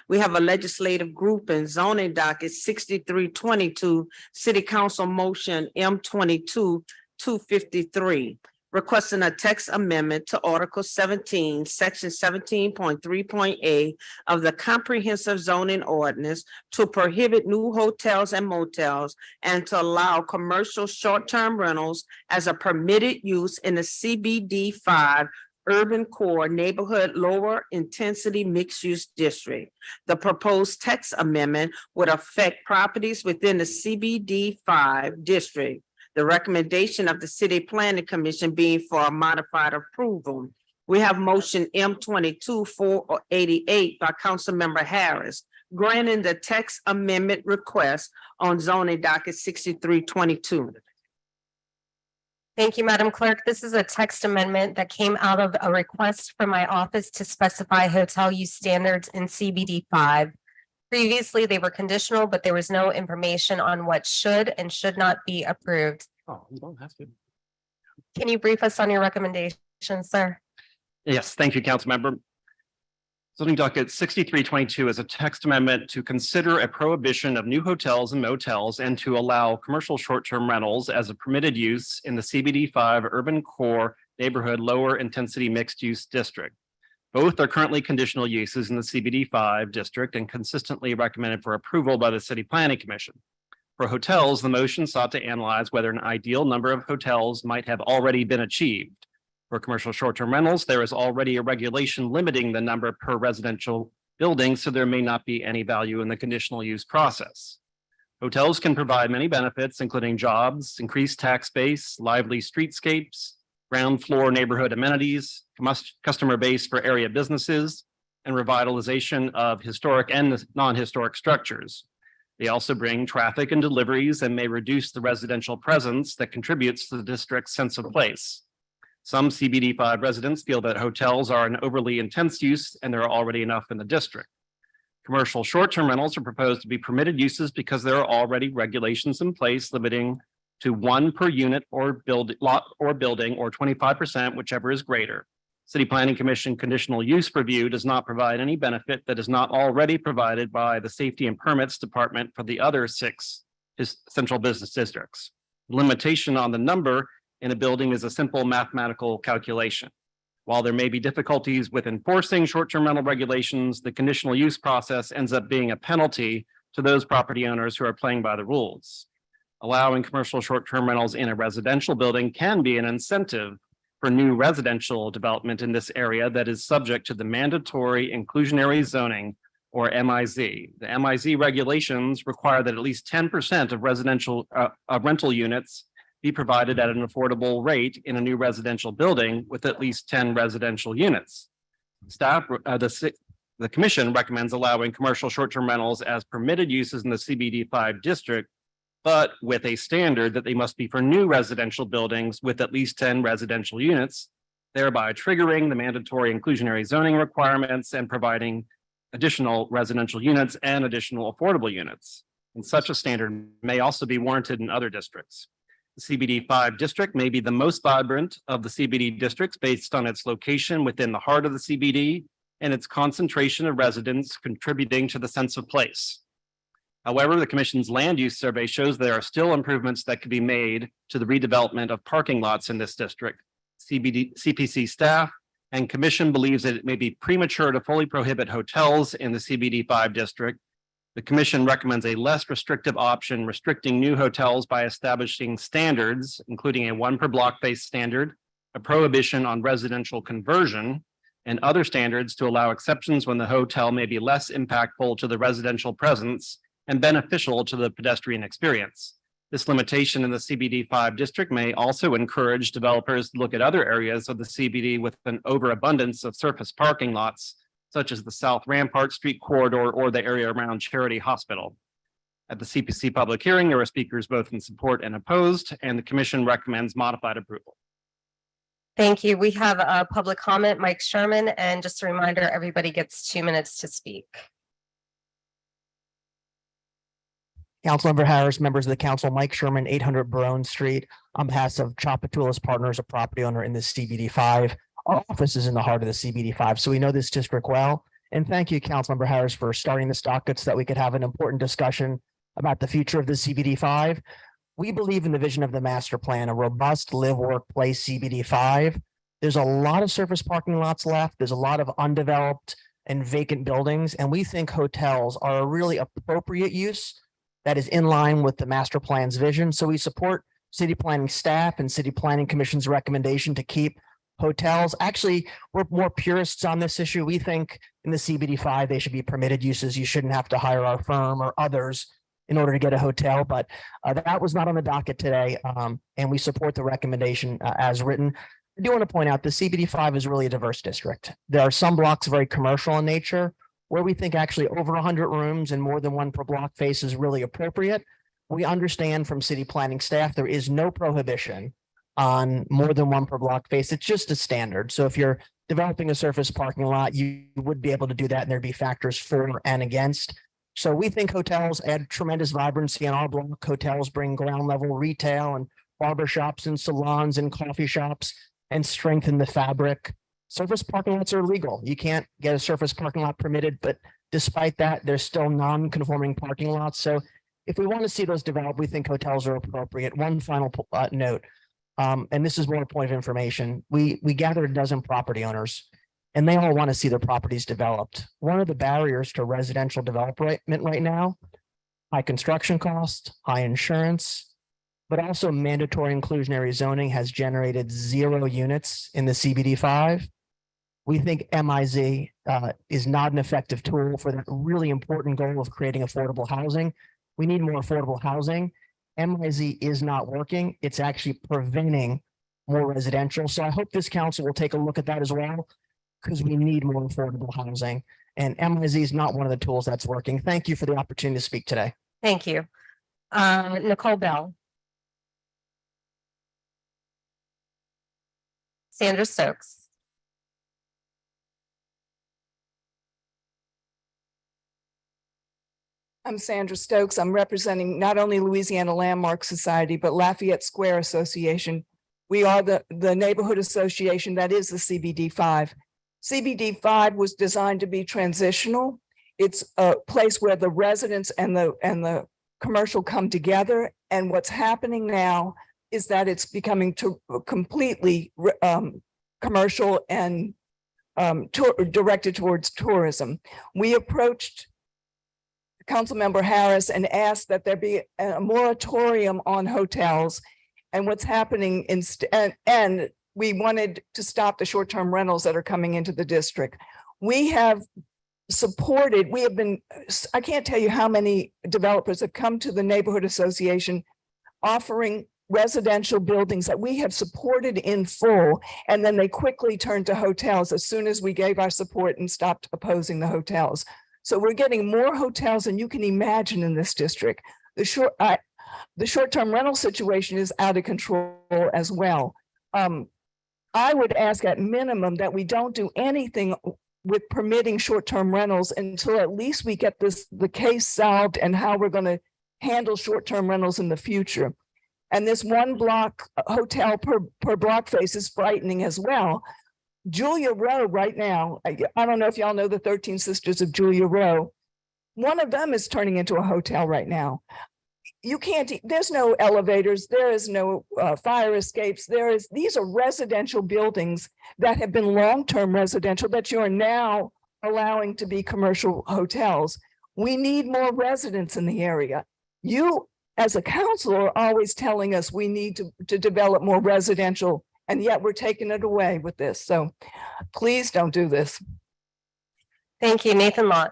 F: We have a legislative group and zoning docket 6322, City Council Motion M22-253, requesting a text amendment to Article 17, Section 17.3.a of the Comprehensive Zoning Ordinance to prohibit new hotels and motels and to allow commercial short-term rentals as a permitted use in the CBD 5 Urban Core Neighborhood Lower Intensity Mixed Use District. The proposed text amendment would affect properties within the CBD 5 district. The recommendation of the City Planning Commission being for a modified approval. We have motion M22-488 by Councilmember Harris, granting the text amendment request on zoning docket 6322.
A: Thank you, Madam Clerk. This is a text amendment that came out of a request from my office to specify hotel use standards in CBD 5. Previously, they were conditional, but there was no information on what should and should not be approved.
O: Oh, you don't have to.
A: Can you brief us on your recommendations, sir?
O: Yes, thank you, council member. Zoning docket 6322 is a text amendment to consider a prohibition of new hotels and motels and to allow commercial short-term rentals as a permitted use in the CBD 5 Urban Core Neighborhood Lower Intensity Mixed Use District. Both are currently conditional uses in the CBD 5 district and consistently recommended for approval by the City Planning Commission. For hotels, the motion sought to analyze whether an ideal number of hotels might have already been achieved. For commercial short-term rentals, there is already a regulation limiting the number per residential building, so there may not be any value in the conditional use process. Hotels can provide many benefits, including jobs, increased tax base, lively streetscapes, ground floor neighborhood amenities, customer base for area businesses, and revitalization of historic and non-historic structures. They also bring traffic and deliveries and may reduce the residential presence that contributes to the district's sense of place. Some CBD 5 residents feel that hotels are an overly intense use and there are already enough in the district. Commercial short-term rentals are proposed to be permitted uses because there are already regulations in place limiting to 1 per unit or lot or building or 25%, whichever is greater. City Planning Commission conditional use review does not provide any benefit that is not already provided by the Safety and Permits Department for the other 6 central business districts. Limitation on the number in a building is a simple mathematical calculation. While there may be difficulties with enforcing short-term rental regulations, the conditional use process ends up being a penalty to those property owners who are playing by the rules. Allowing commercial short-term rentals in a residential building can be an incentive for new residential development in this area that is subject to the mandatory inclusionary zoning, or MIZ. The MIZ regulations require that at least 10% of residential rental units be provided at an affordable rate in a new residential building with at least 10 residential units. The commission recommends allowing commercial short-term rentals as permitted uses in the CBD 5 district, but with a standard that they must be for new residential buildings with at least 10 residential units, thereby triggering the mandatory inclusionary zoning requirements and providing additional residential units and additional affordable units. And such a standard may also be warranted in other districts. The CBD 5 district may be the most vibrant of the CBD districts based on its location within the heart of the CBD and its concentration of residents contributing to the sense of place. However, the commission's land use survey shows there are still improvements that could be made to the redevelopment of parking lots in this district. CPC staff and commission believes that it may be premature to fully prohibit hotels in the CBD 5 district. The commission recommends a less restrictive option, restricting new hotels by establishing standards, including a 1 per block face standard, a prohibition on residential conversion, and other standards to allow exceptions when the hotel may be less impactful to the residential presence and beneficial to the pedestrian experience. This limitation in the CBD 5 district may also encourage developers to look at other areas of the CBD with an overabundance of surface parking lots, such as the South Rampart Street corridor or the area around Charity Hospital. At the CPC public hearing, there were speakers both in support and opposed, and the commission recommends modified approval.
A: Thank you. We have a public comment, Mike Sherman, and just a reminder, everybody gets 2 minutes to speak.
H: Councilmember Harris, members of the council, Mike Sherman, 800 Bourbon Street, on behalf of Tropicoulis Partners, a property owner in the CBD 5. Our office is in the heart of the CBD 5, so we know this district well. And thank you, Councilmember Harris, for starting this docket so that we could have an important discussion about the future of the CBD five. We believe in the vision of the master plan, a robust live, work, play CBD five. There's a lot of surface parking lots left. There's a lot of undeveloped and vacant buildings, and we think hotels are a really appropriate use that is in line with the master plan's vision. So we support city planning staff and city planning commission's recommendation to keep hotels. Actually, we're more purists on this issue. We think in the CBD five, they should be permitted uses. You shouldn't have to hire our firm or others in order to get a hotel, but that was not on the docket today. And we support the recommendation as written. I do want to point out the CBD five is really a diverse district. There are some blocks very commercial in nature where we think actually over 100 rooms and more than one per block face is really appropriate. We understand from city planning staff, there is no prohibition on more than one per block face. It's just a standard. So if you're developing a surface parking lot, you would be able to do that and there'd be factors for and against. So we think hotels add tremendous vibrancy in our block. Hotels bring ground level retail and barber shops and salons and coffee shops and strengthen the fabric. Surface parking lots are legal. You can't get a surface parking lot permitted, but despite that, there's still non-conforming parking lots. So if we want to see those develop, we think hotels are appropriate. One final note, and this is more a point of information. We gathered a dozen property owners and they all want to see their properties developed. One of the barriers to residential development right now, high construction costs, high insurance, but also mandatory inclusionary zoning has generated 0 units in the CBD five. We think MIZ is not an effective tool for that really important goal of creating affordable housing. We need more affordable housing. MIZ is not working. It's actually preventing more residential. So I hope this council will take a look at that as well, because we need more affordable housing. And MIZ is not one of the tools that's working. Thank you for the opportunity to speak today.
A: Thank you. Nicole Bell. Sandra Stokes.
G: I'm Sandra Stokes. I'm representing not only Louisiana Landmark Society, but Lafayette Square Association. We are the neighborhood association that is the CBD five. CBD five was designed to be transitional. It's a place where the residents and the commercial come together. And what's happening now is that it's becoming completely commercial and directed towards tourism. We approached Councilmember Harris and asked that there be a moratorium on hotels. And what's happening and we wanted to stop the short-term rentals that are coming into the district. We have supported, I can't tell you how many developers have come to the neighborhood association offering residential buildings that we have supported in full, and then they quickly turned to hotels as soon as we gave our support and stopped opposing the hotels. So we're getting more hotels than you can imagine in this district. The short-term rental situation is out of control as well. I would ask at minimum that we don't do anything with permitting short-term rentals until at least we get the case solved and how we're going to handle short-term rentals in the future. And this one block hotel per block face is frightening as well. Julia Row right now, I don't know if y'all know the 13 Sisters of Julia Row. One of them is turning into a hotel right now. You can't, there's no elevators, there is no fire escapes, these are residential buildings that have been long-term residential that you are now allowing to be commercial hotels. We need more residents in the area. You, as a council, are always telling us we need to develop more residential, and yet we're taking it away with this. So please don't do this.
A: Thank you, Nathan Lott.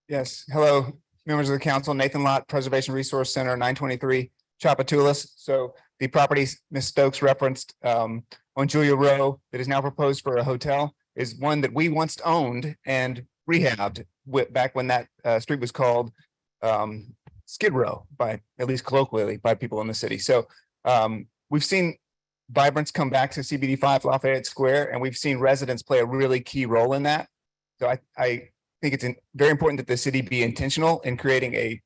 M: Yes, hello, members of the council, Nathan Lott, Preservation Resource Center, 923 Chapatulas. So the property Ms. Stokes referenced on Julia Row that is now proposed for a hotel is one that we once owned and rehabbed back when that street was called Skid Row, by at least colloquially by people in the city. So we've seen vibrance come back to CBD5 Lafayette Square, and we've seen residents play a really key role in that. So I think it's very important that the city be intentional in creating a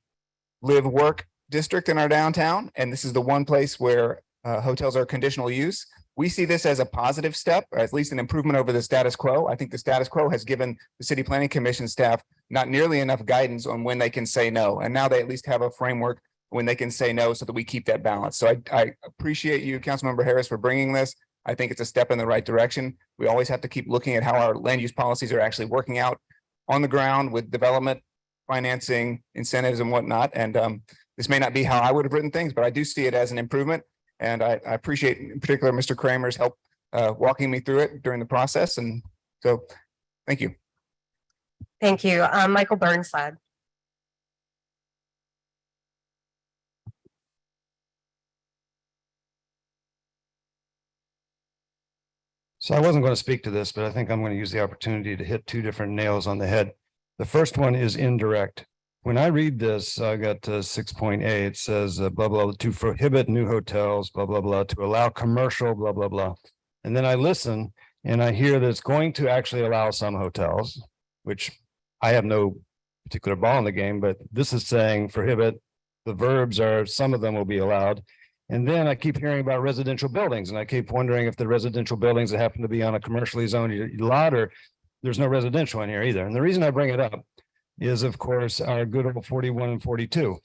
M: live, work, district in our downtown, and this is the one place where hotels are conditional use. We see this as a positive step, or at least an improvement over the status quo. I think the status quo has given the City Planning Commission staff not nearly enough guidance on when they can say no. And now they at least have a framework when they can say no so that we keep that balance. So I appreciate you, Councilmember Harris, for bringing this. I think it's a step in the right direction. We always have to keep looking at how our land use policies are actually working out on the ground with development, financing, incentives and whatnot. And this may not be how I would have written things, but I do see it as an improvement. And I appreciate in particular Mr. Kramer's help walking me through it during the process. And so, thank you.
A: Thank you. Michael Burnside.
Q: So I wasn't going to speak to this, but I think I'm going to use the opportunity to hit two different nails on the head. The first one is indirect. When I read this, I got 6.8, it says blah, blah, to prohibit new hotels, blah, blah, blah, to allow commercial, blah, blah, blah. And then I listen and I hear that it's going to actually allow some hotels, which I have no particular ball in the game, but this is saying prohibit. The verbs are, some of them will be allowed. And then I keep hearing about residential buildings, and I keep wondering if the residential buildings that happen to be on a commercially zoned lot, or there's no residential in here either. And the reason I bring it up is, of course, our good old 41 and 42.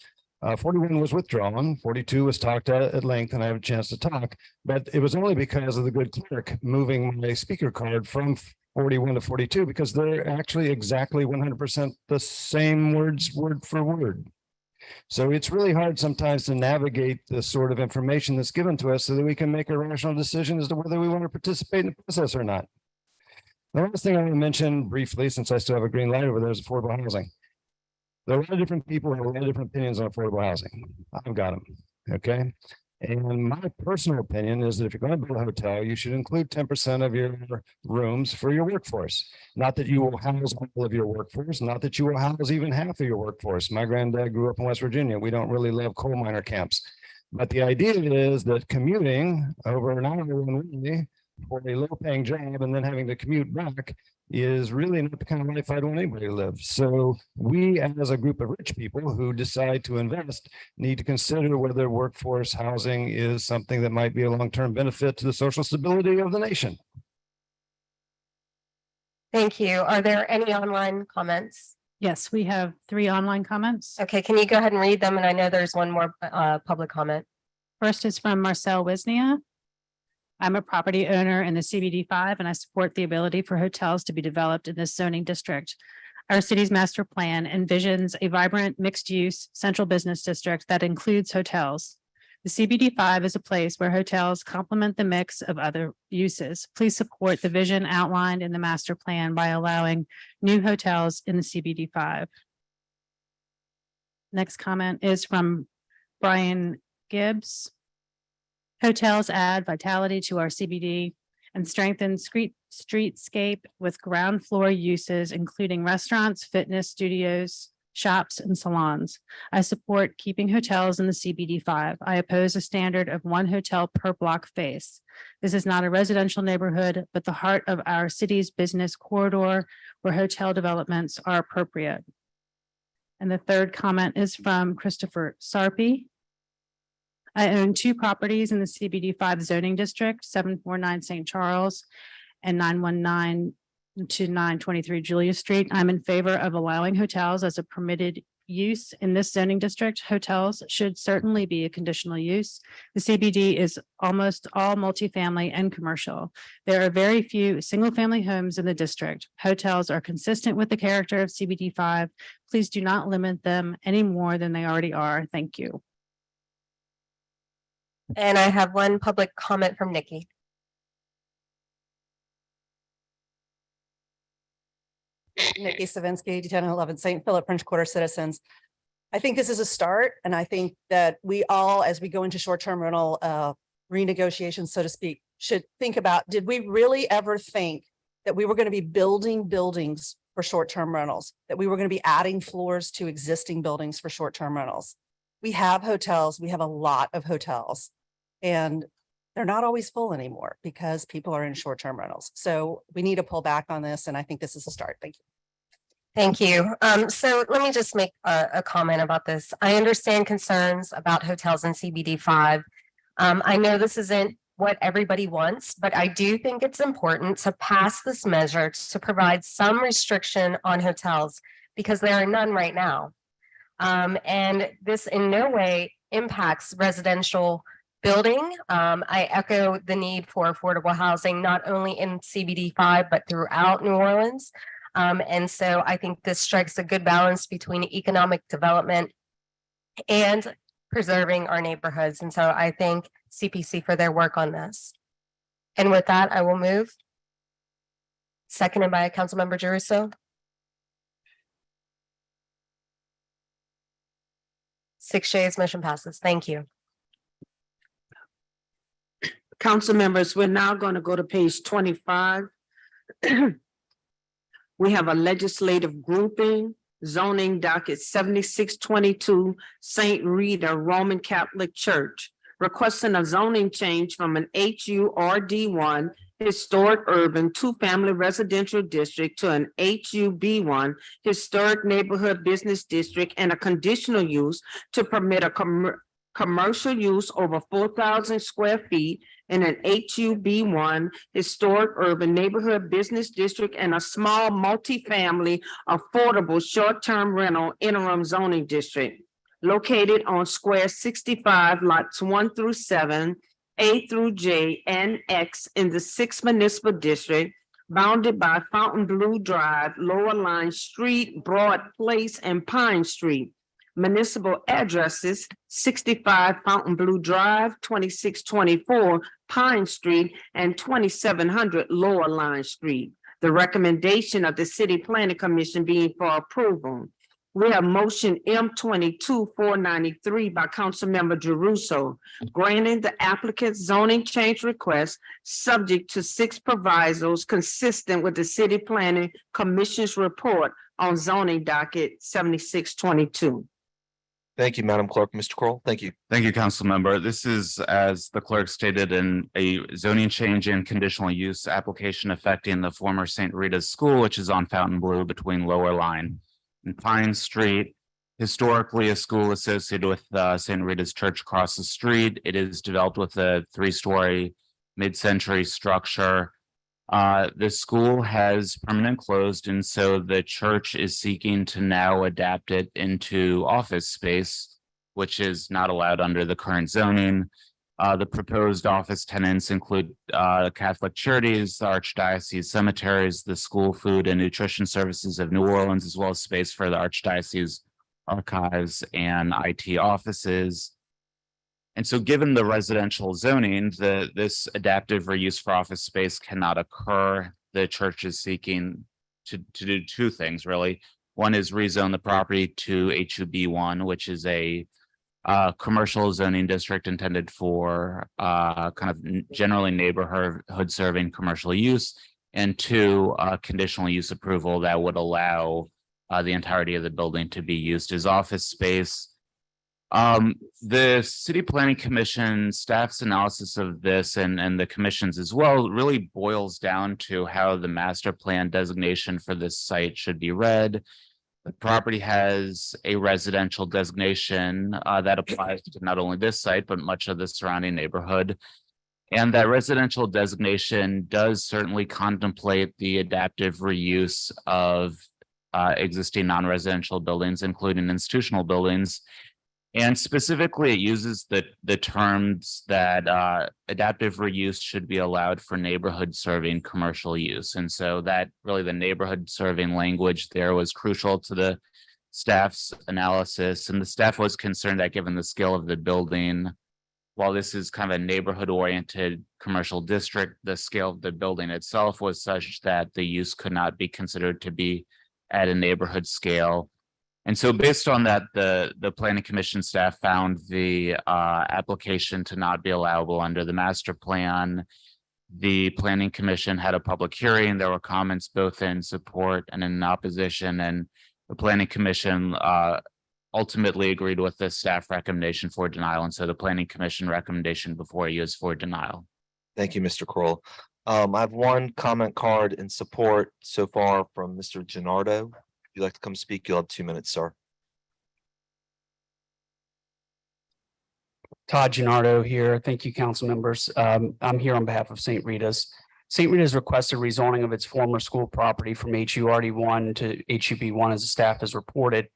Q: 41 was withdrawn, 42 was talked at length, and I have a chance to talk, but it was only because of the good clerk moving my speaker card from 41 to 42, because they're actually exactly 100% the same words, word for word. So it's really hard sometimes to navigate the sort of information that's given to us so that we can make a rational decision as to whether we want to participate in the process or not. The last thing I want to mention briefly, since I still have a green light over there, is affordable housing. There are a lot of different people who have a lot of different opinions on affordable housing. I've got them, okay? And my personal opinion is that if you're going to build a hotel, you should include 10% of your rooms for your workforce. Not that you will house all of your workforce, not that you will house even half of your workforce. My granddad grew up in West Virginia. We don't really love coal miner camps. But the idea is that commuting over an hour one way for a low-paying job and then having to commute back is really not the kind of life I'd want anybody to live. So we, as a group of rich people who decide to invest, need to consider whether workforce housing is something that might be a long-term benefit to the social stability of the nation.
A: Thank you. Are there any online comments?
K: Yes, we have 3 online comments.
A: Okay, can you go ahead and read them? And I know there's one more public comment.
K: First is from Marcel Wisnia. I'm a property owner in the CBD 5 and I support the ability for hotels to be developed in this zoning district. Our city's master plan envisions a vibrant mixed-use central business district that includes hotels. The CBD 5 is a place where hotels complement the mix of other uses. Please support the vision outlined in the master plan by allowing new hotels in the CBD 5. Next comment is from Brian Gibbs. Hotels add vitality to our CBD and strengthen streetscape with ground floor uses, including restaurants, fitness studios, shops, and salons. I support keeping hotels in the CBD 5. I oppose a standard of 1 hotel per block face. This is not a residential neighborhood, but the heart of our city's business corridor where hotel developments are appropriate. And the third comment is from Christopher Sarpy. I own 2 properties in the CBD 5 zoning district, 749 St. Charles and 919 to 923 Julia Street. I'm in favor of allowing hotels as a permitted use in this zoning district. Hotels should certainly be a conditional use. The CBD is almost all multifamily and commercial. There are very few single-family homes in the district. Hotels are consistent with the character of CBD 5. Please do not limit them any more than they already are. Thank you.
A: And I have one public comment from Nikki.
L: Nikki Savinsky, 1011 St. Philip, French Quarter citizens. I think this is a start, and I think that we all, as we go into short-term rental renegotiations, so to speak, should think about, did we really ever think that we were going to be building buildings for short-term rentals, that we were going to be adding floors to existing buildings for short-term rentals? We have hotels, we have a lot of hotels, and they're not always full anymore because people are in short-term rentals. So we need to pull back on this, and I think this is a start. Thank you.
A: Thank you. So let me just make a comment about this. I understand concerns about hotels in CBD 5. I know this isn't what everybody wants, but I do think it's important to pass this measure to provide some restriction on hotels because there are none right now. And this in no way impacts residential building. I echo the need for affordable housing, not only in CBD 5, but throughout New Orleans. And so I think this strikes a good balance between economic development and preserving our neighborhoods. And so I thank CPC for their work on this. And with that, I will move. Seconded by Councilmember Jeruso. 6 yeas, motion passes. Thank you.
F: Council members, we're now going to go to page 25. We have a legislative grouping, zoning docket 7622, St. Rita Roman Catholic Church, requesting a zoning change from an HURD1 historic urban two-family residential district to an HUB1 historic neighborhood business district and a conditional use to permit a commercial use over 4,000 square feet in an HUB1 historic urban neighborhood business district and a small multifamily affordable short-term rental interim zoning district located on square 65 lots 1 through 7, A through J and X in the 6th municipal district, bounded by Fontainebleau Drive, Lower Line Street, Broad Place, and Pine Street. Municipal addresses 65 Fontainebleau Drive, 2624 Pine Street, and 2700 Lower Line Street. The recommendation of the City Planning Commission being for approval. We have motion M22-493 by Councilmember Jeruso, granting the applicant's zoning change request subject to 6 provisos consistent with the City Planning Commission's report on zoning docket 7622.
E: Thank you, Madam Clerk. Mr. Kroll, thank you.
I: Thank you, council member. This is, as the clerk stated, in a zoning change and conditional use application affecting the former St. Rita's School, which is on Fontainebleau between Lower Line and Pine Street. Historically, a school associated with St. Rita's Church across the street. It is developed with a 3-story mid-century structure. The school has permanent closed, and so the church is seeking to now adapt it into office space, which is not allowed under the current zoning. The proposed office tenants include Catholic charities, the Archdiocese cemeteries, the school food and nutrition services of New Orleans, as well as space for the Archdiocese archives and IT offices. And so given the residential zoning, this adaptive reuse for office space cannot occur. The church is seeking to do 2 things, really. One is rezone the property to HUB1, which is a commercial zoning district intended for kind of generally neighborhood serving commercial use, and 2, conditional use approval that would allow the entirety of the building to be used as office space. The City Planning Commission staff's analysis of this and the commission's as well really boils down to how the master plan designation for this site should be read. The property has a residential designation that applies to not only this site, but much of the surrounding neighborhood. And that residential designation does certainly contemplate the adaptive reuse of existing non-residential buildings, including institutional buildings. And specifically, it uses the terms that adaptive reuse should be allowed for neighborhood serving commercial use. And so that really the neighborhood serving language there was crucial to the staff's analysis. And the staff was concerned that given the scale of the building, while this is kind of a neighborhood oriented commercial district, the scale of the building itself was such that the use could not be considered to be at a neighborhood scale. And so based on that, the Planning Commission staff found the application to not be allowable under the master plan. The Planning Commission had a public hearing. There were comments both in support and in opposition, and the Planning Commission ultimately agreed with the staff recommendation for denial. And so the Planning Commission recommendation before you is for denial.
E: Thank you, Mr. Kroll. I have one comment card in support so far from Mr. Gennardo you'd like to come speak, you'll have 2 minutes, sir.
N: Todd Gennardo here. Thank you, council members. I'm here on behalf of St. Rita's. St. Rita's requested rezoning of its former school property from HURD1 to HUB1 as the staff has reported.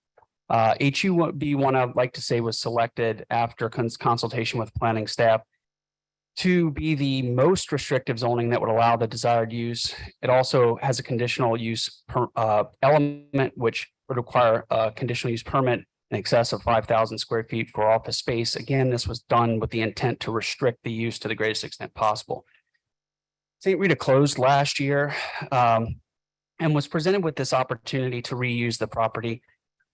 N: HUB1, I'd like to say, was selected after consultation with planning staff to be the most restrictive zoning that would allow the desired use. It also has a conditional use element, which would require a conditional use permit in excess of 5,000 square feet for office space. Again, this was done with the intent to restrict the use to the greatest extent possible. St. Rita closed last year and was presented with this opportunity to reuse the property.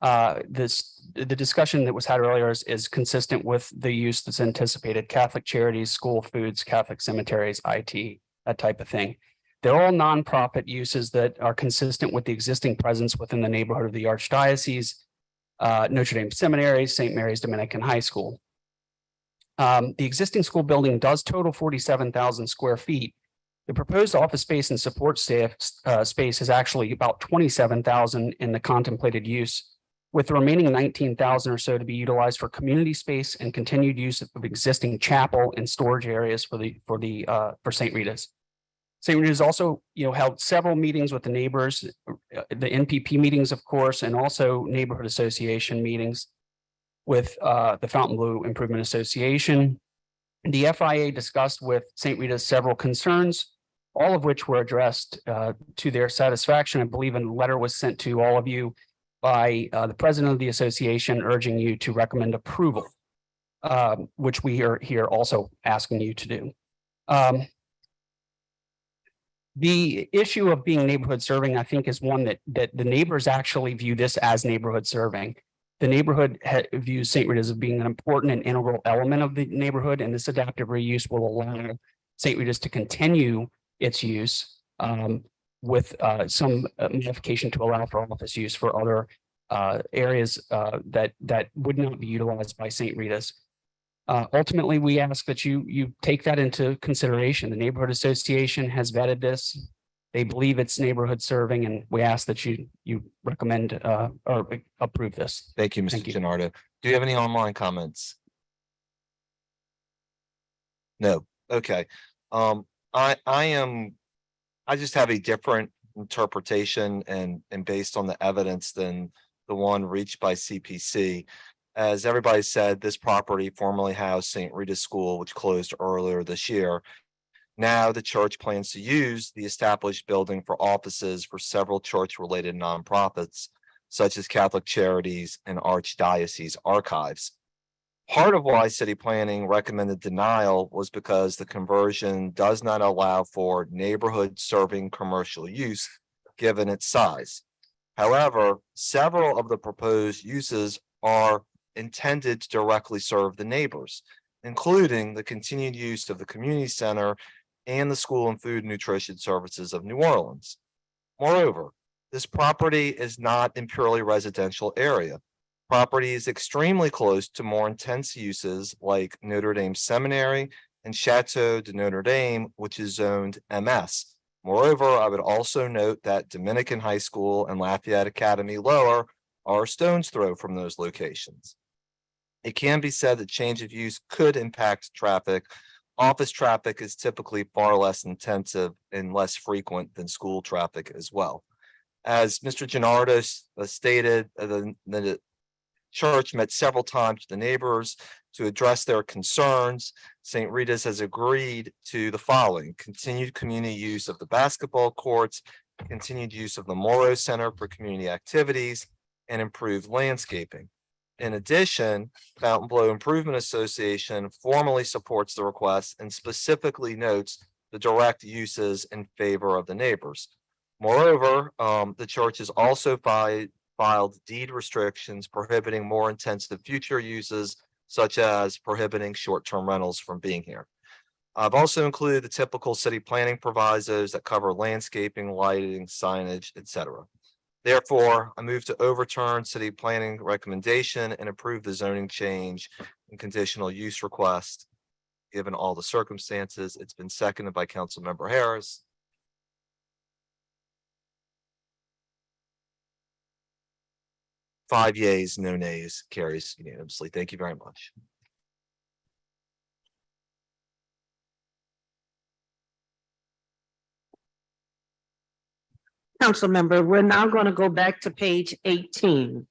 N: The discussion that was had earlier is consistent with the use that's anticipated: Catholic charities, school foods, Catholic cemeteries, IT, that type of thing. They're all nonprofit uses that are consistent with the existing presence within the neighborhood of the Archdiocese, Notre Dame Seminary, St. Mary's Dominican High School. The existing school building does total 47,000 square feet. The proposed office space and support staff space is actually about 27,000 in the contemplated use, with the remaining 19,000 or so to be utilized for community space and continued use of existing chapel and storage areas for St. Rita's. St. Rita's also, held several meetings with the neighbors, the NPP meetings, of course, and also neighborhood association meetings with the Fontainebleau Improvement Association. The FIA discussed with St. Rita's several concerns, all of which were addressed to their satisfaction. I believe a letter was sent to all of you by the president of the association urging you to recommend approval, which we are here also asking you to do. The issue of being neighborhood serving, I think, is one that the neighbors actually view this as neighborhood serving. The neighborhood views St. Rita's as being an important and integral element of the neighborhood, and this adaptive reuse will allow St. Rita's to continue its use with some modification to allow for office use for other areas that would not be utilized by St. Rita's. Ultimately, we ask that you take that into consideration. The neighborhood association has vetted this. They believe it's neighborhood serving, and we ask that you recommend or approve this.
E: Thank you, Mr. Gennardo. Do you have any online comments? No. Okay. I just have a different interpretation and based on the evidence than the one reached by CPC. As everybody said, this property formerly housed St. Rita's School, which closed earlier this year. Now the church plans to use the established building for offices for several church-related nonprofits, such as Catholic Charities and Archdiocese Archives. Part of why city planning recommended denial was because the conversion does not allow for neighborhood serving commercial use, given its size. However, several of the proposed uses are intended to directly serve the neighbors, including the continued use of the community center and the school and food and nutrition services of New Orleans. Moreover, this property is not in purely residential area. Property is extremely close to more intense uses like Notre Dame Seminary and Chateau de Notre Dame, which is zoned MS. Moreover, I would also note that Dominican High School and Lafayette Academy Lower are a stone's throw from those locations. It can be said that change of use could impact traffic. Office traffic is typically far less intensive and less frequent than school traffic as well. As Mr. Gennardo stated, the church met several times with the neighbors to address their concerns. St. Rita's has agreed to the following: continued community use of the basketball courts, continued use of the Morrow Center for community activities, and improved landscaping. In addition, Fontainebleau Improvement Association formally supports the request and specifically notes the direct uses in favor of the neighbors. Moreover, the church has also filed deed restrictions prohibiting more intensive future uses, such as prohibiting short-term rentals from being here. I've also included the typical city planning provisos that cover landscaping, lighting, signage, etc. Therefore, I move to overturn city planning recommendation and approve the zoning change and conditional use request. Given all the circumstances, it's been seconded by Councilmember Harris. 5 yeas, no nays, carries unanimously. Thank you very much.
F: Council member, we're now going to go back to page 18,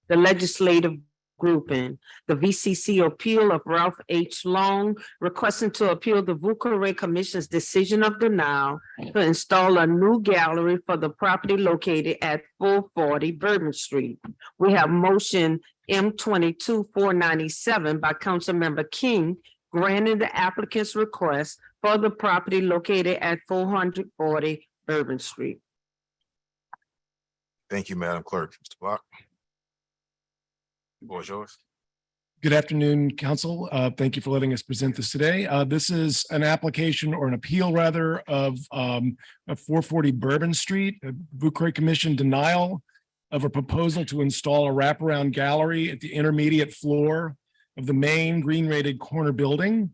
F: the legislative grouping, the VCC appeal of Ralph H. Long requesting to appeal the Vucare Commission's decision of denial to install a new gallery for the property located at 440 Bourbon Street. We have motion M22-497 by Councilmember King granting the applicant's request for the property located at 440 Bourbon Street.
P: Thank you, Madam Clerk. Mr. Block. The floor is yours.
T: Good afternoon, Council. Thank you for letting us present this today. This is an application or an appeal rather of 440 Bourbon Street, a Vucare Commission denial of a proposal to install a wraparound gallery at the intermediate floor of the main green rated corner building.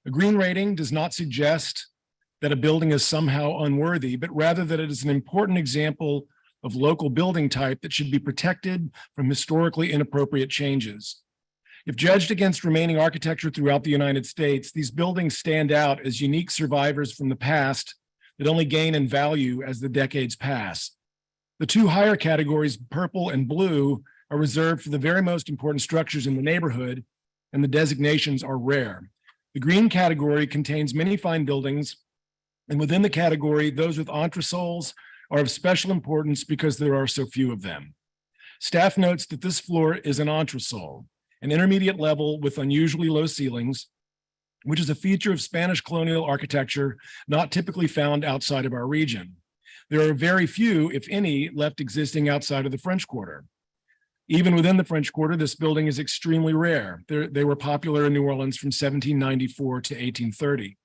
T: A green rating does not suggest that a building is somehow unworthy, but rather that it is an important example of local building type that should be protected from historically inappropriate changes. If judged against remaining architecture throughout the United States, these buildings stand out as unique survivors from the past that only gain in value as the decades pass. The two higher categories, purple and blue, are reserved for the very most important structures in the neighborhood, and the designations are rare. The green category contains many fine buildings, and within the category, those with entresols are of special importance because there are so few of them. Staff notes that this floor is an entresol, an intermediate level with unusually low ceilings, which is a feature of Spanish colonial architecture not typically found outside of our region. There are very few, if any, left existing outside of the French Quarter. Even within the French Quarter, this building is extremely rare. They were popular in New Orleans from 1794 to 1830.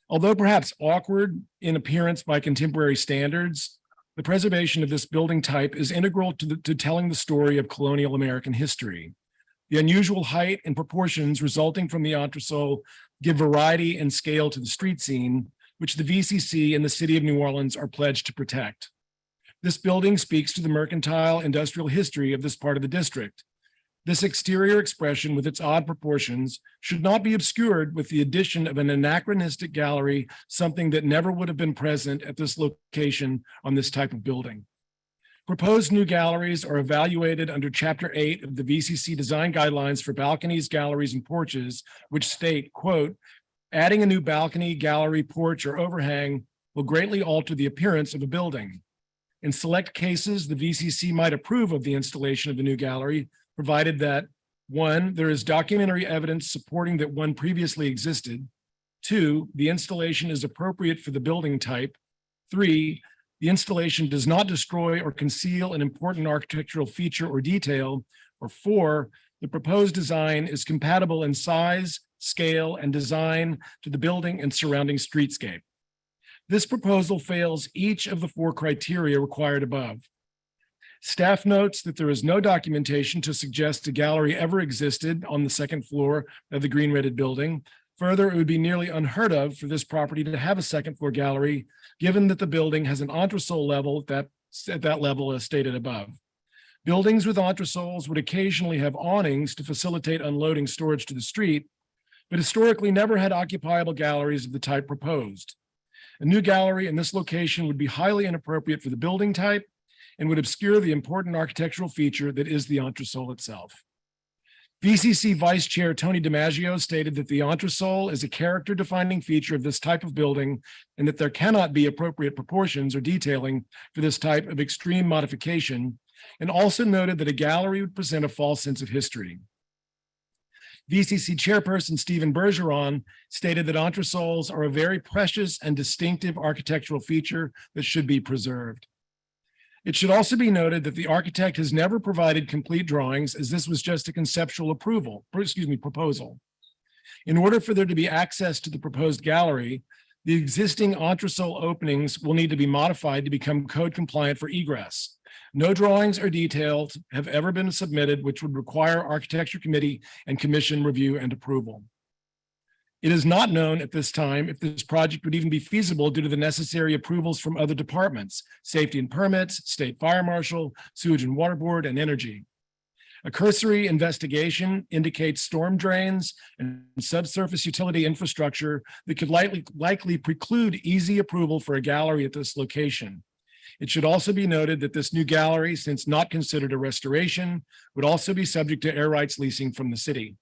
T: Although perhaps awkward in appearance by contemporary standards, the preservation of this building type is integral to telling the story of colonial American history. The unusual height and proportions resulting from the entresol give variety and scale to the street scene, which the VCC and the city of New Orleans are pledged to protect. This building speaks to the mercantile industrial history of this part of the district. This exterior expression with its odd proportions should not be obscured with the addition of an anachronistic gallery, something that never would have been present at this location on this type of building. Proposed new galleries are evaluated under Chapter 8 of the VCC Design Guidelines for Balconies, Galleries, and Porches, which state, quote, adding a new balcony, gallery, porch, or overhang will greatly alter the appearance of a building. In select cases, the VCC might approve of the installation of the new gallery, provided that, 1, there is documentary evidence supporting that one previously existed. 2, the installation is appropriate for the building type. 3, the installation does not destroy or conceal an important architectural feature or detail. Or 4, the proposed design is compatible in size, scale, and design to the building and surrounding streetscape. This proposal fails each of the 4 criteria required above. Staff notes that there is no documentation to suggest a gallery ever existed on the second floor of the green rated building. Further, it would be nearly unheard of for this property to have a second floor gallery, given that the building has an entresol level at that level as stated above. Buildings with entresols would occasionally have awnings to facilitate unloading storage to the street, but historically never had occupiable galleries of the type proposed. A new gallery in this location would be highly inappropriate for the building type and would obscure the important architectural feature that is the entresol itself. VCC Vice Chair Tony DiMaggio stated that the entresol is a character-defining feature of this type of building and that there cannot be appropriate proportions or detailing for this type of extreme modification, and also noted that a gallery would present a false sense of history. VCC Chairperson Stephen Bergeron stated that entresols are a very precious and distinctive architectural feature that should be preserved. It should also be noted that the architect has never provided complete drawings, as this was just a conceptual proposal. In order for there to be access to the proposed gallery, the existing entresol openings will need to be modified to become code compliant for egress. No drawings or details have ever been submitted, which would require Architecture Committee and Commission review and approval. It is not known at this time if this project would even be feasible due to the necessary approvals from other departments, safety and permits, state fire marshal, sewage and water board, and energy. A cursory investigation indicates storm drains and subsurface utility infrastructure that could likely preclude easy approval for a gallery at this location. It should also be noted that this new gallery, since not considered a restoration, would also be subject to air rights leasing from the city.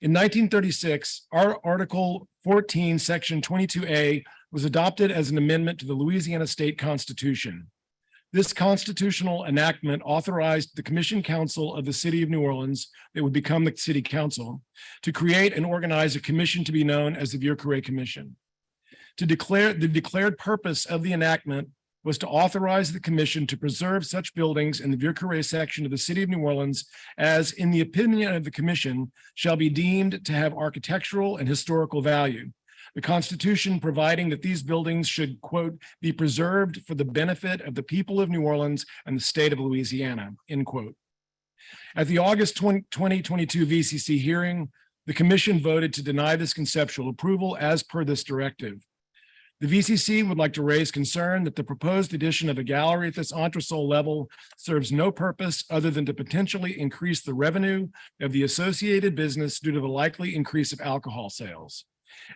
T: In 1936, our Article 14, Section 22A was adopted as an amendment to the Louisiana State Constitution. This constitutional enactment authorized the Commission Council of the City of New Orleans, that would become the City Council, to create and organize a commission to be known as the Vieux-Carré Commission. The declared purpose of the enactment was to authorize the commission to preserve such buildings in the Vieux-Carré section of the City of New Orleans as, in the opinion of the commission, shall be deemed to have architectural and historical value. The Constitution providing that these buildings should, quote, be preserved for the benefit of the people of New Orleans and the state of Louisiana, end quote. At the August 2022 VCC hearing, the commission voted to deny this conceptual approval as per this directive. The VCC would like to raise concern that the proposed addition of a gallery at this entresol level serves no purpose other than to potentially increase the revenue of the associated business due to the likely increase of alcohol sales.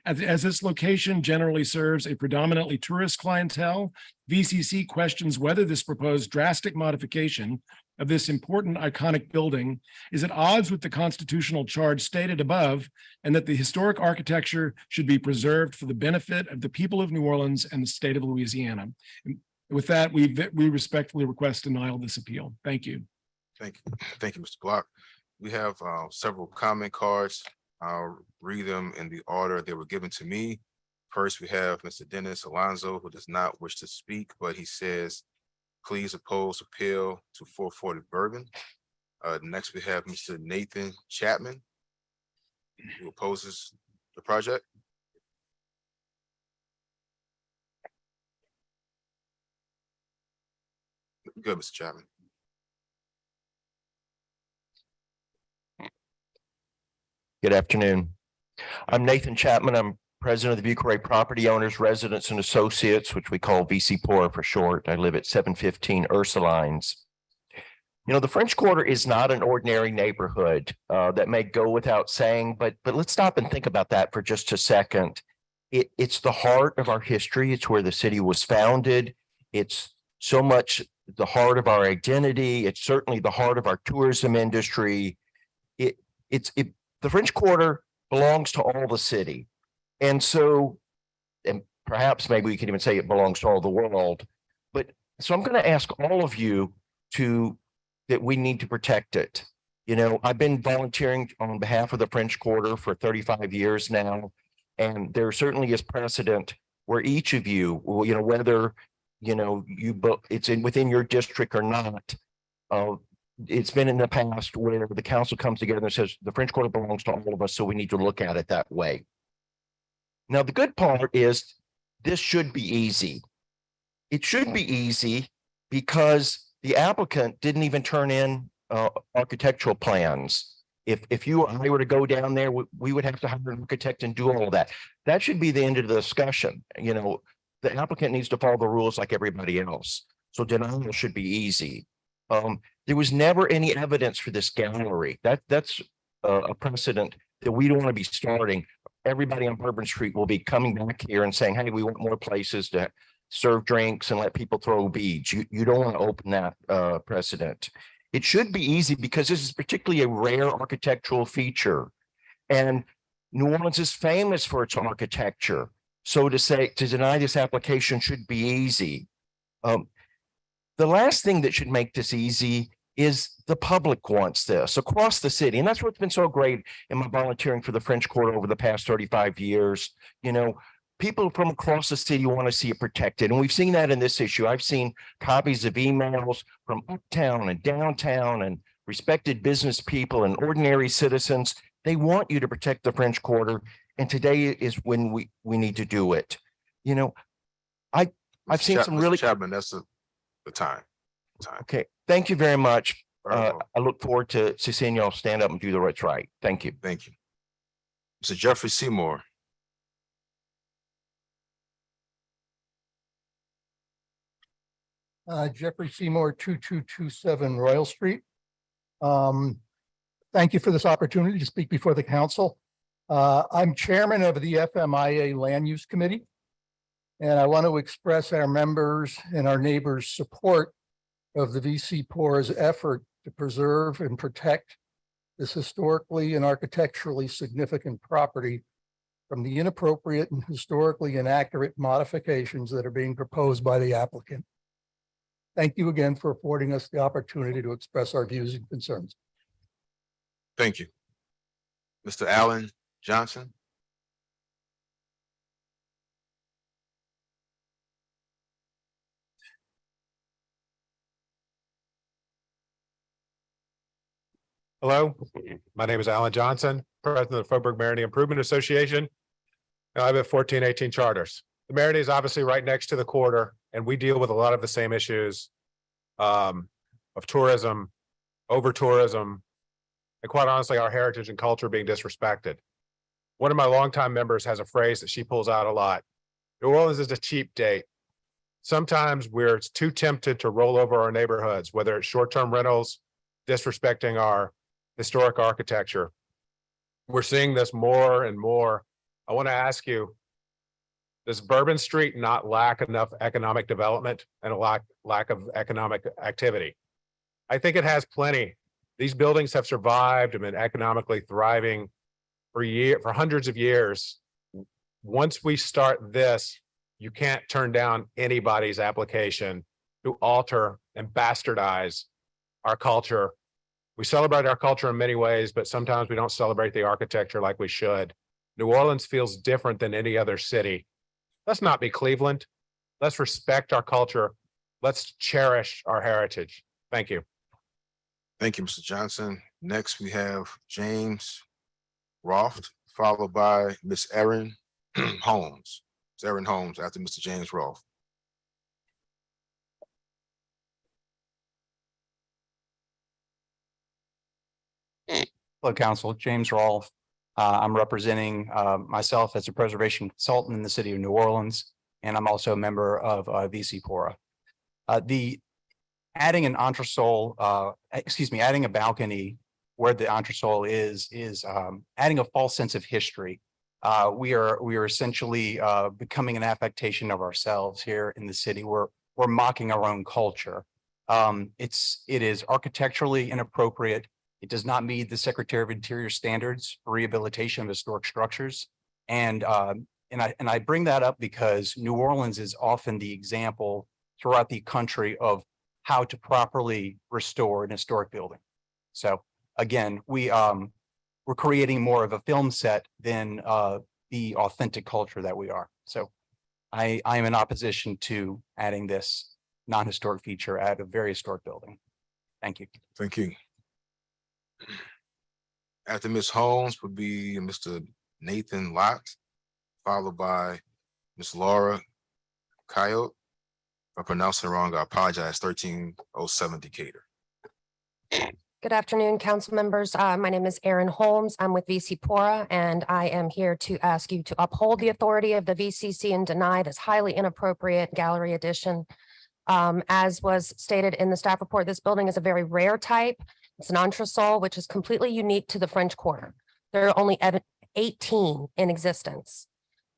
T: As this location generally serves a predominantly tourist clientele, VCC questions whether this proposed drastic modification of this important iconic building is at odds with the constitutional charge stated above, and that the historic architecture should be preserved for the benefit of the people of New Orleans and the state of Louisiana. And with that, we respectfully request denial of this appeal. Thank you.
P: Thank you. Thank you, Mr. Block. We have several comment cards. I'll read them in the order they were given to me. First, we have Mr. Dennis Alonzo, who does not wish to speak, but he says, please oppose appeal to 440 Bourbon. Next, we have Mr. Nathan Chapman, who opposes the project. Good, Mr. Chapman.
R: Good afternoon. I'm Nathan Chapman. I'm president of the Vieux-Carré Property Owners, Residents and Associates, which we call VC4 for short. I live at 715 Ursulines. You know, the French Quarter is not an ordinary neighborhood. That may go without saying, but let's stop and think about that for just a second. It's the heart of our history. It's where the city was founded. It's so much the heart of our identity. It's certainly the heart of our tourism industry. The French Quarter belongs to all the city. And so, and perhaps maybe we can even say it belongs to all the world. But so I'm going to ask all of you that we need to protect it. You know, I've been volunteering on behalf of the French Quarter for 35 years now. And there certainly is precedent where each of you, you know, whether, you know, it's within your district or not, it's been in the past where the council comes together and says, the French Quarter belongs to all of us, so we need to look at it that way. Now, the good part is this should be easy. It should be easy because the applicant didn't even turn in architectural plans. If you or I were to go down there, we would have to hire an architect and do all of that. That should be the end of the discussion. You know, the applicant needs to follow the rules like everybody else. So denial should be easy. There was never any evidence for this gallery. That's a precedent that we don't want to be starting. Everybody on Bourbon Street will be coming back here and saying, hey, we want more places to serve drinks and let people throw beads. You don't want to open that precedent. It should be easy because this is particularly a rare architectural feature. And New Orleans is famous for its architecture. So to deny this application should be easy. The last thing that should make this easy is the public wants this across the city. And that's what's been so great in my volunteering for the French Quarter over the past 35 years. You know, people from across the city want to see it protected. And we've seen that in this issue. I've seen copies of emails from uptown and downtown and respected business people and ordinary citizens. They want you to protect the French Quarter. And today is when we need to do it. You know, I've seen some really—
P: Chapman, that's the time.
R: Okay, thank you very much. I look forward to seeing y'all stand up and do what's right. Thank you.
P: Thank you. Mr. Jeffrey Seymour.
S: Jeffrey Seymour, 2227 Royal Street. Thank you for this opportunity to speak before the council. I'm chairman of the FMIA Land Use Committee, and I want to express our members and our neighbors' support of the VC Poor's effort to preserve and protect this historically and architecturally significant property from the inappropriate and historically inaccurate modifications that are being proposed by the applicant. Thank you again for affording us the opportunity to express our views and concerns.
P: Thank you. Mr. Alan Johnson.
U: Hello, my name is Alan Johnson, president of the Faubourg Marigny Improvement Association. And I live at 1418 Charters. The Marigny is obviously right next to the quarter, and we deal with a lot of the same issues of tourism, over tourism, and quite honestly, our heritage and culture being disrespected. One of my longtime members has a phrase that she pulls out a lot. New Orleans is a cheap date. Sometimes we're too tempted to roll over our neighborhoods, whether it's short-term rentals, disrespecting our historic architecture. We're seeing this more and more. I want to ask you, does Bourbon Street not lack enough economic development and a lack of economic activity? I think it has plenty. These buildings have survived and been economically thriving for hundreds of years. Once we start this, you can't turn down anybody's application to alter and bastardize our culture. We celebrate our culture in many ways, but sometimes we don't celebrate the architecture like we should. New Orleans feels different than any other city. Let's not be Cleveland. Let's respect our culture. Let's cherish our heritage. Thank you.
P: Thank you, Mr. Johnson. Next, we have James Roth, followed by Ms. Erin Holmes. Ms. Erin Holmes after Mr. James Roth.
V: Hello, Council. James Rolfe. I'm representing myself as a preservation consultant in the city of New Orleans, and I'm also a member of VC Pora. Adding an entresol, adding a balcony where the entresol is adding a false sense of history. We are essentially becoming an affectation of ourselves here in the city. We're mocking our own culture. It is architecturally inappropriate. It does not meet the Secretary of Interior standards for rehabilitation of historic structures. And I bring that up because New Orleans is often the example throughout the country of how to properly restore an historic building. So again, we're creating more of a film set than the authentic culture that we are. So I am in opposition to adding this non-historic feature at a very historic building. Thank you.
P: Thank you. After Ms. Holmes would be Mr. Nathan Lott, followed by Ms. Laura Coyote. If I pronounce it wrong, I apologize. 1307 Decatur.
X: Good afternoon, council members. My name is Erin Holmes. I'm with VC Pora, and I am here to ask you to uphold the authority of the VCC and deny this highly inappropriate gallery addition. As was stated in the staff report, this building is a very rare type. It's an entresol, which is completely unique to the French Quarter. There are only 18 in existence.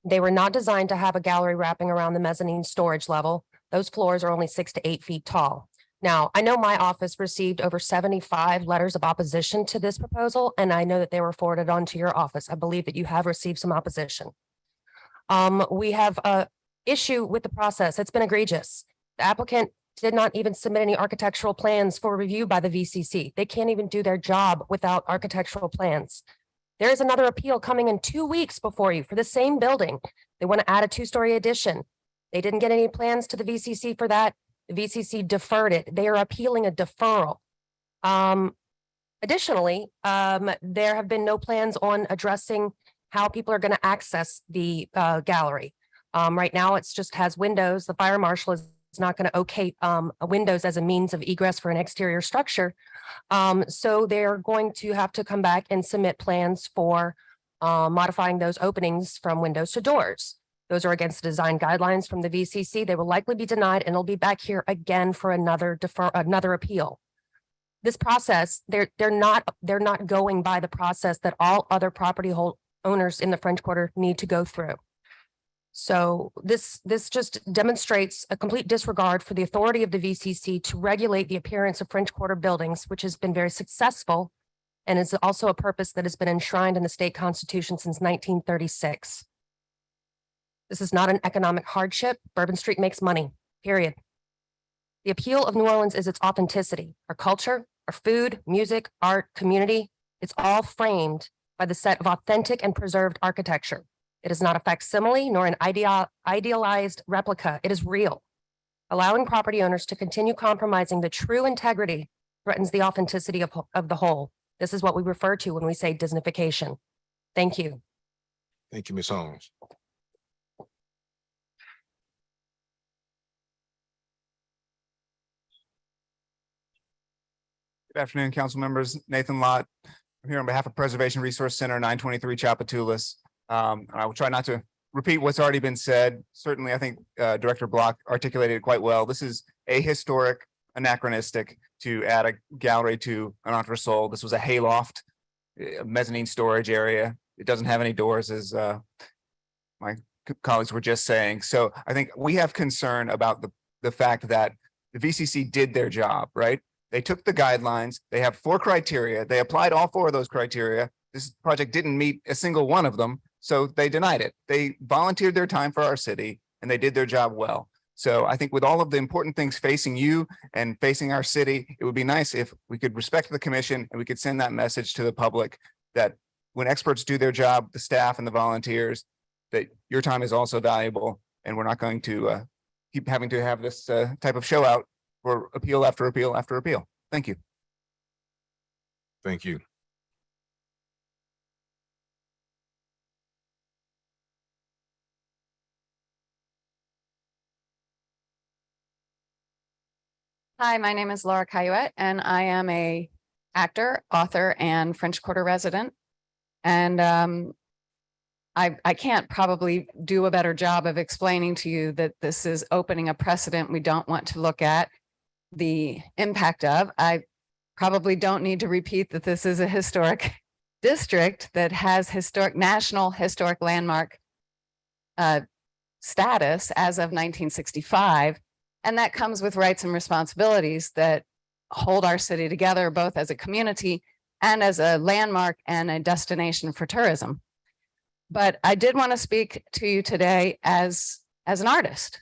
X: They were not designed to have a gallery wrapping around the mezzanine storage level. Those floors are only 6 to 8 feet tall. Now, I know my office received over 75 letters of opposition to this proposal, and I know that they were forwarded on to your office. I believe that you have received some opposition. We have an issue with the process. It's been egregious. The applicant did not even submit any architectural plans for review by the VCC. They can't even do their job without architectural plans. There is another appeal coming in 2 weeks before you for the same building. They want to add a 2-story addition. They didn't get any plans to the VCC for that. The VCC deferred it. They are appealing a deferral. Additionally, there have been no plans on addressing how people are going to access the gallery. Right now, it's just has windows. The fire marshal is not going to okay windows as a means of egress for an exterior structure. So they're going to have to come back and submit plans for modifying those openings from windows to doors. Those are against the design guidelines from the VCC. They will likely be denied and it'll be back here again for another appeal. This process, they're not going by the process that all other property owners in the French Quarter need to go through. So this just demonstrates a complete disregard for the authority of the VCC to regulate the appearance of French Quarter buildings, which has been very successful and is also a purpose that has been enshrined in the state constitution since 1936. This is not an economic hardship. Bourbon Street makes money, period. The appeal of New Orleans is its authenticity, our culture, our food, music, art, community. It's all framed by the set of authentic and preserved architecture. It is not a facsimile nor an idealized replica. It is real. Allowing property owners to continue compromising the true integrity threatens the authenticity of the whole. This is what we refer to when we say Disneyfication. Thank you.
P: Thank you, Ms. Holmes.
M: Good afternoon, council members. Nathan Lott. I'm here on behalf of Preservation Resource Center 923 Chapatoulas. I will try not to repeat what's already been said. Certainly, I think Director Block articulated it quite well. This is ahistoric, anachronistic to add a gallery to an entresol. This was a hayloft, a mezzanine storage area. It doesn't have any doors, as my colleagues were just saying. So I think we have concern about the fact that the VCC did their job, right? They took the guidelines. They have 4 criteria. They applied all 4 of those criteria. This project didn't meet a single one of them, so they denied it. They volunteered their time for our city and they did their job well. So I think with all of the important things facing you and facing our city, it would be nice if we could respect the commission and we could send that message to the public that when experts do their job, the staff and the volunteers, that your time is also valuable and we're not going to keep having to have this type of show out for appeal after appeal after appeal. Thank you.
P: Thank you.
B: Hi, my name is Laura Cayuette, and I am a actor, author, and French Quarter resident. And I can't probably do a better job of explaining to you that this is opening a precedent we don't want to look at the impact of. I probably don't need to repeat that this is a historic district that has national historic landmark status as of 1965. And that comes with rights and responsibilities that hold our city together, both as a community and as a landmark and a destination for tourism. But I did want to speak to you today as an artist.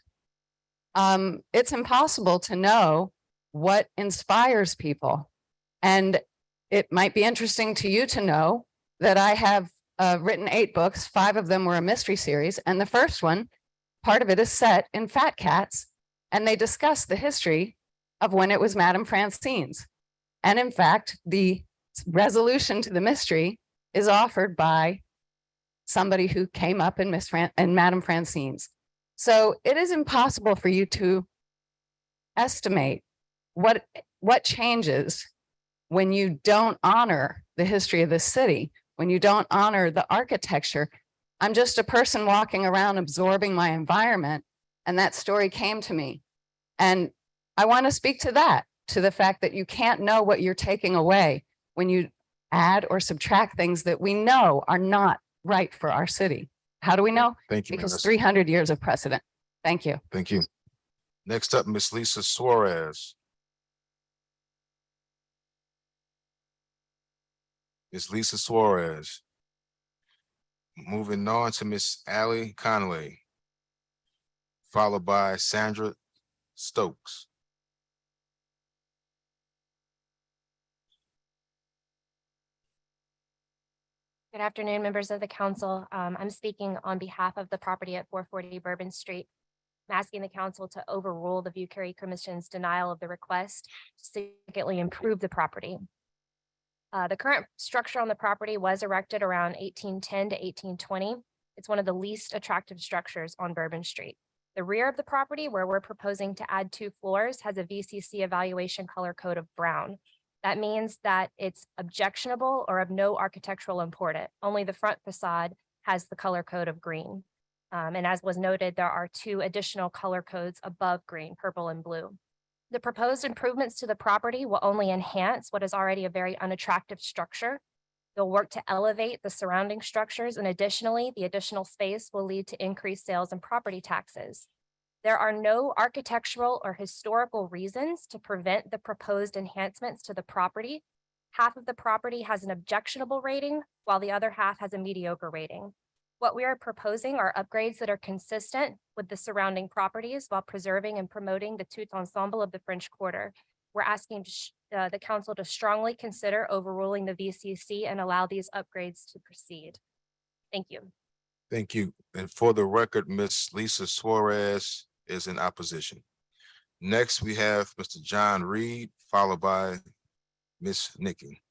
B: It's impossible to know what inspires people. And it might be interesting to you to know that I have written 8 books. 5 of them were a mystery series. And the first one, part of it is set in Fat Cats. And they discuss the history of when it was Madame Francine's. And in fact, the resolution to the mystery is offered by somebody who came up in Madame Francine's. So it is impossible for you to estimate what changes when you don't honor the history of the city, when you don't honor the architecture. I'm just a person walking around absorbing my environment, and that story came to me. And I want to speak to that, to the fact that you can't know what you're taking away when you add or subtract things that we know are not right for our city. How do we know?
P: Thank you.
B: Because 300 years of precedent. Thank you.
P: Thank you. Next up, Miss Lisa Suarez. Miss Lisa Suarez. Moving on to Miss Allie Conway, followed by Sandra Stokes.
X: Good afternoon, members of the council. I'm speaking on behalf of the property at 440 Bourbon Street. I'm asking the council to overrule the View Carey Commission's denial of the request to significantly improve the property. The current structure on the property was erected around 1810 to 1820. It's one of the least attractive structures on Bourbon Street. The rear of the property, where we're proposing to add 2 floors, has a VCC evaluation color code of brown.
C: That means that it's objectionable or of no architectural importance. Only the front facade has the color code of green. And as was noted, there are 2 additional color codes above green, purple and blue. The proposed improvements to the property will only enhance what is already a very unattractive structure. They'll work to elevate the surrounding structures, and additionally, the additional space will lead to increased sales and property taxes. There are no architectural or historical reasons to prevent the proposed enhancements to the property. Half of the property has an objectionable rating, while the other half has a mediocre rating. What we are proposing are upgrades that are consistent with the surrounding properties while preserving and promoting the tout ensemble of the French Quarter. We're asking the council to strongly consider overruling the VCC and allow these upgrades to proceed. Thank you.
P: Thank you. And for the record, Ms. Lisa Suarez is in opposition. Next, we have Mr. John Reed, followed by Ms. Nikki.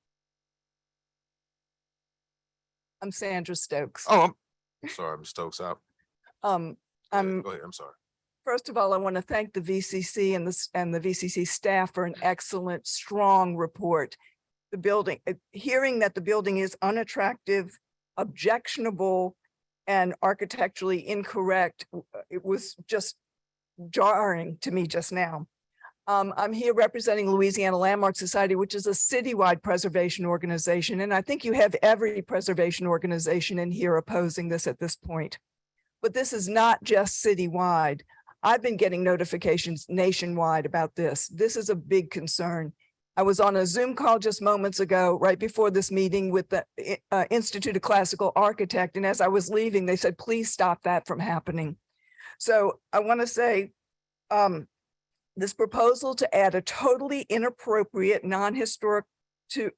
G: I'm Sandra Stokes.
P: Oh, I'm sorry, Ms. Stokes out.
G: I'm
P: Go ahead, I'm sorry.
G: First of all, I want to thank the VCC and the VCC staff for an excellent, strong report. The building, hearing that the building is unattractive, objectionable, and architecturally incorrect, it was just jarring to me just now. I'm here representing Louisiana Landmark Society, which is a citywide preservation organization. And I think you have every preservation organization in here opposing this at this point. But this is not just citywide. I've been getting notifications nationwide about this. This is a big concern. I was on a Zoom call just moments ago, right before this meeting, with the Institute of Classical Architect. And as I was leaving, they said, please stop that from happening. So I want to say, this proposal to add a totally inappropriate non-historic to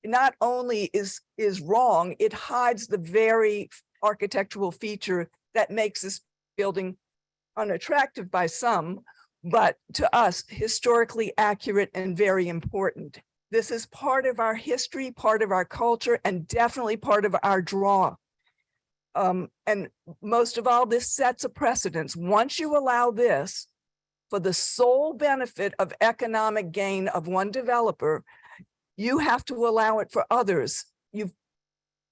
G: not only is wrong, it hides the very architectural feature that makes this building unattractive by some, but to us, historically accurate and very important. This is part of our history, part of our culture, and definitely part of our draw. And most of all, this sets a precedence. Once you allow this for the sole benefit of economic gain of one developer, you have to allow it for others.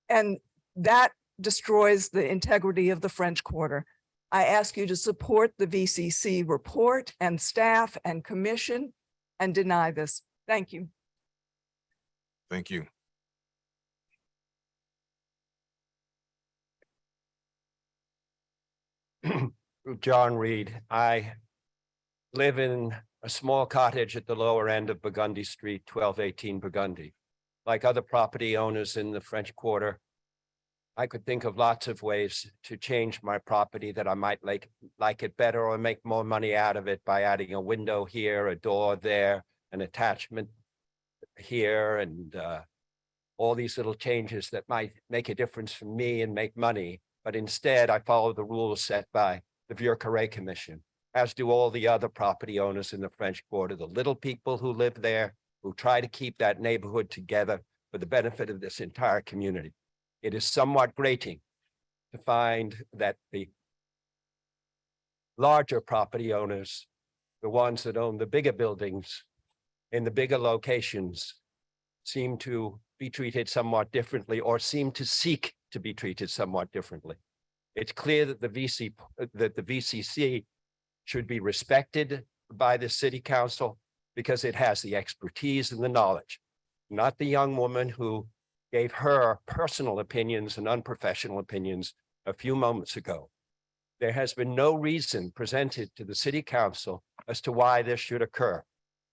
G: And that destroys the integrity of the French Quarter. I ask you to support the VCC report and staff and commission and deny this. Thank you.
P: Thank you.
D: John Reed. I live in a small cottage at the lower end of Burgundy Street, 1218 Burgundy. Like other property owners in the French Quarter, I could think of lots of ways to change my property that I might like it better or make more money out of it by adding a window here, a door there, an attachment here, and all these little changes that might make a difference for me and make money. But instead, I follow the rules set by the Vieux-Carré Commission, as do all the other property owners in the French Quarter, the little people who live there, who try to keep that neighborhood together for the benefit of this entire community. It is somewhat grating to find that the larger property owners, the ones that own the bigger buildings in the bigger locations, seem to be treated somewhat differently or seem to seek to be treated somewhat differently. It's clear that the VCC should be respected by the city council because it has the expertise and the knowledge, not the young woman who gave her personal opinions and unprofessional opinions a few moments ago. There has been no reason presented to the city council as to why this should occur.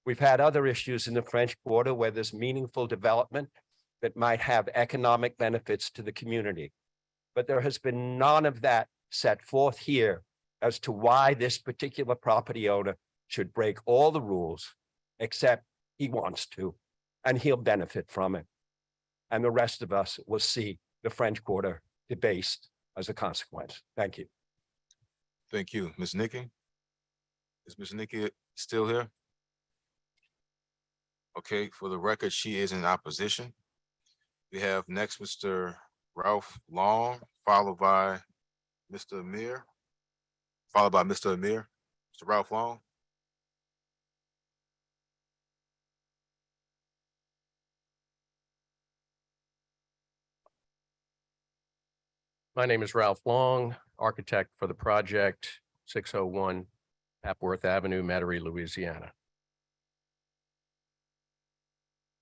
D: We've had other issues in the French Quarter where there's meaningful development that might have economic benefits to the community. But there has been none of that set forth here as to why this particular property owner should break all the rules except he wants to, and he'll benefit from it. And the rest of us will see the French Quarter debased as a consequence. Thank you.
P: Thank you. Ms. Nikki? Is Ms. Nikki still here? Okay, for the record, she is in opposition. We have next Mr. Ralph Long, followed by Mr. Amir. Mr. Ralph Long.
D: My name is Ralph Long, architect for the project 601 Papworth Avenue, Metairie, Louisiana.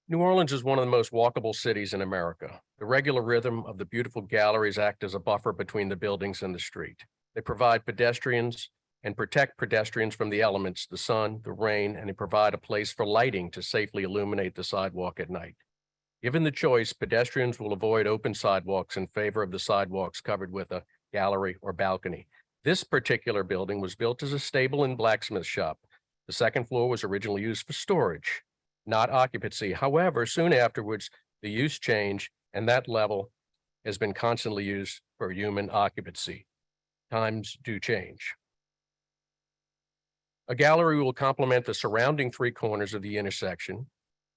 D: New Orleans is one of the most walkable cities in America. The regular rhythm of the beautiful galleries act as a buffer between the buildings and the street. They provide pedestrians and protect pedestrians from the elements, the sun, the rain, and they provide a place for lighting to safely illuminate the sidewalk at night. Given the choice, pedestrians will avoid open sidewalks in favor of the sidewalks covered with a gallery or balcony. This particular building was built as a stable and blacksmith shop. The second floor was originally used for storage, not occupancy. However, soon afterwards, the use changed, and that level has been constantly used for human occupancy. Times do change. A gallery will complement the surrounding three corners of the intersection,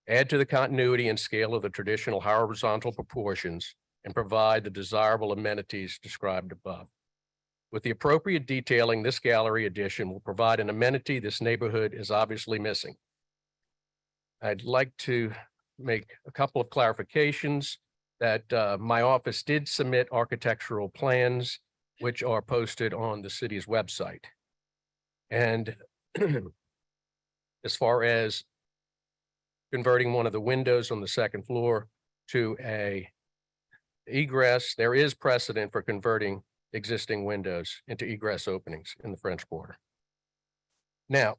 D: add to the continuity and scale of the traditional horizontal proportions, and provide the desirable amenities described above. With the appropriate detailing, this gallery addition will provide an amenity this neighborhood is obviously missing. I'd like to make a couple of clarifications that my office did submit architectural plans, which are posted on the city's website. And as far as converting one of the windows on the second floor to a egress, there is precedent for converting existing windows into egress openings in the French Quarter. Now,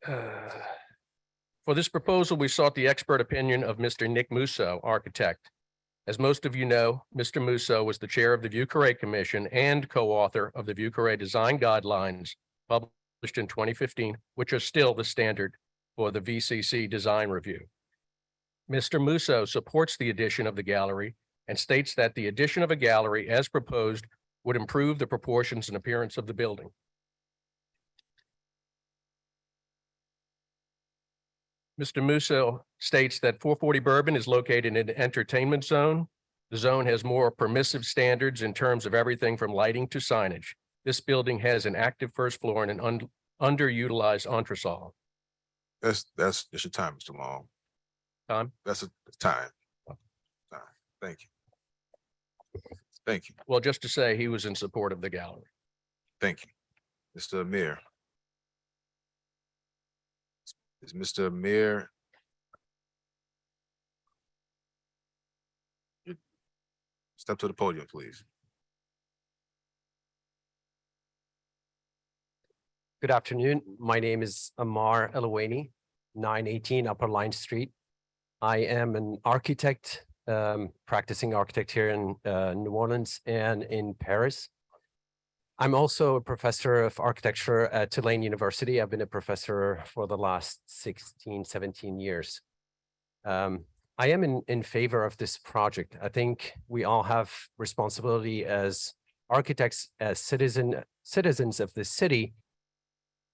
D: for this proposal, we sought the expert opinion of Mr. Nick Musso, architect. As most of you know, Mr. Musso was the chair of the Vieux-Carré Commission and co-author of the Vieux-Carré Design Guidelines published in 2015, which are still the standard for the VCC design review. Mr. Musso supports the addition of the gallery and states that the addition of a gallery as proposed would improve the proportions and appearance of the building. Mr. Musso states that 440 Bourbon is located in an entertainment zone. The zone has more permissive standards in terms of everything from lighting to signage. This building has an active first floor and an underutilized entresol.
P: That's your time, Mr. Long.
D: Time?
P: That's a time. Time. Thank you. Thank you.
D: Well, just to say he was in support of the gallery.
P: Thank you. Mr. Amir. Is Mr. Amir? Step to the podium, please.
H: Good afternoon. My name is Amar Elawani, 918 Upper Line Street. I am an architect, practicing architect here in New Orleans and in Paris. I'm also a professor of architecture at Tulane University. I've been a professor for the last 16, 17 years. I am in favor of this project. I think we all have responsibility as architects, as citizens of the city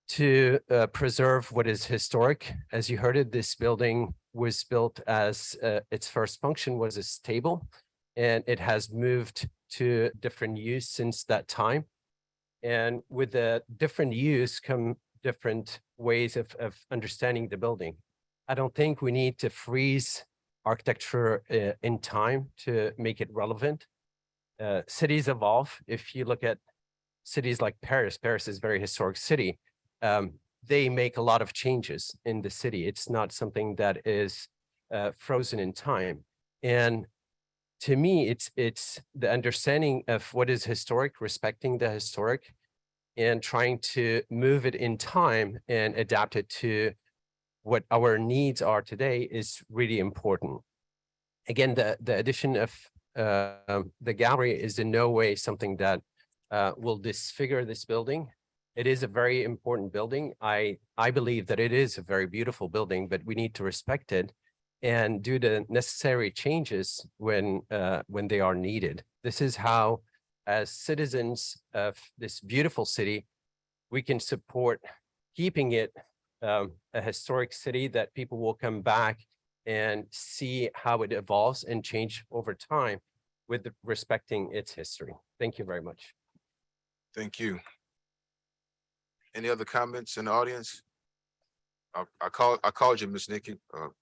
H: to preserve what is historic. As you heard it, this building was built as its first function was a stable, and it has moved to different use since that time. And with the different use come different ways of understanding the building. I don't think we need to freeze architecture in time to make it relevant. Cities evolve. If you look at cities like Paris, Paris is a very historic city. They make a lot of changes in the city. It's not something that is frozen in time. And to me, it's the understanding of what is historic, respecting the historic, and trying to move it in time and adapt it to what our needs are today is really important. Again, the addition of the gallery is in no way something that will disfigure this building. It is a very important building. I believe that it is a very beautiful building, but we need to respect it and do the necessary changes when they are needed. This is how, as citizens of this beautiful city, we can support keeping it a historic city that people will come back and see how it evolves and change over time with respecting its history. Thank you very much.
P: Thank you. Any other comments in the audience? I called you, Ms. Nikki. All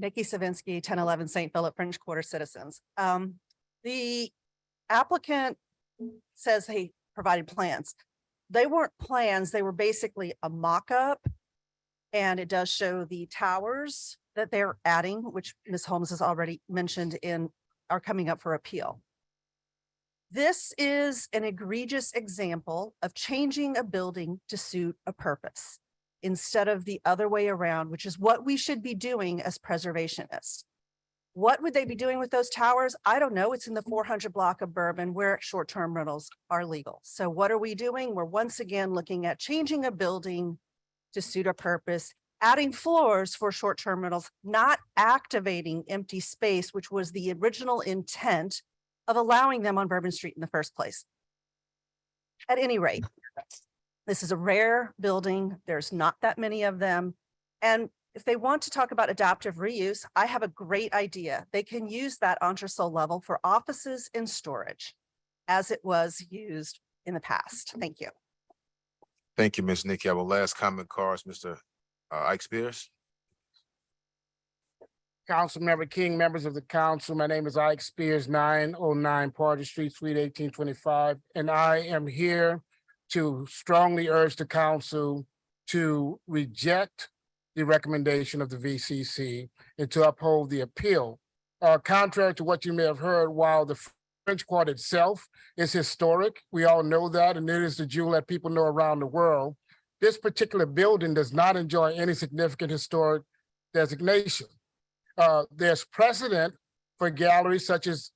L: Nikki Savinsky, 1011 St. Philip French Quarter citizens. The applicant says he provided plans. They weren't plans, they were basically a mock-up. And it does show the towers that they're adding, which Ms. Holmes has already mentioned are coming up for appeal. This is an egregious example of changing a building to suit a purpose instead of the other way around, which is what we should be doing as preservationists. What would they be doing with those towers? I don't know. It's in the 400 block of Bourbon where short-term rentals are legal. So what are we doing? We're once again looking at changing a building to suit a purpose, adding floors for short-term rentals, not activating empty space, which was the original intent of allowing them on Bourbon Street in the first place. At any rate, this is a rare building. There's not that many of them. And if they want to talk about adaptive reuse, I have a great idea. They can use that entresol level for offices and storage as it was used in the past. Thank you.
P: Thank you, Ms. Nikki. Our last comment cards, Mr. Ike Spears.
J: Councilmember King, members of the council, my name is Ike Spears, 909 Porter Street, Suite 1825, and I am here to strongly urge the council to reject the recommendation of the VCC and to uphold the appeal. Contrary to what you may have heard, while the French Quarter itself is historic, we all know that, and it is the jewel that people know around the world. This particular building does not enjoy any significant historic designation. There's precedent for galleries such as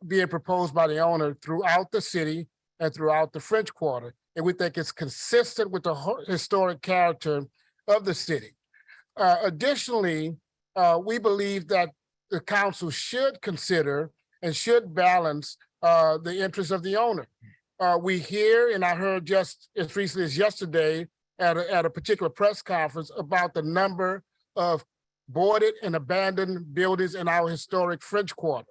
J: being proposed by the owner throughout the city and throughout the French Quarter. And we think it's consistent with the historic character of the city. Additionally, we believe that the council should consider and should balance the interests of the owner. We hear, and I heard just as recently as yesterday at a particular press conference about the number of boarded and abandoned buildings in our historic French Quarter.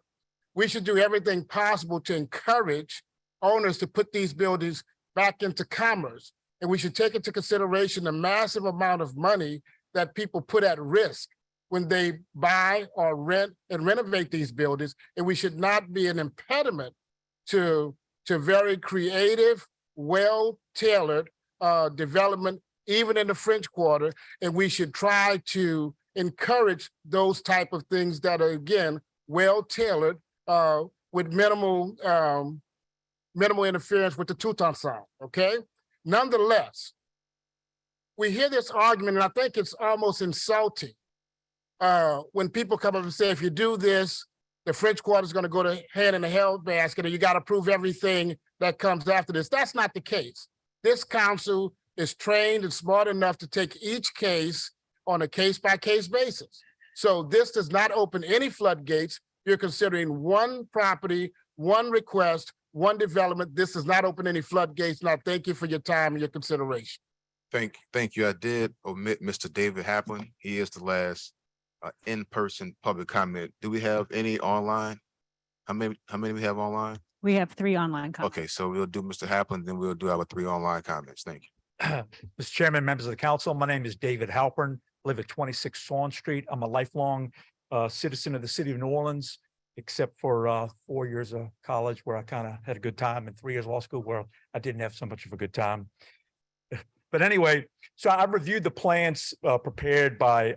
J: We should do everything possible to encourage owners to put these buildings back into commerce. And we should take into consideration the massive amount of money that people put at risk when they buy or rent and renovate these buildings. And we should not be an impediment to very creative, well-tailored development, even in the French Quarter. And we should try to encourage those type of things that are, again, well-tailored with minimal interference with the Teuton sound, okay? Nonetheless, we hear this argument, and I think it's almost insulting when people come up and say, if you do this, the French Quarter is going to go to hand in a hell basket, and you got to prove everything that comes after this. That's not the case. This council is trained and smart enough to take each case on a case-by-case basis. So this does not open any floodgates. You're considering one property, one request, one development. This does not open any floodgates. And I thank you for your time and your consideration.
P: Thank you. I did omit Mr. David Haplin. He is the last in-person public comment. Do we have any online? How many we have online?
K: We have 3 online comments.
P: Okay, so we'll do Mr. Haplin, then we'll do our 3 online comments. Thank you.
O: Mr. Chairman, members of the council, my name is David Halpern. I live at 26 Swan Street. I'm a lifelong citizen of the city of New Orleans, except for 4 years of college where I kind of had a good time, and 3 years of law school where I didn't have so much of a good time. But anyway, so I reviewed the plans prepared by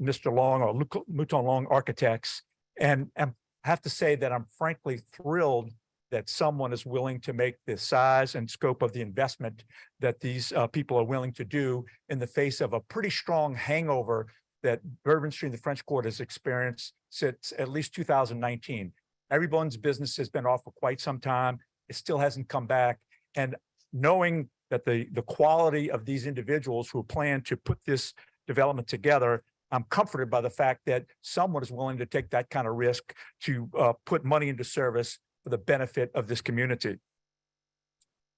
O: Mr. Long or Mouton Long Architects, and I have to say that I'm frankly thrilled that someone is willing to make the size and scope of the investment that these people are willing to do in the face of a pretty strong hangover that Bourbon Street and the French Quarter has experienced since at least 2019. Everyone's business has been off for quite some time. It still hasn't come back. And knowing that the quality of these individuals who plan to put this development together, I'm comforted by the fact that someone is willing to take that kind of risk to put money into service for the benefit of this community.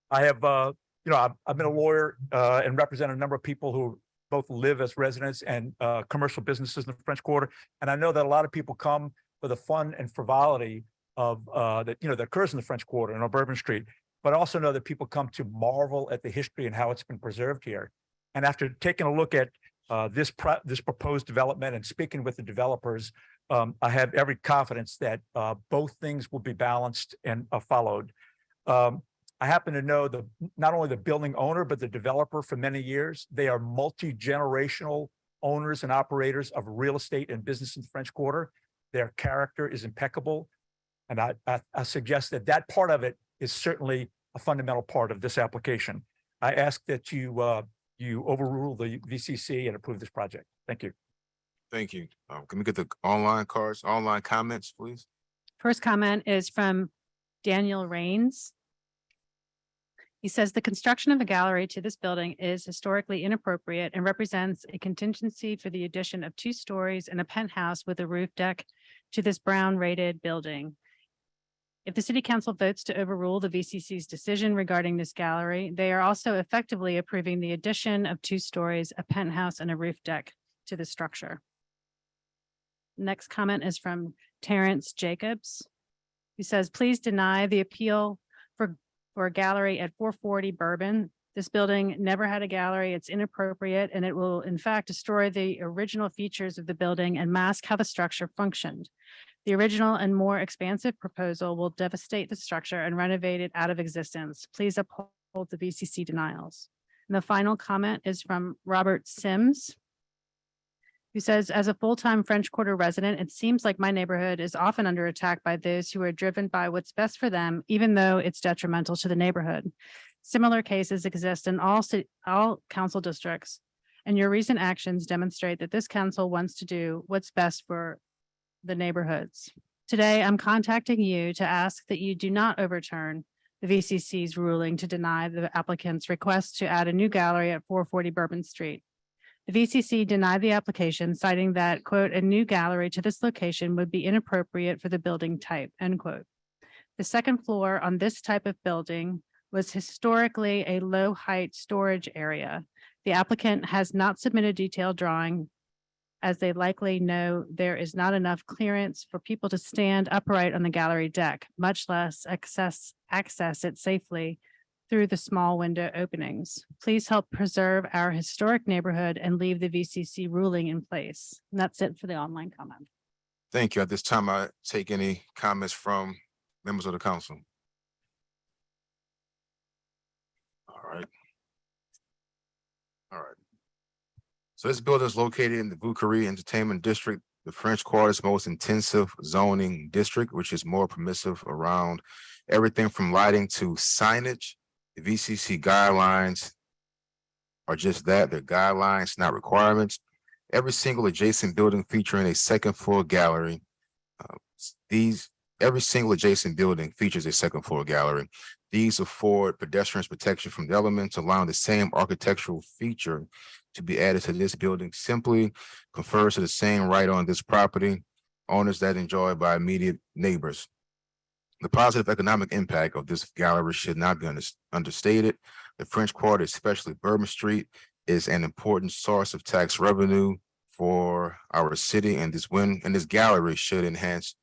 O: I have, I've been a lawyer and represented a number of people who both live as residents and commercial businesses in the French Quarter. And I know that a lot of people come for the fun and frivolity of that occurs in the French Quarter and on Bourbon Street, but I also know that people come to marvel at the history and how it's been preserved here. And after taking a look at this proposed development and speaking with the developers, I have every confidence that both things will be balanced and followed. I happen to know not only the building owner, but the developer for many years. They are multi-generational owners and operators of real estate and business in the French Quarter. Their character is impeccable. And I suggest that part of it is certainly a fundamental part of this application. I ask that you overrule the VCC and approve this project. Thank you.
P: Thank you. Can we get the online comments, please?
K: First comment is from Daniel Rains. He says the construction of a gallery to this building is historically inappropriate and represents a contingency for the addition of 2 stories and a penthouse with a roof deck to this brown rated building. If the city council votes to overrule the VCC's decision regarding this gallery, they are also effectively approving the addition of 2 stories, a penthouse, and a roof deck to the structure. Next comment is from Terrence Jacobs. He says, please deny the appeal for a gallery at 440 Bourbon. This building never had a gallery. It's inappropriate, and it will in fact destroy the original features of the building and mask how the structure functioned. The original and more expansive proposal will devastate the structure and renovate it out of existence. Please uphold the VCC denials. And the final comment is from Robert Sims, who says, as a full-time French Quarter resident, it seems like my neighborhood is often under attack by those who are driven by what's best for them, even though it's detrimental to the neighborhood. Similar cases exist in all council districts, and your recent actions demonstrate that this council wants to do what's best for the neighborhoods. Today, I'm contacting you to ask that you do not overturn the VCC's ruling to deny the applicant's request to add a new gallery at 440 Bourbon Street. The VCC denied the application, citing that, quote, a new gallery to this location would be inappropriate for the building type, end quote. The second floor on this type of building was historically a low height storage area. The applicant has not submitted detailed drawing, as they likely know there is not enough clearance for people to stand upright on the gallery deck, much less access it safely through the small window openings. Please help preserve our historic neighborhood and leave the VCC ruling in place. And that's it for the online comment.
P: Thank you. At this time, I take any comments from members of the council. All right. So this building is located in the Bourbon Entertainment District, the French Quarter's most intensive zoning district, which is more permissive around everything from lighting to signage. The VCC guidelines are just that, they're guidelines, not requirements. Every single adjacent building featuring a second floor gallery. Every single adjacent building features a second floor gallery. These afford pedestrians protection from the elements, allowing the same architectural feature to be added to this building simply confers to the same right on this property, owners that enjoy by immediate neighbors. The positive economic impact of this gallery should not be understated. The French Quarter, especially Bourbon Street, is an important source of tax revenue for our city, and this gallery should enhance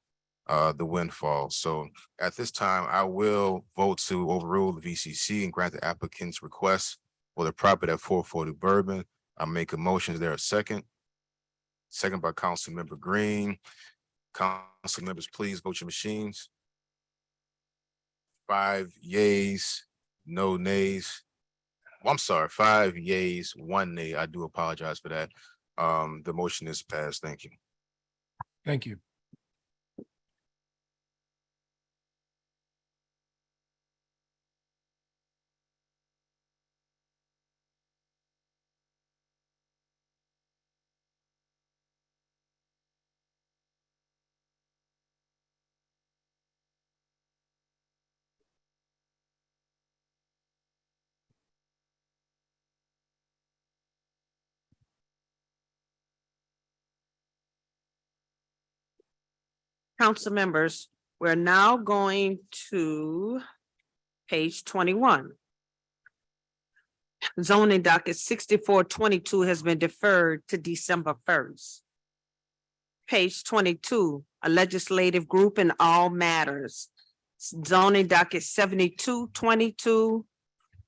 P: the windfall. So at this time, I will vote to overrule the VCC and grant the applicant's request for the property at 440 Bourbon. I make a motion. Is there a second? Second by Councilmember Green. Council members, please vote your machines. 5 yeas, no nays. Well, I'm sorry, 5 yeas, 1 nay. I do apologize for that. The motion is passed. Thank you.
T: Thank you.
F: Council members, we're now going to page 21. Zoning docket 6422 has been deferred to December 1st. Page 22, a legislative group in all matters. Zoning docket 7222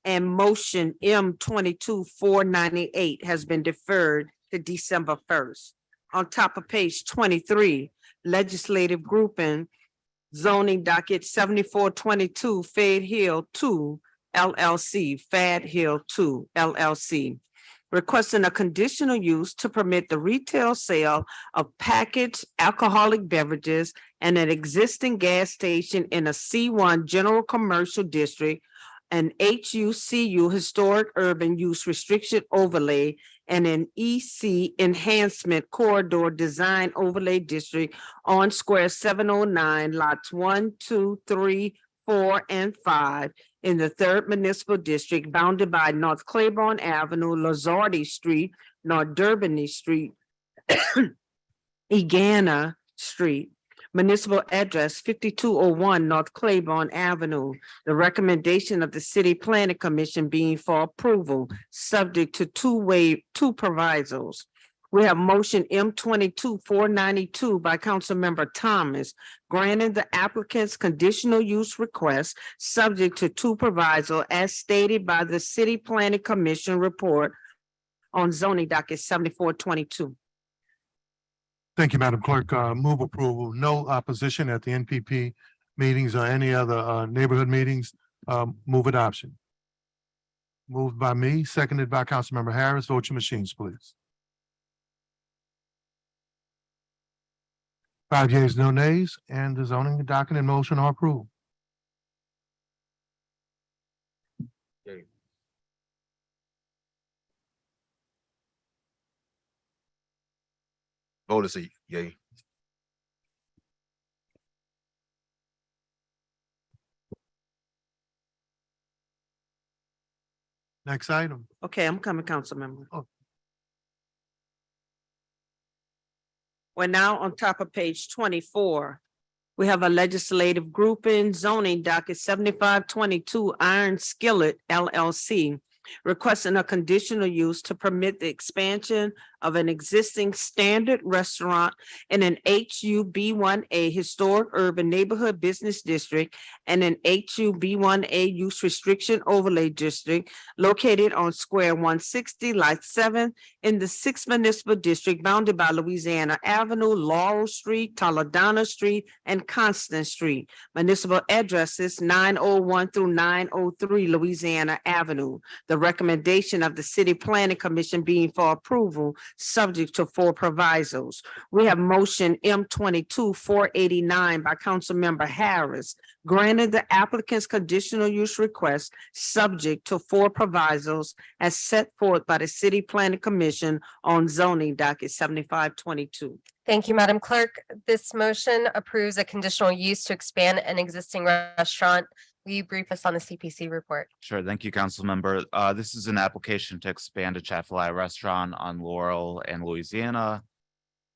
F: and motion M 22498 has been deferred to December 1st. On top of page 23, legislative grouping, zoning docket 7422, Fad Hill 2 LLC, Fad Hill 2 LLC. Requesting a conditional use to permit the retail sale of packaged alcoholic beverages and an existing gas station in a C1 general commercial district, an HUCU historic urban use restriction overlay, and an EC enhancement corridor design overlay district on square 709 lots 1, 2, 3, 4, and 5 in the third municipal district bounded by North Claiborne Avenue, Lazardi Street, North Durbany Street, Egana Street. Municipal address 5201 North Claiborne Avenue. The recommendation of the City Planning Commission being for approval, subject to two provisos. We have motion M22-492 by Councilmember Thomas, granting the applicant's conditional use request, subject to two provisos as stated by the City Planning Commission report on zoning docket 7422.
A: Thank you, Madam Clerk. Move approval. No opposition at the NPP meetings or any other neighborhood meetings. Move adoption. Moved by me, seconded by Councilmember Harris. Vote your machines, please. 5 yeas, no nays, and the zoning docket and motion are approved.
P: Vote is a yay.
A: Next item.
F: Okay, I'm coming, Councilmember.
A: Oh.
F: We're now on top of page 24. We have a legislative grouping zoning docket 7522 Iron Skillet LLC, requesting a conditional use to permit the expansion of an existing standard restaurant in an HUB1A historic urban neighborhood business district and an HUB1A use restriction overlay district located on square 160 lot 7 in the 6th municipal district bounded by Louisiana Avenue, Laurel Street, Toledano Street, and Constant Street. Municipal addresses 901 through 903 Louisiana Avenue. The recommendation of the City Planning Commission being for approval, subject to four provisos. We have motion M22-489 by Councilmember Harris, granted the applicant's conditional use request, subject to four provisos as set forth by the City Planning Commission on zoning docket 7522.
X: Thank you, Madam Clerk. This motion approves a conditional use to expand an existing restaurant. Will you brief us on the CPC report?
I: Sure. Thank you, council member. This is an application to expand a Chick-fil-A restaurant on Laurel and Louisiana.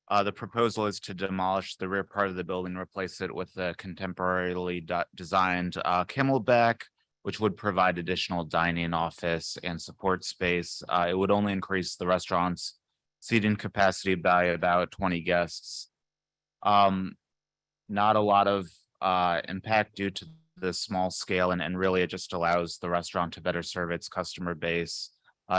I: The proposal is to demolish the rear part of the building, replace it with a contemporarily designed camelback, which would provide additional dining, office, and support space. It would only increase the restaurant's seating capacity by about 20 guests. Not a lot of impact due to the small scale, and really it just allows the restaurant to better serve its customer base.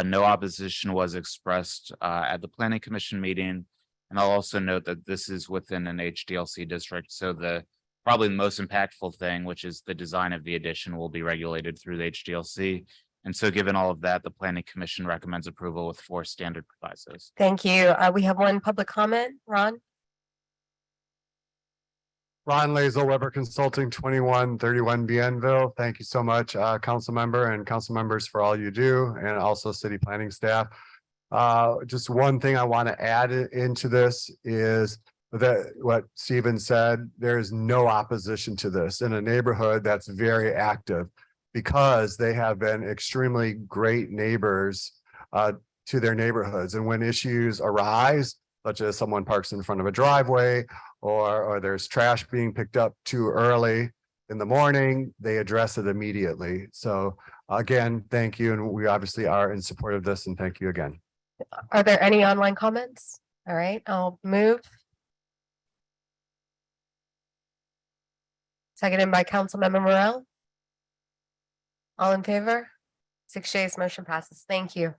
I: No opposition was expressed at the Planning Commission meeting. And I'll also note that this is within an HDLC district. So probably the most impactful thing, which is the design of the addition, will be regulated through the HDLC. And so given all of that, the Planning Commission recommends approval with 4 standard provisos.
X: Thank you. We have one public comment, Ron.
U: Ron Lazel, Weber Consulting, 2131 Bienville. Thank you so much, council member and council members, for all you do, and also city planning staff. Just one thing I want to add into this is that what Stephen said, there is no opposition to this in a neighborhood that's very active, because they have been extremely great neighbors to their neighborhoods. And when issues arise, such as someone parks in front of a driveway, or there's trash being picked up too early in the morning, they address it immediately. So again, thank you. And we obviously are in support of this, and thank you again.
X: Are there any online comments? All right, I'll move. Seconded by Councilmember Morel. All in favor? 6 yeas, motion passes. Thank you.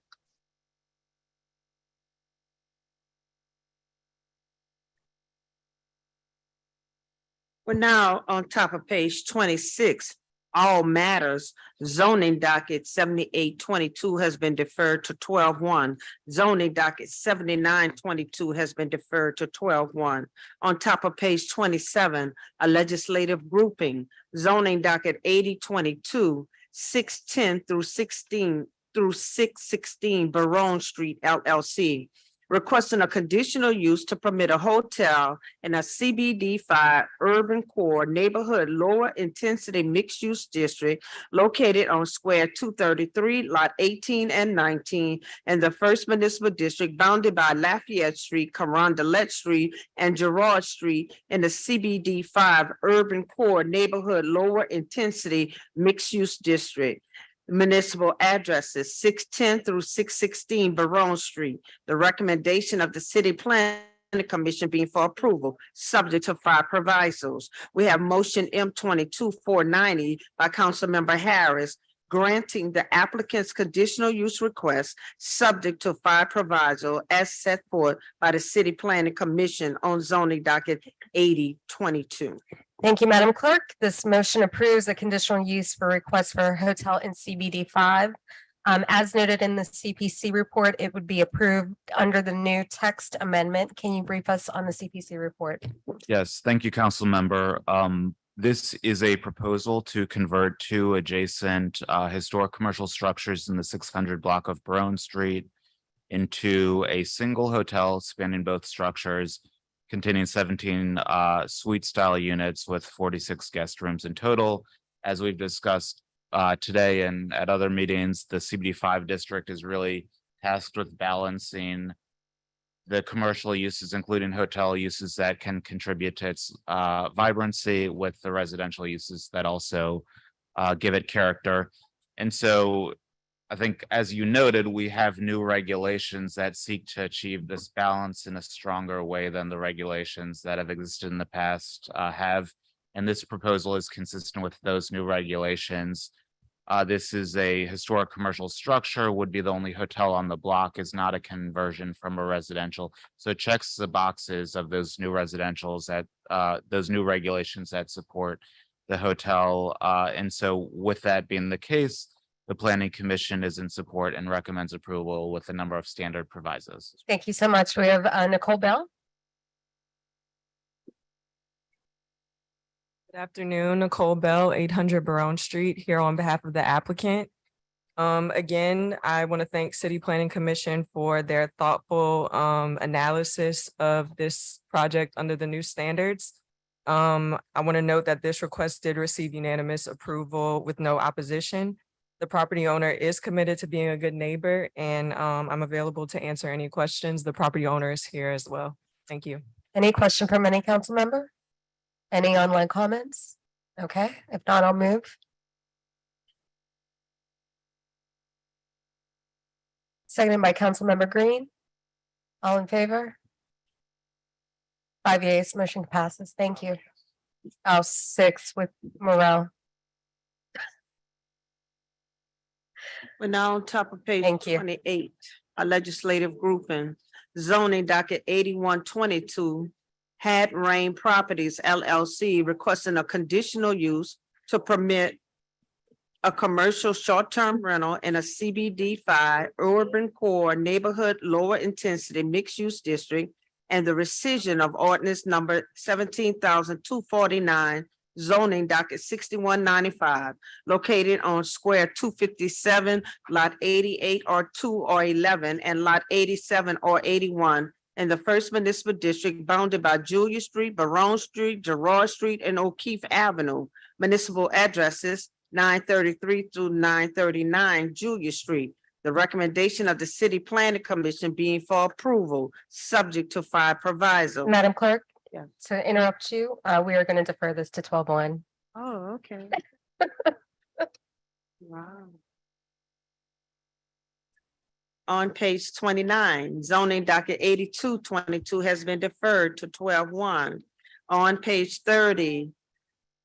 F: We're now on top of page 26. All matters zoning docket 7822 has been deferred to 12-1. Zoning docket 7922 has been deferred to 12-1. On top of page 27, a legislative grouping, zoning docket 8022, 610 through 16 through 616 Bourbon Street LLC, requesting a conditional use to permit a hotel in a CBD5 urban core neighborhood lower intensity mixed use district located on square 233, lot 18 and 19 in the first municipal district bounded by Lafayette Street, Carondelet Street, and Girard Street in the CBD5 urban core neighborhood lower intensity mixed use district. Municipal addresses 610 through 616 Bourbon Street. The recommendation of the City Planning Commission being for approval, subject to 5 provisos. We have motion M22-490 by Councilmember Harris, granting the applicant's conditional use request, subject to 5 proviso as set forth by the City Planning Commission on zoning docket 8022.
X: Thank you, Madam Clerk. This motion approves a conditional use for request for a hotel in CBD 5. As noted in the CPC report, it would be approved under the new text amendment. Can you brief us on the CPC report?
I: Yes, thank you, council member. This is a proposal to convert 2 adjacent historic commercial structures in the 600 block of Bourbon Street into a single hotel spanning both structures, containing 17 suite style units with 46 guest rooms in total. As we've discussed today and at other meetings, the CBD5 district is really tasked with balancing the commercial uses, including hotel uses that can contribute to its vibrancy, with the residential uses that also give it character. And so I think, as you noted, we have new regulations that seek to achieve this balance in a stronger way than the regulations that have existed in the past have. And this proposal is consistent with those new regulations. This is a historic commercial structure, would be the only hotel on the block, is not a conversion from a residential. So it checks the boxes of those new residentials that those new regulations that support the hotel. And so with that being the case, the Planning Commission is in support and recommends approval with a number of standard provisos.
X: Thank you so much. We have Nicole Bell.
E: Good afternoon, Nicole Bell, 800 Bourbon Street, here on behalf of the applicant. Again, I want to thank City Planning Commission for their thoughtful analysis of this project under the new standards. I want to note that this request did receive unanimous approval with no opposition. The property owner is committed to being a good neighbor, and I'm available to answer any questions. The property owner is here as well. Thank you.
X: Any question from any council member? Any online comments? Okay, if not, I'll move. Seconded by Councilmember Green. All in favor? 5 yeas, motion passes. Thank you. 6 with Morel.
F: We're now on top of page 28, a legislative grouping, zoning docket 8122, Had Rain Properties LLC, requesting a conditional use to permit a commercial short-term rental in a CBD5 urban core neighborhood lower intensity mixed-use district, and the rescission of ordinance number 17,249, zoning docket 6195, located on square 257, lot 88 or 2 or 11, and lot 87 or 81 in the first municipal district bounded by Julia Street, Bourbon Street, Girard Street, and O'Keefe Avenue. Municipal addresses 933 through 939 Julia Street. The recommendation of the City Planning Commission being for approval, subject to 5 provisos.
X: Madam Clerk?
F: Yeah.
X: To interrupt you, we are going to defer this to 12-1.
F: Oh, okay. Wow. On page 29, zoning docket 8222 has been deferred to 12-1. On page 30,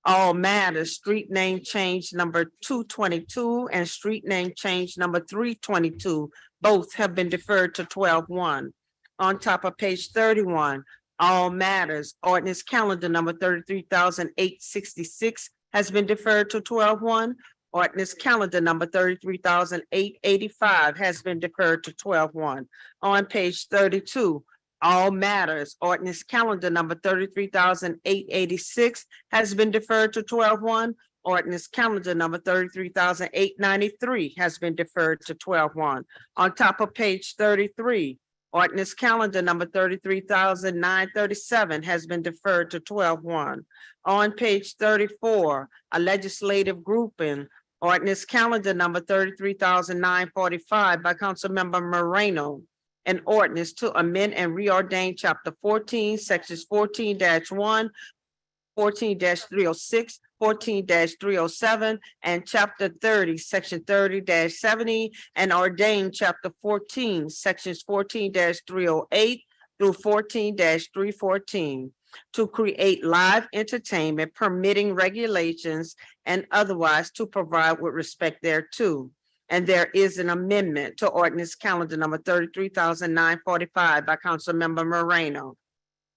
F: all matters, street name change number 222 and street name change number 322, both have been deferred to 12-1. On top of page 31, All matters, ordinance calendar number 33,866 has been deferred to 12-1. Ordinance calendar number 33,885 has been deferred to 12-1. On page 32, all matters, ordinance calendar number 33,886 has been deferred to 12-1. Ordinance calendar number 33,893 has been deferred to 12-1. On top of page 33, ordinance calendar number 33,937 has been deferred to 12-1. On page 34, a legislative grouping, ordinance calendar number 33,945 by Councilmember Moreno. An ordinance to amend and reordain chapter 14, sections 14-1, 14-306, 14-307, and chapter 30, section 30-70, and ordain chapter 14, sections 14-308 through 14-314 to create live entertainment permitting regulations and otherwise to provide with respect thereto. And there is an amendment to ordinance calendar number 33,945 by Councilmember Moreno.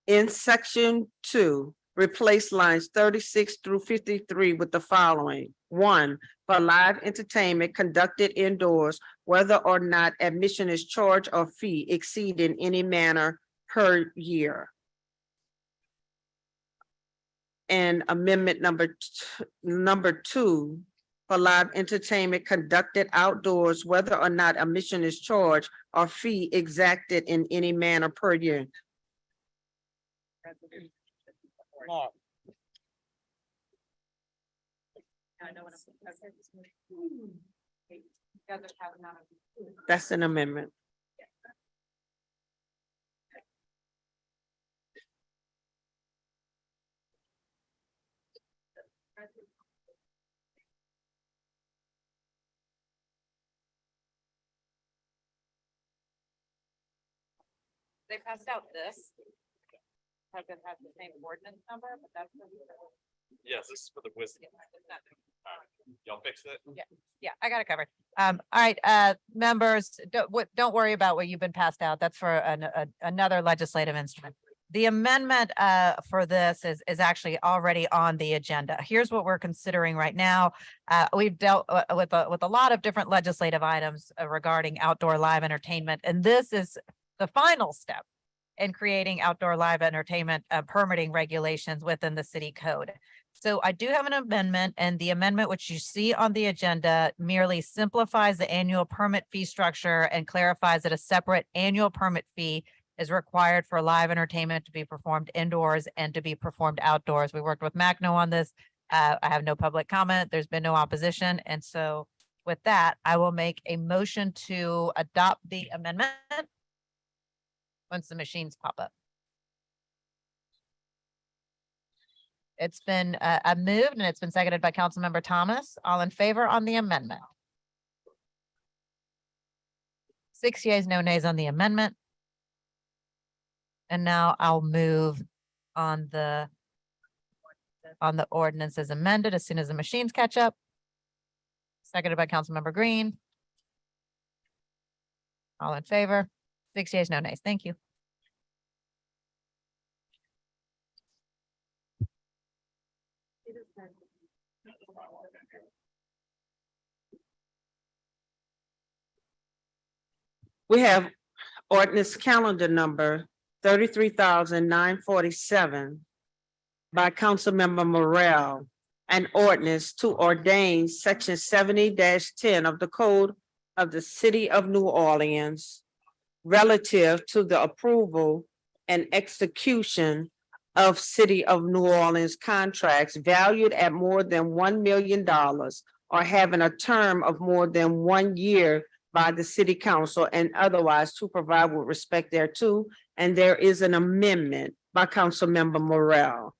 F: In section 2, replace lines 36 through 53 with the following. 1, for live entertainment conducted indoors, whether or not admission is charged or fee exceed in any manner per year. And amendment number 2, for live entertainment conducted outdoors, whether or not admission is charged or fee exacted in any manner per year. That's an amendment.
N: They passed out this. Have been had the same ordinance number, but that's.
Q: Yes, this is for the wisdom. Y'all fix it?
N: Yeah, I got it covered. All right, members, don't worry about what you've been passed out. That's for another legislative instrument. The amendment for this is actually already on the agenda. Here's what we're considering right now. We've dealt with a lot of different legislative items regarding outdoor live entertainment, and this is the final step in creating outdoor live entertainment permitting regulations within the city code. So I do have an amendment, and the amendment which you see on the agenda merely simplifies the annual permit fee structure and clarifies that a separate annual permit fee is required for live entertainment to be performed indoors and to be performed outdoors. We worked with Macno on this. I have no public comment. There's been no opposition. And so with that, I will make a motion to adopt the amendment once the machines pop up. It's been moved and it's been seconded by Councilmember Thomas. All in favor on the amendment? 6 yeas, no nays on the amendment. And now I'll move on the ordinance as amended as soon as the machines catch up. Seconded by Councilmember Green. All in favor? 6 yeas, no nays. Thank you.
F: We have ordinance calendar number 33,947 by Councilmember Morrell, an ordinance to ordain section 70-10 of the Code of the City of New Orleans relative to the approval and execution of City of New Orleans contracts valued at more than $1 million or having a term of more than 1 year by the city council and otherwise to provide with respect thereto. And there is an amendment by Councilmember Morrell.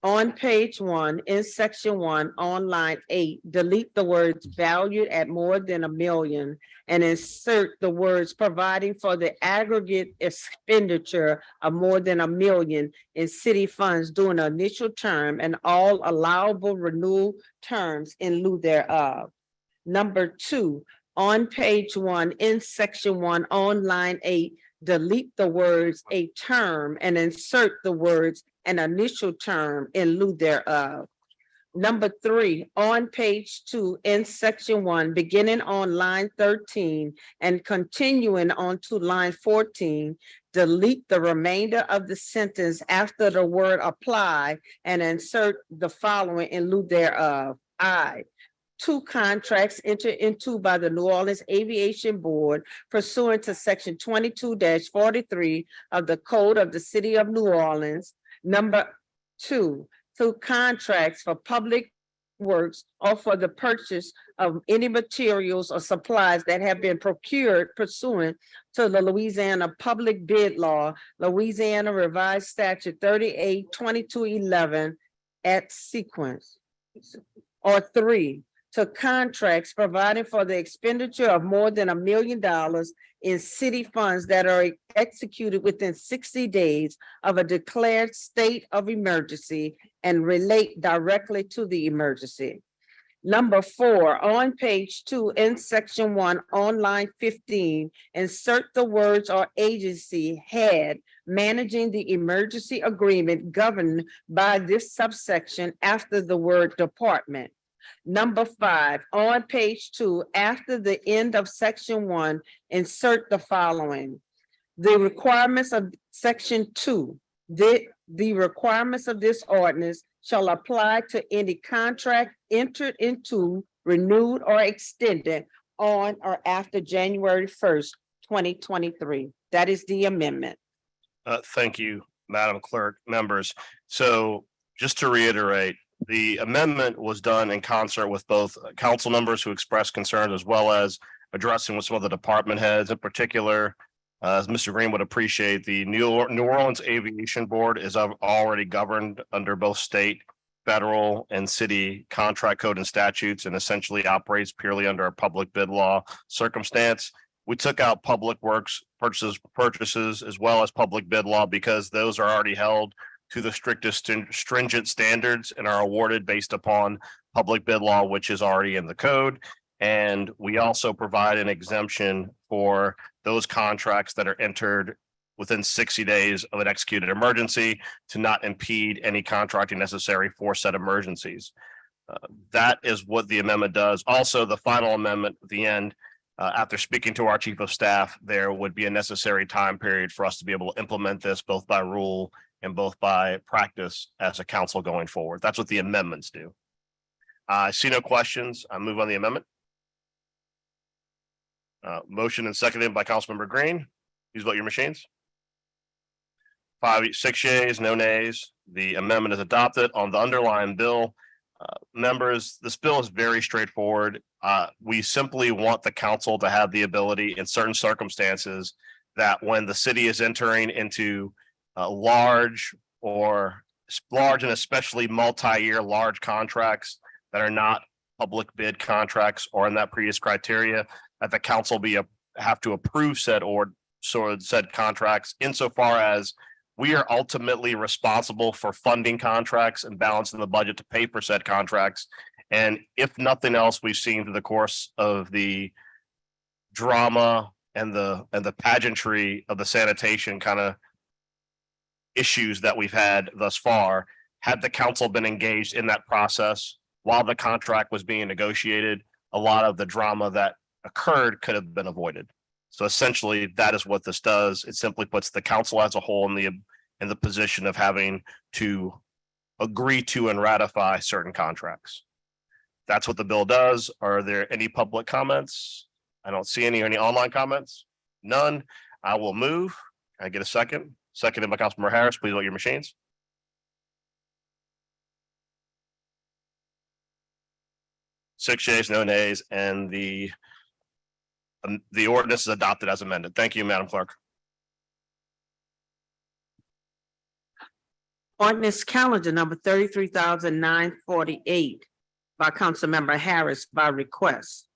F: On page 1, in section 1, on line 8, delete the words valued at more than $1 million and insert the words providing for the aggregate expenditure of more than $1 million in city funds during the initial term and all allowable renewal terms in lieu thereof. Number 2, on page 1, in section 1, on line 8, delete the words "a term" and insert the words "an initial term" in lieu thereof. Number 3, on page 2 in section 1, beginning on line 13 and continuing on to line 14, delete the remainder of the sentence after the word "apply" and insert the following in lieu thereof. I, 2 contracts entered into by the New Orleans Aviation Board pursuant to section 22-43 of the Code of the City of New Orleans. Number 2, 2 contracts for public works or for the purchase of any materials or supplies that have been procured pursuant to the Louisiana Public Bid Law, Louisiana Revised Statute 38-2211 at sequence. Or 3, to contracts providing for the expenditure of more than $1 million in city funds that are executed within 60 days of a declared state of emergency and relate directly to the emergency. Number 4, on page 2 in section 1 on line 15, insert the words or agency head managing the emergency agreement governed by this subsection after the word department. Number 5, on page 2, after the end of section 1, insert the following. The requirements of section 2, the requirements of this ordinance shall apply to any contract entered into, renewed, or extended on or after January 1st, 2023. That is the amendment.
Q: Thank you, Madam Clerk, members. So just to reiterate, the amendment was done in concert with both council members who expressed concerns as well as addressing with some of the department heads. In particular, as Mr. Green would appreciate, the New Orleans Aviation Board is already governed under both state, federal, and city contract code and statutes, and essentially operates purely under a public bid law circumstance. We took out public works purchases as well as public bid law because those are already held to the strictest stringent standards and are awarded based upon public bid law, which is already in the code. And we also provide an exemption for those contracts that are entered within 60 days of an executed emergency to not impede any contracting necessary for said emergencies. That is what the amendment does. Also, the final amendment at the end, after speaking to our chief of staff, there would be a necessary time period for us to be able to implement this both by rule and both by practice as a council going forward. That's what the amendments do. I see no questions. I move on the amendment. Motion and seconded by Councilmember Green. Please vote your machines. 6 yeas, no nays. The amendment is adopted. On the underlying bill, members, this bill is very straightforward. We simply want the council to have the ability in certain circumstances that when the city is entering into large and especially multi-year large contracts that are not public bid contracts or in that previous criteria, that the council have to approve said contracts insofar as we are ultimately responsible for funding contracts and balancing the budget to pay for said contracts. And if nothing else, we've seen through the course of the drama and the pageantry of the sanitation kind of issues that we've had thus far, had the council been engaged in that process while the contract was being negotiated, a lot of the drama that occurred could have been avoided. So essentially, that is what this does. It simply puts the council as a whole in the position of having to agree to and ratify certain contracts. That's what the bill does. Are there any public comments? I don't see any online comments. None. I will move. Can I get a second? Seconded by Councilmember Harris. Please vote your machines. Six yeas, no nays, and the ordinance is adopted as amended. Thank you, Madam Clerk.
F: Ordinance calendar number 33,948 by Councilmember Harris by request.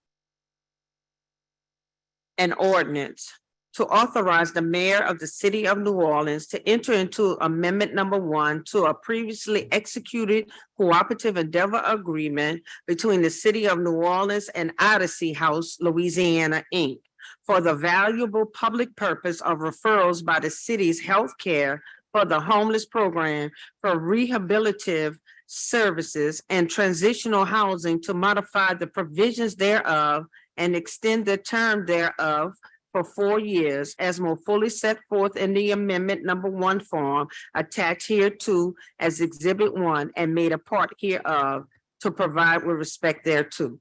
F: An ordinance to authorize the mayor of the city of New Orleans to enter into amendment number 1 to a previously executed cooperative endeavor agreement between the city of New Orleans and Odyssey House, Louisiana, Inc. for the valuable public purpose of referrals by the city's healthcare for the homeless program for rehabilitative services and transitional housing to modify the provisions thereof and extend the term thereof for 4 years as more fully set forth in the amendment number 1 form attached hereto as exhibit 1 and made a part hereof to provide with respect thereto.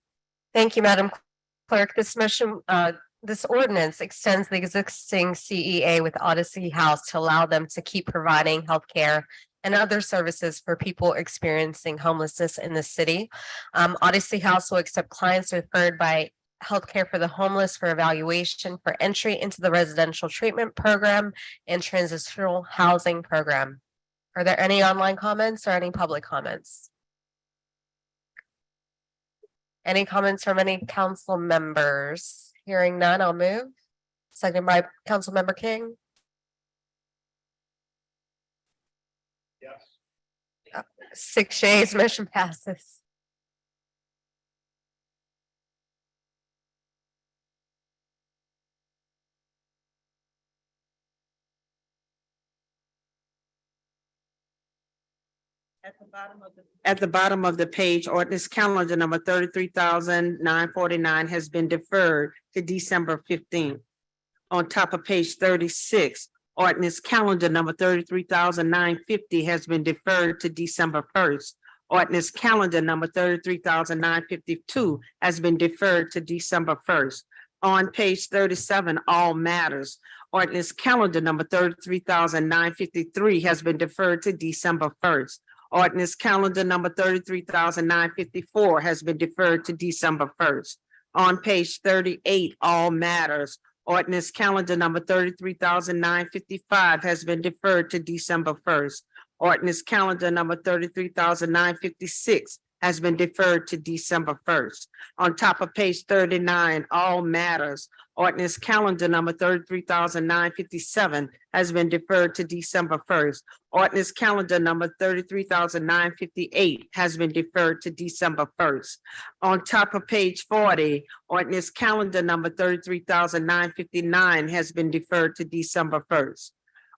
X: Thank you, Madam Clerk. This ordinance extends the existing CEA with Odyssey House to allow them to keep providing healthcare and other services for people experiencing homelessness in the city. Odyssey House will accept clients referred by Healthcare for the Homeless for evaluation for entry into the residential treatment program and transitional housing program. Are there any online comments or any public comments? Any comments from any council members? Hearing none, I'll move. Seconded by Councilmember King. Yes. 6 yeas, motion passes.
F: At the bottom of the page, ordinance calendar number 33,949 has been deferred to December 15th. On top of page 36, ordinance calendar number 33,950 has been deferred to December 1st. Ordinance calendar number 33,952 has been deferred to December 1st. On page 37, all matters. Ordinance calendar number 33,953 has been deferred to December 1st. Ordinance calendar number 33,954 has been deferred to December 1st. On page 38, all matters. Ordinance calendar number 33,955 has been deferred to December 1st. Ordinance calendar number 33,956 has been deferred to December 1st. On top of page 39, all matters. Ordinance calendar number 33,957 has been deferred to December 1st. Ordinance calendar number 33,958 has been deferred to December 1st. On top of page 40, ordinance calendar number 33,959 has been deferred to December 1st.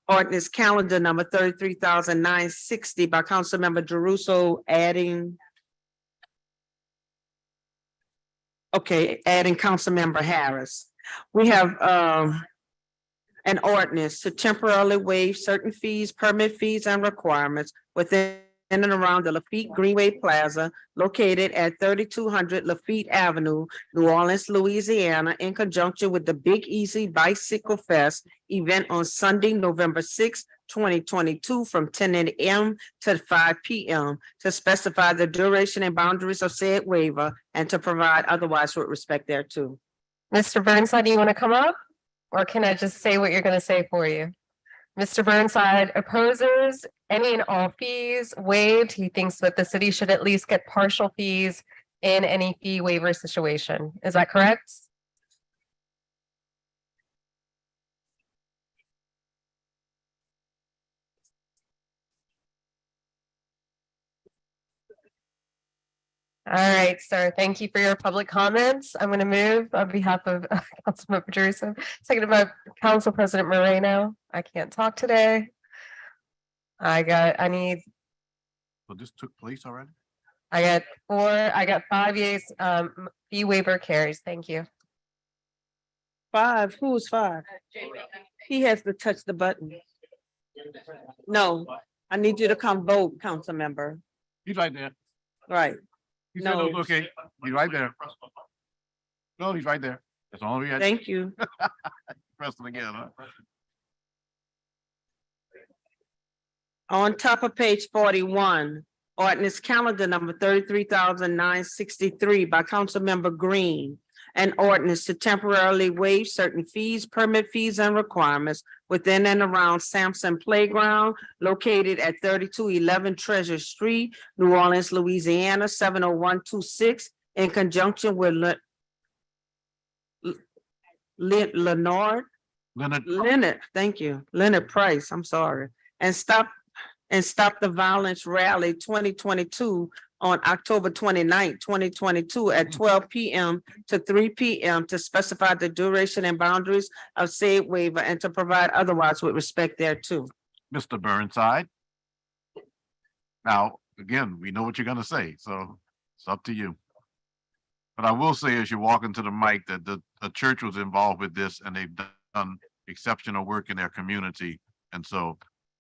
F: Ordinance calendar number 33,960 by Councilmember Jeruso adding Councilmember Harris. We have an ordinance to temporarily waive certain fees, permit fees, and requirements within and around the Lafitte Greenway Plaza located at 3200 Lafitte Avenue, New Orleans, Louisiana, in conjunction with the Big Easy Bicycle Fest event on Sunday, November 6, 2022, from 10 a.m. to 5 p.m. to specify the duration and boundaries of said waiver and to provide otherwise with respect thereto.
X: Mr. Burnside, do you want to come up? Or can I just say what you're going to say for you? Mr. Burnside opposes any and all fees waived. He thinks that the city should at least get partial fees in any fee waiver situation. Is that correct? All right, sir. Thank you for your public comments. I'm going to move on behalf of Councilmember Jerusalem, seconded by Council President Moreno. I can't talk today. I
A: Well, this took place already?
X: got 5 yeas, fee waiver carries. Thank you.
F: 5, who's 5? He has to touch the button. No, I need you to come vote, council member.
A: He's right there.
F: Right.
A: He said,
F: No.
A: "Oh, okay, he's right there. No, he's right there. That's all we had.
F: Thank you.
A: Press it again, huh?
F: On top of page 41, ordinance calendar number 33,963 by Councilmember Green. An ordinance to temporarily waive certain fees, permit fees, and requirements within and around Sampson Playground located at 3211 Treasure Street, New Orleans, Louisiana, 70126, in conjunction with Leonard, thank you, Leonard Price, I'm sorry, and stop the violence rally 2022 on October 29th, 2022 at 12 p.m. to 3 p.m. to specify the duration and boundaries of said waiver and to provide otherwise with respect thereto.
R: Mr. Burnside. Now, again, we know what you're gonna say, so it's up to you. But I will say, as you walk into the mic, that the church was involved with this and they've done exceptional work in their community. And so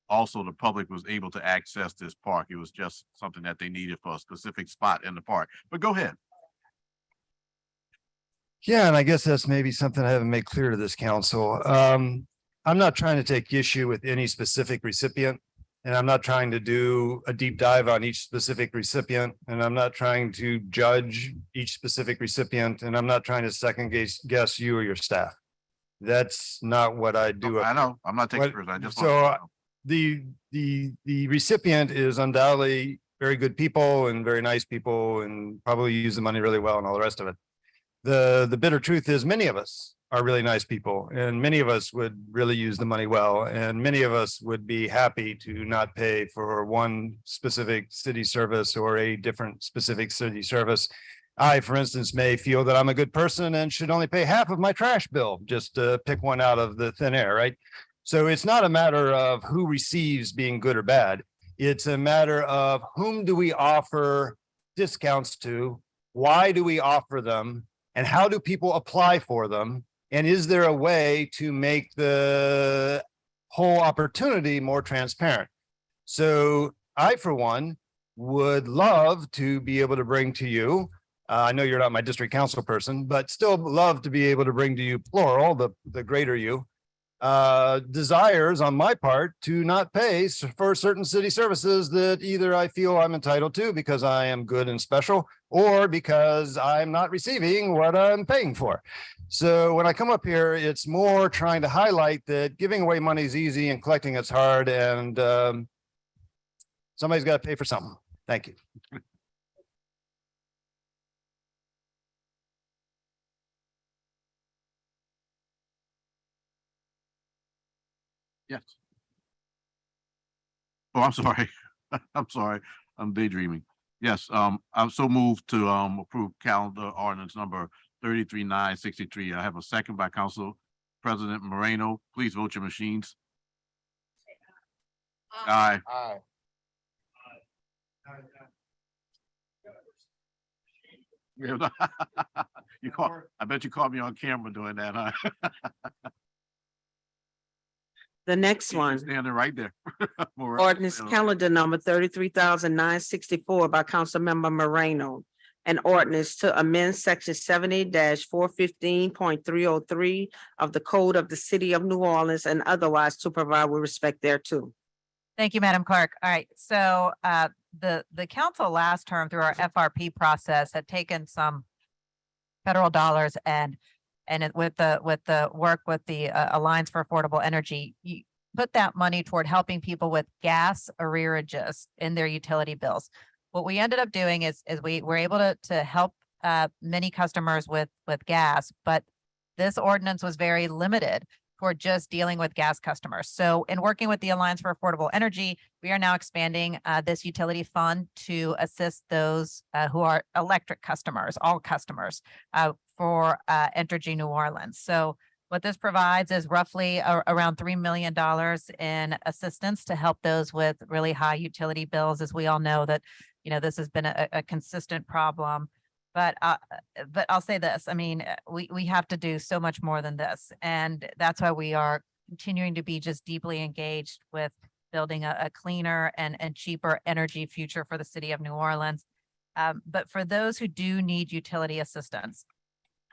R: also the public was able to access this park. It was just something that they needed for a specific spot in the park. But go ahead.
S: Yeah, and I guess that's maybe something I haven't made clear to this council. I'm not trying to take issue with any specific recipient. And I'm not trying to do a deep dive on each specific recipient, and I'm not trying to judge each specific recipient, and I'm not trying to second guess you or your staff. That's not what I do.
R: I know, I'm not taking it. I just.
S: So the recipient is undoubtedly very good people and very nice people and probably use the money really well and all the rest of it. The bitter truth is many of us are really nice people and many of us would really use the money well. And many of us would be happy to not pay for one specific city service or a different specific city service. I, for instance, may feel that I'm a good person and should only pay half of my trash bill, just to pick one out of the thin air, right? So it's not a matter of who receives being good or bad. It's a matter of whom do we offer discounts to? Why do we offer them? And how do people apply for them? And is there a way to make the whole opportunity more transparent? So I, for one, would love to be able to bring to you, I know you're not my district council person, but still love to be able to bring to you plural, the greater you, desires on my part to not pay for certain city services that either I feel I'm entitled to because I am good and special, or because I'm not receiving what I'm paying for. So when I come up here, it's more trying to highlight that giving away money is easy and collecting it's hard, and somebody's got to pay for something. Thank you.
R: Yes. Oh, I'm sorry. I'm sorry. I'm daydreaming. Yes, I'm so moved to approve calendar ordinance number 33963. I have a second by Council President Moreno. Please vote your machines. Aye.
J: Aye.
R: You call, I bet you caught me on camera doing that, huh?
F: The next one.
R: Standing right there.
F: Ordinance calendar number 33,964 by Councilmember Moreno. An ordinance to amend section 70-415.303 of the Code of the City of New Orleans and otherwise to provide with respect thereto.
N: Thank you, Madam Clerk. All right, so the council last term through our FRP process had taken some federal dollars and with the work with the Alliance for Affordable Energy, you put that money toward helping people with gas arrearages in their utility bills. What we ended up doing is we were able to help many customers with gas, but this ordinance was very limited for just dealing with gas customers. So in working with the Alliance for Affordable Energy, we are now expanding this utility fund to assist those who are electric customers, all customers for Entergy New Orleans. So what this provides is roughly around $3 million in assistance to help those with really high utility bills. As we all know that, you know, this has been a consistent problem. But I'll say this, I mean, we have to do so much more than this. And that's why we are continuing to be just deeply engaged with building a cleaner and cheaper energy future for the city of New Orleans. But for those who do need utility assistance,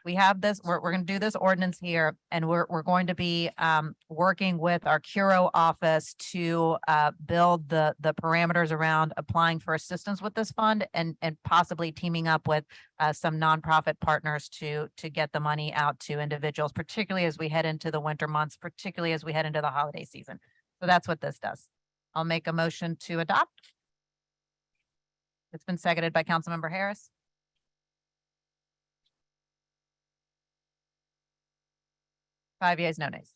N: we have this, we're going to do this ordinance here, and we're going to be working with our Curo office to build the parameters around applying for assistance with this fund and possibly teaming up with some nonprofit partners to get the money out to individuals, particularly as we head into the winter months, particularly as we head into the holiday season. So that's what this does. I'll make a motion to adopt. It's been seconded by Councilmember Harris. 5 yeas, no nays.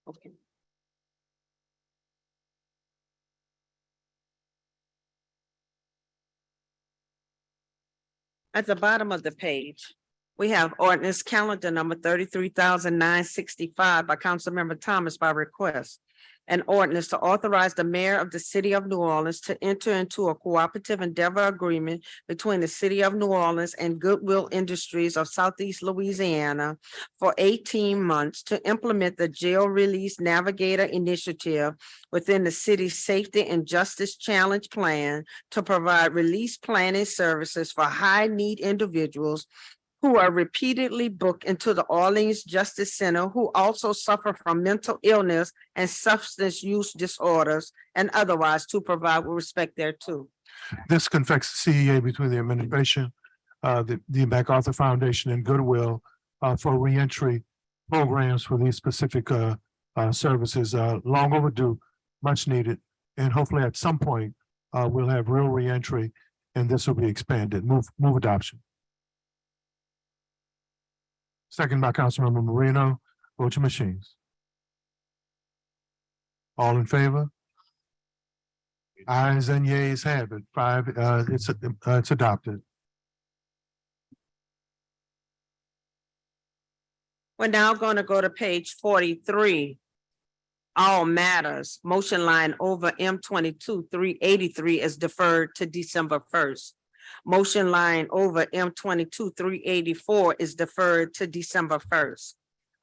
F: Okay. At the bottom of the page, we have ordinance calendar number 33,965 by Councilmember Thomas by request. An ordinance to authorize the mayor of the city of New Orleans to enter into a cooperative endeavor agreement between the city of New Orleans and Goodwill Industries of Southeast Louisiana for 18 months to implement the jail release navigator initiative within the city's safety and justice challenge plan to provide release planning services for high-need individuals who are repeatedly booked into the Orleans Justice Center who also suffer from mental illness and substance use disorders and otherwise to provide with respect thereto.
A: This conflicts the CEA between the administration, the MacArthur Foundation and Goodwill for reentry programs for these specific services, long overdue, much needed. And hopefully at some point, we'll have real reentry and this will be expanded. Move adoption. Second by Councilmember Marino. Vote your machines. All in favor? Ayes and yeas have it. Five, it's adopted.
F: We're now going to go to page 43. All matters, motion line over M22-383 is deferred to December 1st. Motion line over M22-384 is deferred to December 1st.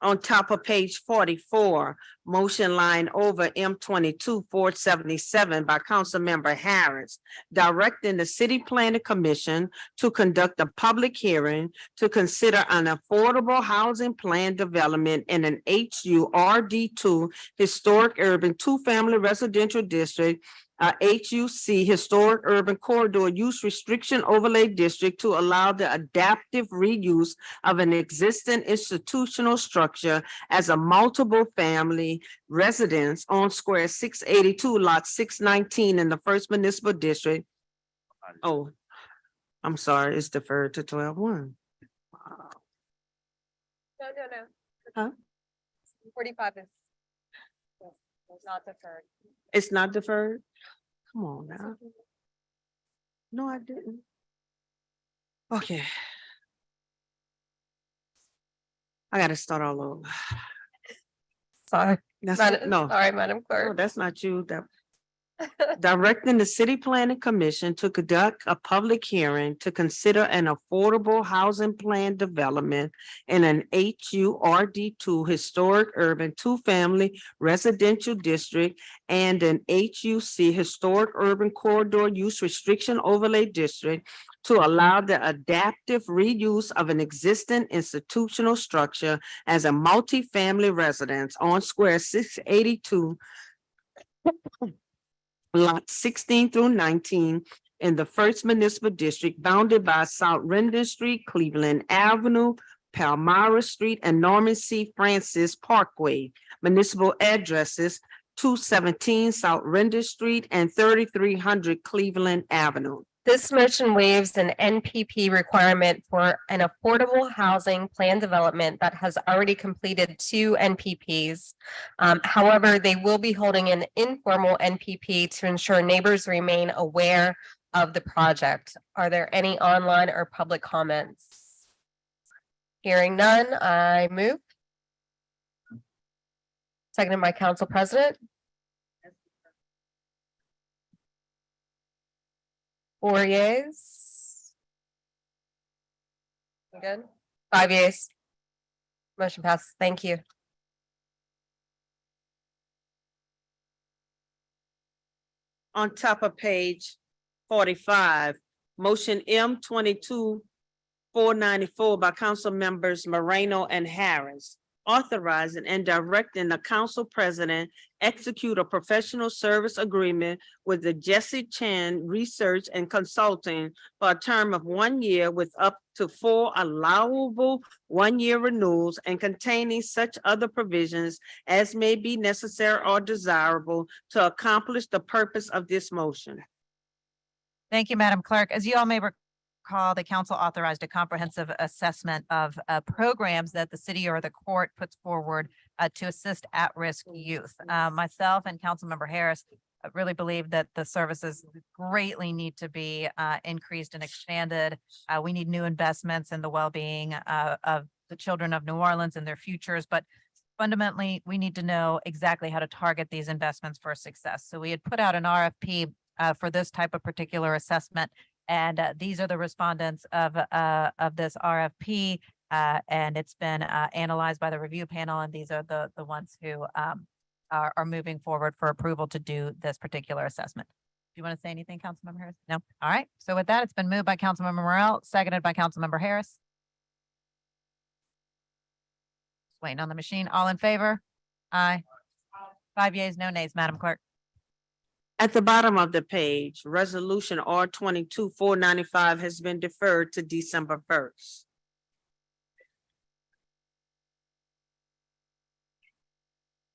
F: On top of page 44, motion line over M22-477 by Councilmember Harris, directing the City Planning Commission to conduct a public hearing to consider an affordable housing plan development in an HURD2 historic urban two-family residential district, HUC Historic Urban Corridor Use Restriction Overlay District to allow the adaptive reuse of an existing institutional structure as a multiple family residence on square 682 lot 619 in the first municipal district. Oh, I'm sorry, it's deferred to 12-1.
C: No.
F: Huh?
C: 45 is not deferred.
F: It's not deferred? Come on now. No, I didn't. Okay. I gotta start all over.
C: Sorry.
F: That's no.
C: Sorry, Madam
F: No,
C: Clerk.
F: that's not you. Directing the City Planning Commission to conduct a public hearing to consider an affordable housing plan development in an HURD2 historic urban two-family residential district and an HUC historic urban corridor use restriction overlay district to allow the adaptive reuse of an existing institutional structure as a multifamily residence on square 682 lot 16 through 19 in the first municipal district bounded by South Rendon Street, Cleveland Avenue, Palmyra Street, and Norman C. Francis Parkway. Municipal addresses 217 South Rendon Street and 3300 Cleveland Avenue.
C: This motion waives an NPP requirement for an affordable housing plan development that has already completed 2 NPPs. However, they will be holding an informal NPP to ensure neighbors remain aware of the project. Are there any online or public comments? Hearing none, I move. Seconded by Council President. 4 yeas. Good. 5 yeas. Motion passes. Thank you.
F: On top of page 45, motion M22-494 by Council Members Moreno and Harris, authorizing and directing the council president execute a professional service agreement with the Jesse Chan Research and Consulting for a term of 1 year with up to 4 allowable one-year renewals and containing such other provisions as may be necessary or desirable to accomplish the purpose of this motion.
N: Thank you, Madam Clerk. As you all may recall, the council authorized a comprehensive assessment of programs that the city or the court puts forward to assist at-risk youth. Myself and Councilmember Harris really believe that the services greatly need to be increased and expanded. We need new investments in the well-being of the children of New Orleans and their futures, but fundamentally, we need to know exactly how to target these investments for success. So we had put out an RFP for this type of particular assessment, and these are the respondents of this RFP, and it's been analyzed by the review panel, and these are the ones who are moving forward for approval to do this particular assessment. Do you want to say anything, Councilmember Harris? No? All right. So with that, it's been moved by Councilmember Morrell, seconded by Councilmember Harris. Just waiting on the machine. All in favor? Aye. 5 yeas, no nays, Madam Clerk.
F: At the bottom of the page, Resolution R 22-495 has been deferred to December 1st.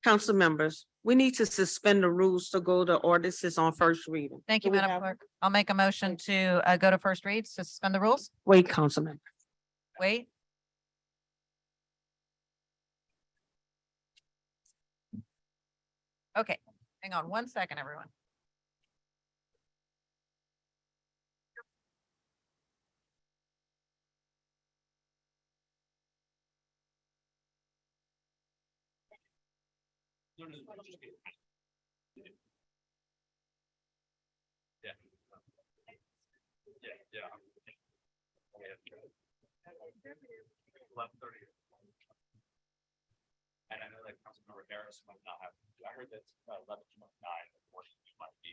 F: Council members, we need to suspend the rules to go to ordinances on first reading.
N: Thank you,
F: Do we
N: Madam
F: have-
N: Clerk. I'll make a motion to go to first reads to suspend the rules.
F: Wait, Councilman.
N: Wait. Okay, hang on 1 second, everyone.
B: And I know that Councilmember Harris might not have, I heard that 11:29, unfortunately, might be.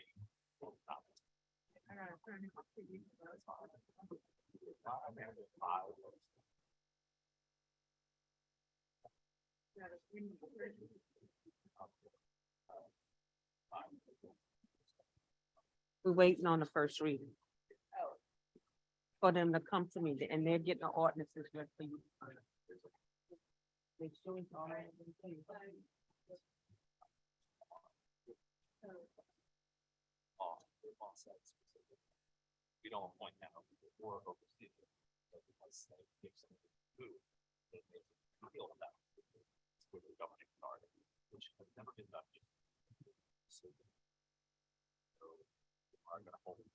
F: We're waiting on the first reading. For them to come to me, and they're getting the ordinances ready for you. Make sure it's all right.
B: We don't appoint now or oversee it. But because they give something to do, they feel that with the governing authority, which has never been done. So we are gonna hold it.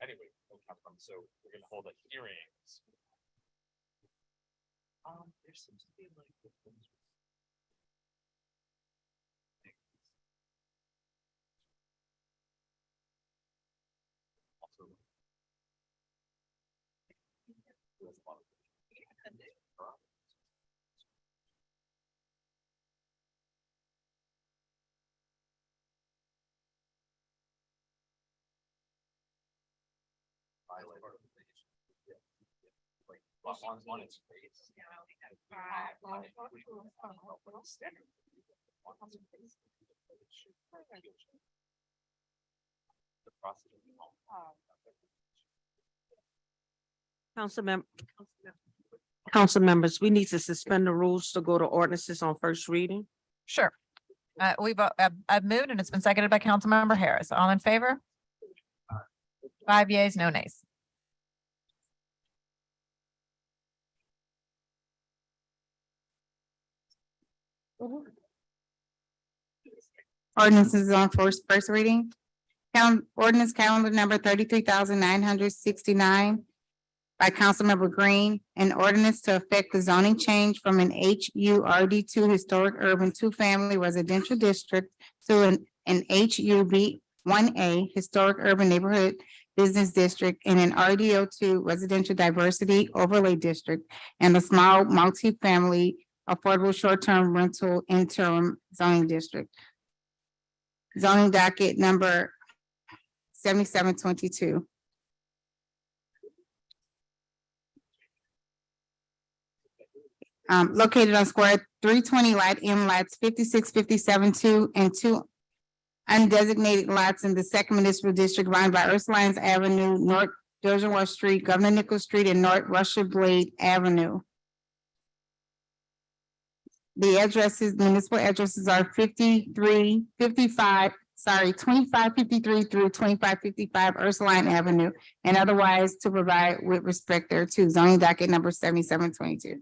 B: Anyway, so we're gonna hold a hearings. There seems to be like. On its face.
F: Council members, we need to suspend the rules to go to ordinances on first reading.
N: Sure. I've moved and it's been seconded by Councilmember Harris. All in favor? 5 yeas, no nays.
M: Ordinances on first reading. Ordinance calendar number 33,969 by Councilmember Green, an ordinance to affect the zoning change from an HURD2 historic urban two-family residential district to an HUB1A historic urban neighborhood business district and an RDO2 residential diversity overlay district and a small multifamily affordable short-term rental interim zoning district. Zoning docket number 7722. located on square 320 lot M lots 56, 57, 2 and 2 undesignated lots in the second municipal district bounded by Ursulines Avenue, North Dozier Street, Governor Nichols Street, and North Russia Blade Avenue. The addresses, municipal addresses are 2553 through 2555 Ursuline Avenue, and otherwise to provide with respect thereto. Zoning docket number 7722.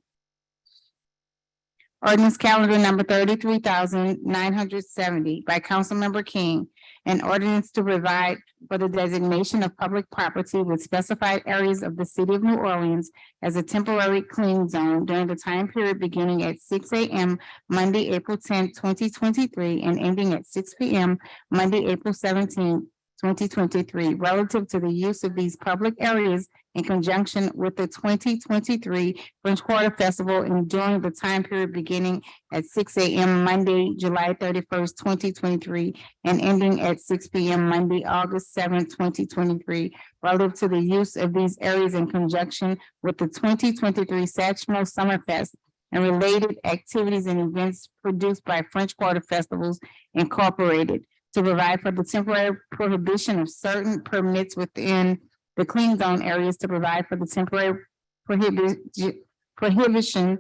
M: Ordinance calendar number 33,970 by Councilmember King. An ordinance to provide for the designation of public property with specified areas of the city of New Orleans as a temporary clean zone during the time period beginning at 6 a.m. Monday, April 10th, 2023, and ending at 6 p.m. Monday, April 17th, 2023, relative to the use of these public areas in conjunction with the 2023 French Quarter Festival and during the time period beginning at 6 a.m. Monday, July 31st, 2023, and ending at 6 p.m. Monday, August 7th, 2023, relative to the use of these areas in conjunction with the 2023 Satchmo Summer Fest and related activities and events produced by French Quarter Festivals Incorporated, to provide for the temporary prohibition of certain permits within the clean zone areas, to provide for the temporary prohibition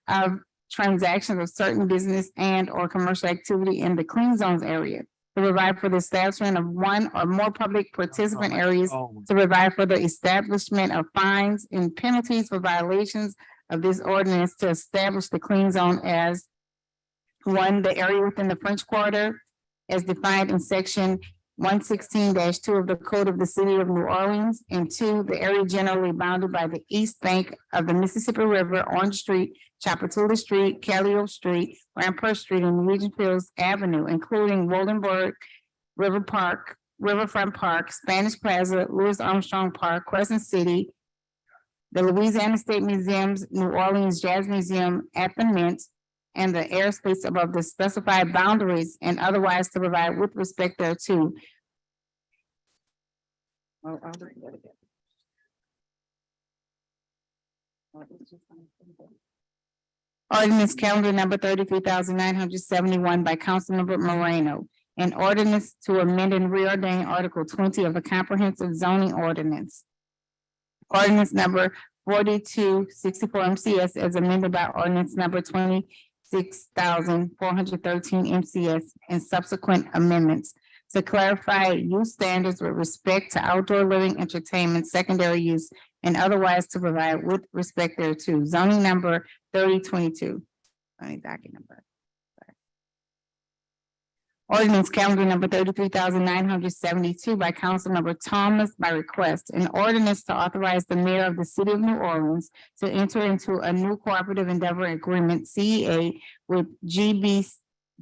M: of transactions of certain business and or commercial activity in the clean zones area, to provide for the establishment of one or more public participant areas, to provide for the establishment of fines and penalties for violations of this ordinance, to establish the clean zone as one, the area within the French Quarter as defined in section 116-2 of the Code of the City of New Orleans, and 2, the area generally bounded by the east bank of the Mississippi River, Orange Street, Chapatula Street, Calliope Street, Rampart Street, and Regent Fields Avenue, including Woldenberg, Riverfront Park, Spanish Plaza, Louis Armstrong Park, Crescent City, the Louisiana State Museum's New Orleans Jazz Museum at the Mint, and the airspace above the specified boundaries, and otherwise to provide with respect thereto. Ordinance calendar number 33,971 by Councilmember Moreno. An ordinance to amend and reordain Article 20 of the Comprehensive Zoning Ordinance. Ordinance number 4264 MCS as amended by ordinance number 26,413 MCS and subsequent amendments to clarify use standards with respect to outdoor living, entertainment, secondary use, and otherwise to provide with respect thereto. Zoning number 3022. Zoning docket number. Ordinance calendar number 33,972 by Councilmember Thomas by request. An ordinance to authorize the mayor of the city of New Orleans to enter into a new cooperative endeavor agreement, CEA, with GBGC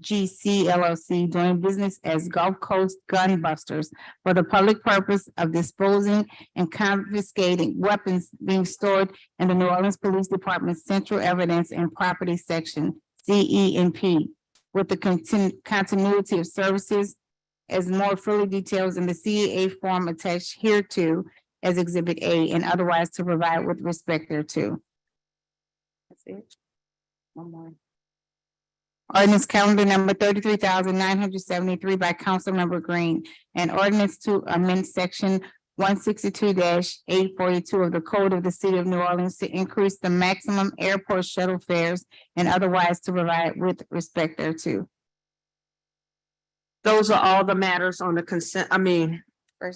M: LLC doing business as Gulf Coast Gun Busters for the public purpose of disposing and confiscating weapons being stored in the New Orleans Police Department's Central Evidence and Property Section, CE&P, with the continuity of services as more fully detailed in the CEA form attached hereto as Exhibit A, and otherwise to provide with respect thereto. That's it. One more. Ordinance calendar number 33,973 by Councilmember Green. An ordinance to amend section 162-842 of the Code of the City of New Orleans to increase the maximum airport shuttle fares and otherwise to provide with respect thereto.
F: Those are all the matters on the consent,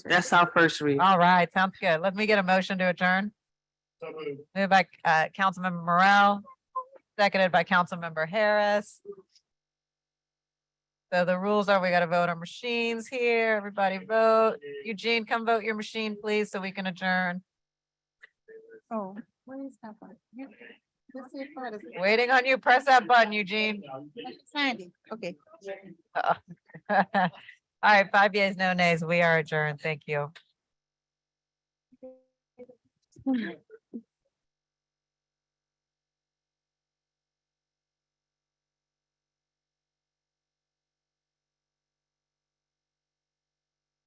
F: that's our first read.
N: All right, sounds good. Let me get a motion to adjourn. Moved by Councilmember Morel, seconded by Councilmember Harris. So the rules are we got to vote on machines here. Everybody vote. Eugene, come vote your machine, please, so we can adjourn.
M: Oh, where is that one?
N: Waiting on you. Press that button, Eugene.
M: Okay.
N: All right, 5 yeas, no nays. We are adjourned. Thank you.